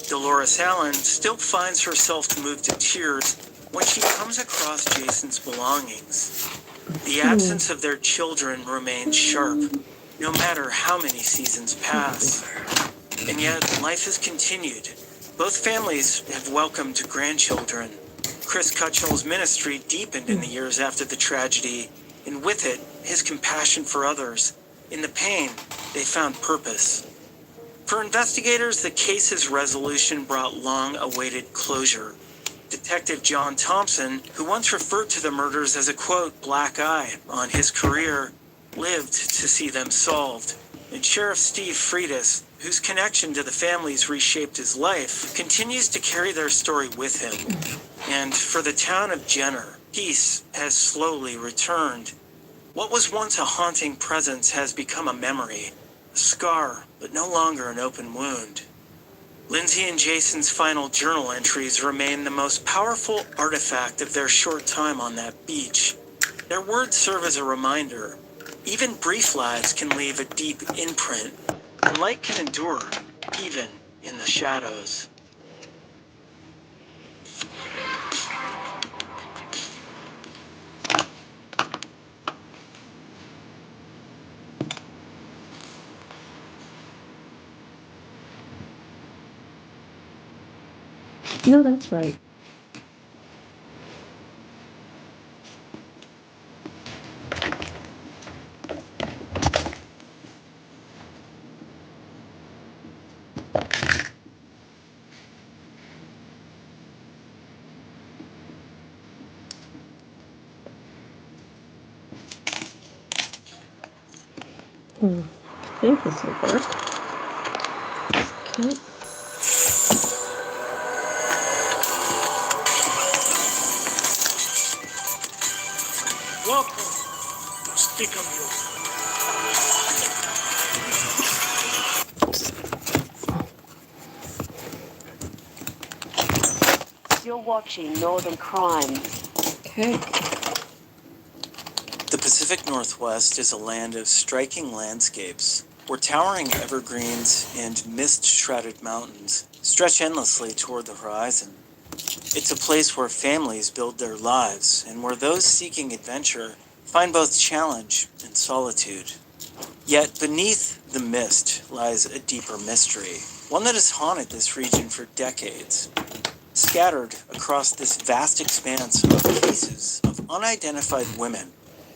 Dolores Allen still finds herself moved to tears when she comes across Jason's belongings. The absence of their children remains sharp, no matter how many seasons pass. And yet, life has continued. Both families have welcomed grandchildren. Chris Cutchall's ministry deepened in the years after the tragedy, and with it, his compassion for others. In the pain, they found purpose. For investigators, the case's resolution brought long-awaited closure. Detective John Thompson, who once referred to the murders as a, quote, black eye on his career, lived to see them solved. And Sheriff Steve Freitas, whose connection to the families reshaped his life, continues to carry their story with him. And for the town of Jenner, peace has slowly returned. What was once a haunting presence has become a memory, a scar, but no longer an open wound. Lindsay and Jason's final journal entries remain the most powerful artifact of their short time on that beach. Their words serve as a reminder. Even brief lives can leave a deep imprint, and light can endure, even in the shadows. No, that's right. I think this will work. Okay. Welcome, Stickamore. You're watching Northern Crimes. Okay. The Pacific Northwest is a land of striking landscapes, where towering evergreens and mist-shrouded mountains stretch endlessly toward the horizon. It's a place where families build their lives, and where those seeking adventure find both challenge and solitude. Yet beneath the mist lies a deeper mystery, one that has haunted this region for decades. Scattered across this vast expanse are cases of unidentified women,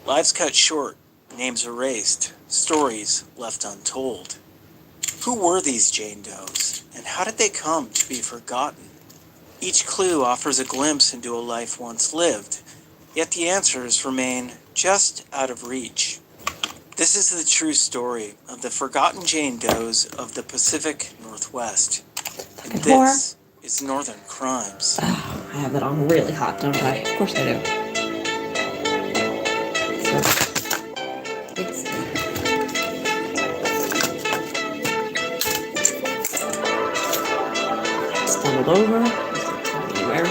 lives cut short, names erased, stories left untold. Who were these Jane Does, and how did they come to be forgotten? Each clue offers a glimpse into a life once lived, yet the answers remain just out of reach. This is the true story of the forgotten Jane Does of the Pacific Northwest. And this is Northern Crimes. Oh, I have it on really hot, don't I? Of course I do. Let's see. Stumbled over. Anywhere.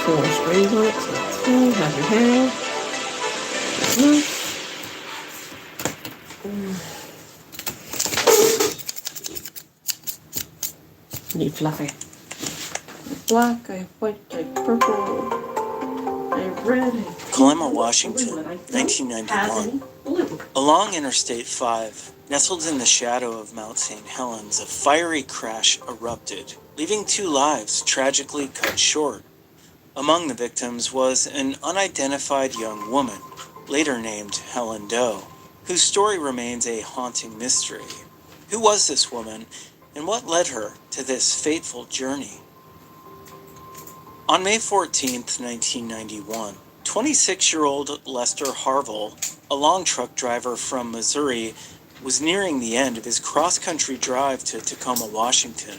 4 strings on it, so that's good. Have your hair. Need fluffy. Black, I have white, I have purple, I have red. Colima, Washington, 1991. Along Interstate 5, nestled in the shadow of Mount St. Helens, a fiery crash erupted, leaving 2 lives tragically cut short. Among the victims was an unidentified young woman, later named Helen Doe, whose story remains a haunting mystery. Who was this woman, and what led her to this fateful journey? On May 14, 1991, 26-year-old Lester Harville, a long truck driver from Missouri, was nearing the end of his cross-country drive to Tacoma, Washington.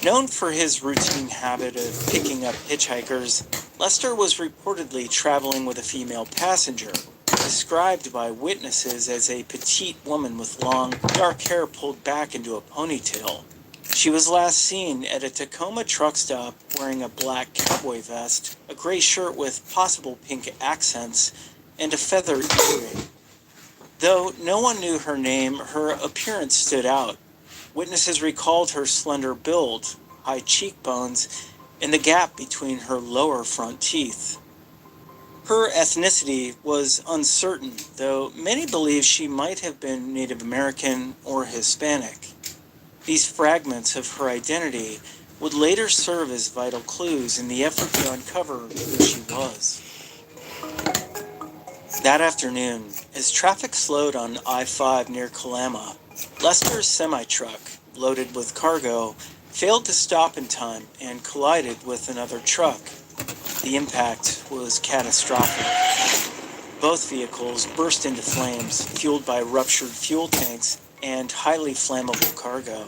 Known for his routine habit of picking up hitchhikers, Lester was reportedly traveling with a female passenger, described by witnesses as a petite woman with long, dark hair pulled back into a ponytail. She was last seen at a Tacoma truck stop wearing a black cowboy vest, a gray shirt with possible pink accents, and a feather earring. Though no one knew her name, her appearance stood out. Witnesses recalled her slender build, high cheekbones, and the gap between her lower front teeth. Her ethnicity was uncertain, though many believe she might have been Native American or Hispanic. These fragments of her identity would later serve as vital clues in the effort to uncover who she was. That afternoon, as traffic slowed on I-5 near Kalama, Lester's semi-truck, loaded with cargo, failed to stop in time and collided with another truck. The impact was catastrophic. Both vehicles burst into flames, fueled by ruptured fuel tanks and highly flammable cargo.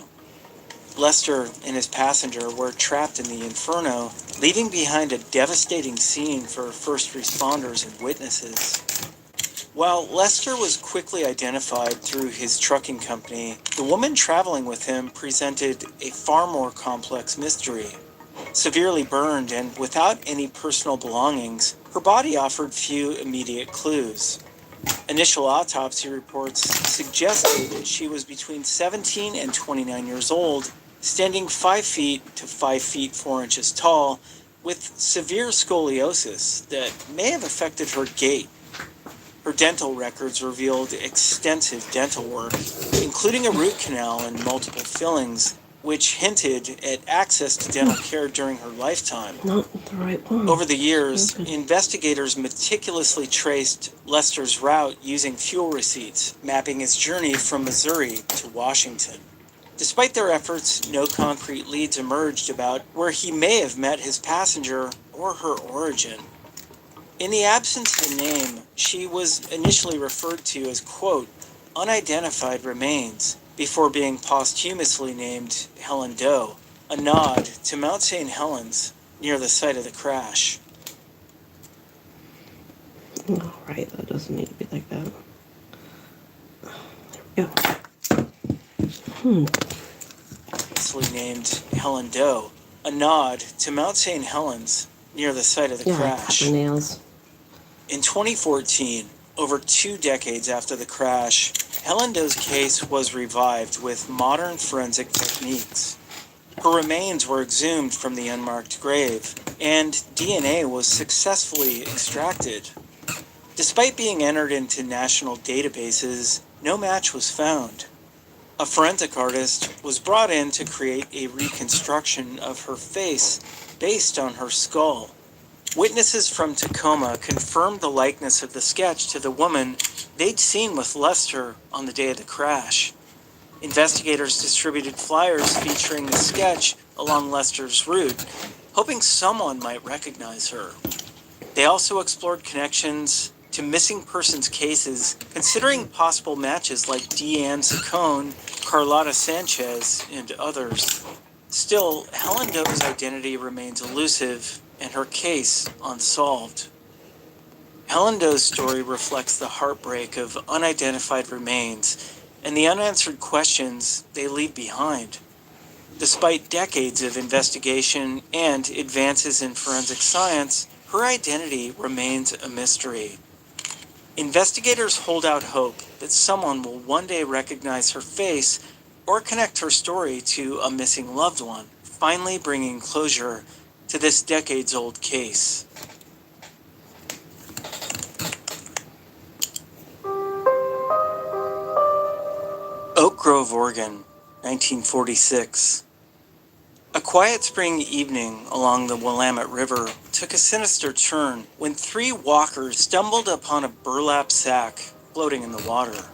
Lester and his passenger were trapped in the inferno, leaving behind a devastating scene for first responders and witnesses. While Lester was quickly identified through his trucking company, the woman traveling with him presented a far more complex mystery. Severely burned and without any personal belongings, her body offered few immediate clues. Initial autopsy reports suggested that she was between 17 and 29 years old, standing 5 feet to 5 feet 4 inches tall, with severe scoliosis that may have affected her gait. Her dental records revealed extensive dental work, including a root canal and multiple fillings, which hinted at access to dental care during her lifetime. Not the right one. Over the years, investigators meticulously traced Lester's route using fuel receipts, mapping his journey from Missouri to Washington. Despite their efforts, no concrete leads emerged about where he may have met his passenger or her origin. In the absence of a name, she was initially referred to as, quote, unidentified remains, before being posthumously named Helen Doe, a nod to Mount St. Helens near the site of the crash. All right, that doesn't need to be like that. There we go. Named Helen Doe, a nod to Mount St. Helens near the site of the crash. My nails. In 2014, over 2 decades after the crash, Helen Doe's case was revived with modern forensic techniques. Her remains were exhumed from the unmarked grave, and DNA was successfully extracted. Despite being entered into national databases, no match was found. A forensic artist was brought in to create a reconstruction of her face based on her skull. Witnesses from Tacoma confirmed the likeness of the sketch to the woman they'd seen with Lester on the day of the crash. Investigators distributed flyers featuring the sketch along Lester's route, hoping someone might recognize her. They also explored connections to missing persons cases, considering possible matches like Deanne Saccone, Carlotta Sanchez, and others. Still, Helen Doe's identity remains elusive and her case unsolved. Helen Doe's story reflects the heartbreak of unidentified remains and the unanswered questions they leave behind. Despite decades of investigation and advances in forensic science, her identity remains a mystery. Investigators hold out hope that someone will one day recognize her face or connect her story to a missing loved one, finally bringing closure to this decades-old case. Oak Grove, Oregon, 1946. A quiet spring evening along the Willamette River took a sinister turn when 3 walkers stumbled upon a burlap sack floating in the water.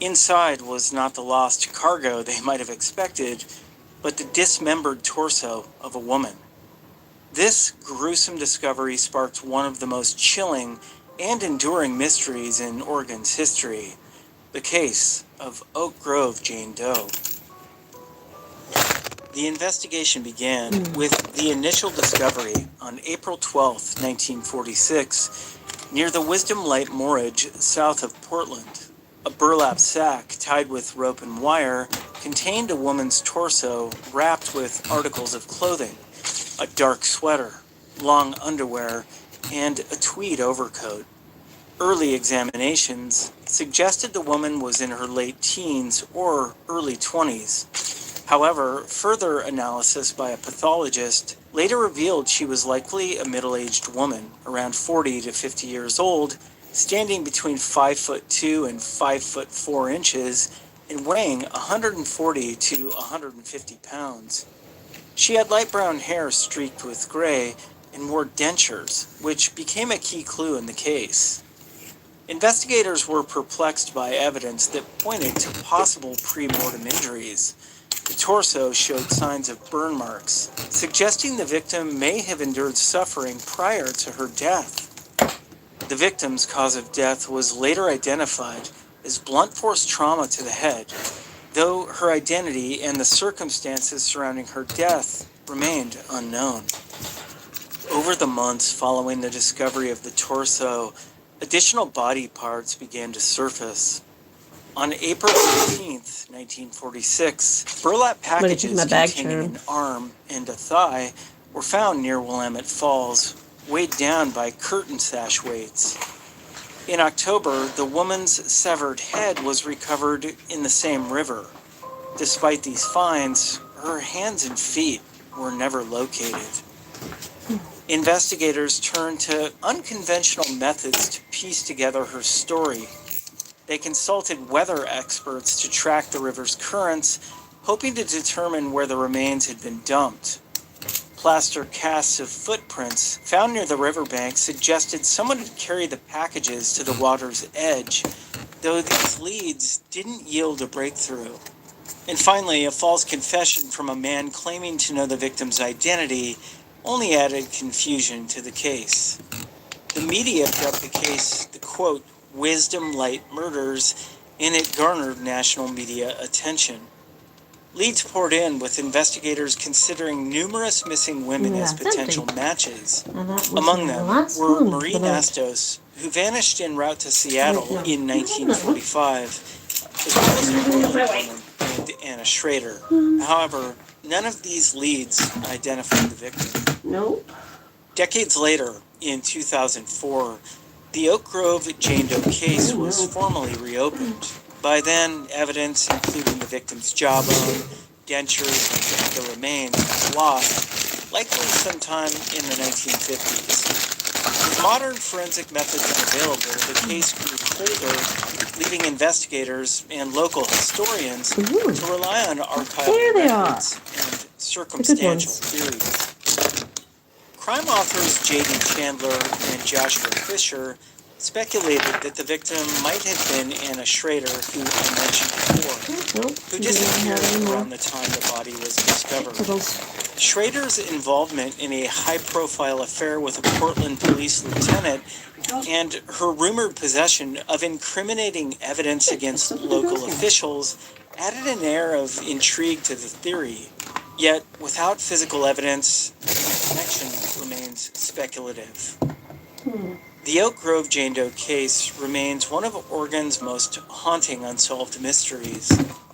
Inside was not the lost cargo they might have expected, but the dismembered torso of a woman. This gruesome discovery sparked one of the most chilling and enduring mysteries in Oregon's history, the case of Oak Grove Jane Doe. The investigation began with the initial discovery on April 12, 1946, near the Wisdom Light Moorage south of Portland. A burlap sack tied with rope and wire contained a woman's torso wrapped with articles of clothing, a dark sweater, long underwear, and a tweed overcoat. Early examinations suggested the woman was in her late teens or early 20s. However, further analysis by a pathologist later revealed she was likely a middle-aged woman, around 40 to 50 years old, standing between 5'2" and 5'4" and weighing 140 to 150 pounds. She had light brown hair streaked with gray and wore dentures, which became a key clue in the case. Investigators were perplexed by evidence that pointed to possible pre-mortem injuries. The torso showed signs of burn marks, suggesting the victim may have endured suffering prior to her death. The victim's cause of death was later identified as blunt force trauma to the head, though her identity and the circumstances surrounding her death remained unknown. Over the months following the discovery of the torso, additional body parts began to surface. On April 18, 1946, burlap packages containing an arm and a thigh were found near Willamette Falls, weighed down by curtain sash weights. In October, the woman's severed head was recovered in the same river. Despite these finds, her hands and feet were never located. Investigators turned to unconventional methods to piece together her story. They consulted weather experts to track the river's currents, hoping to determine where the remains had been dumped. Plaster casts of footprints found near the riverbank suggested someone had carried the packages to the water's edge, though these leads didn't yield a breakthrough. And finally, a false confession from a man claiming to know the victim's identity only added confusion to the case. The media dubbed the case the, quote, Wisdom Light Murders, and it garnered national media attention. Leads poured in, with investigators considering numerous missing women as potential matches. Among them were Marie Nastos, who vanished en route to Seattle in 1945, as well as a woman named Anna Schrader. However, none of these leads identified the victim. Nope. Decades later, in 2004, the Oak Grove Jane Doe case was formally reopened. By then, evidence, including the victim's jawbone, dentures, and the remains, was lost, likely sometime in the 1950s. With modern forensic methods unavailable, the case grew colder, leaving investigators and local historians to rely on archival records and circumstantial theories. Crime authors J.D. Chandler and Joshua Fisher speculated that the victim might have been Anna Schrader, who I mentioned before, who disappeared around the time the body was discovered. Schrader's involvement in a high-profile affair with a Portland police lieutenant and her rumored possession of incriminating evidence against local officials added an air of intrigue to the theory. Yet, without physical evidence, the connection remains speculative. The Oak Grove Jane Doe case remains one of Oregon's most haunting unsolved mysteries.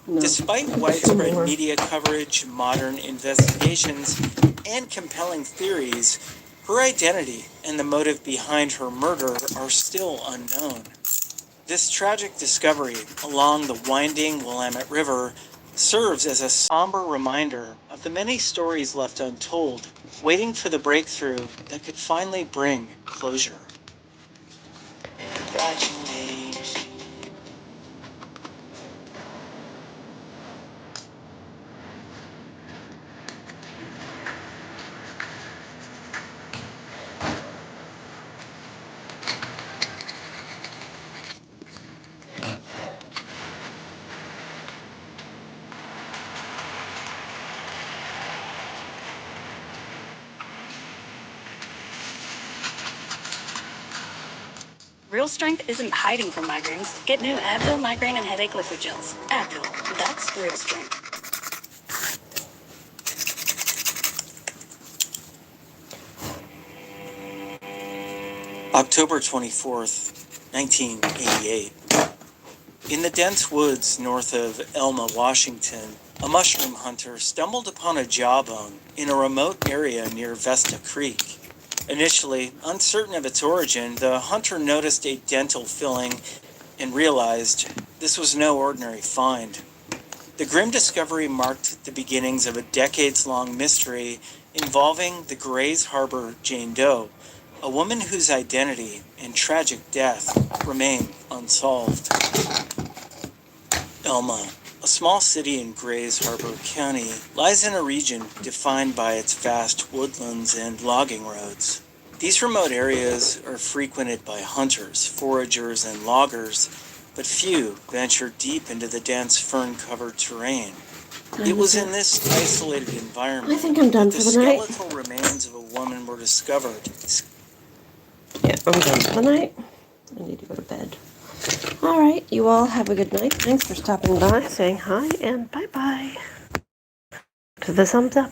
Despite widespread media coverage, modern investigations, and compelling theories, her identity and the motive behind her murder are still unknown. This tragic discovery along the winding Willamette River serves as a somber reminder of the many stories left untold, waiting for the breakthrough that could finally bring closure. Congratulations. Real strength isn't hiding from migraines. Get new Advil migraine and headache liquid gels. Advil, that's real strength. October 24th, 1988. In the dense woods north of Elma, Washington, a mushroom hunter stumbled upon a jawbone in a remote area near Vesta Creek. Initially, uncertain of its origin, the hunter noticed a dental filling and realized this was no ordinary find. The grim discovery marked the beginnings of a decades-long mystery involving the Grays Harbor Jane Doe, a woman whose identity and tragic death remain unsolved. Elma, a small city in Grays Harbor County, lies in a region defined by its vast woodlands and logging roads. These remote areas are frequented by hunters, foragers, and loggers, but few venture deep into the dense fern-covered terrain. It was in this isolated environment I think I'm done that for the night. skeletal remains of a woman were discovered. Yeah, I'm done for the night. I need to go to bed. Alright, you all have a good night. Thanks for stopping by, saying hi, and bye-bye. To the thumbs up.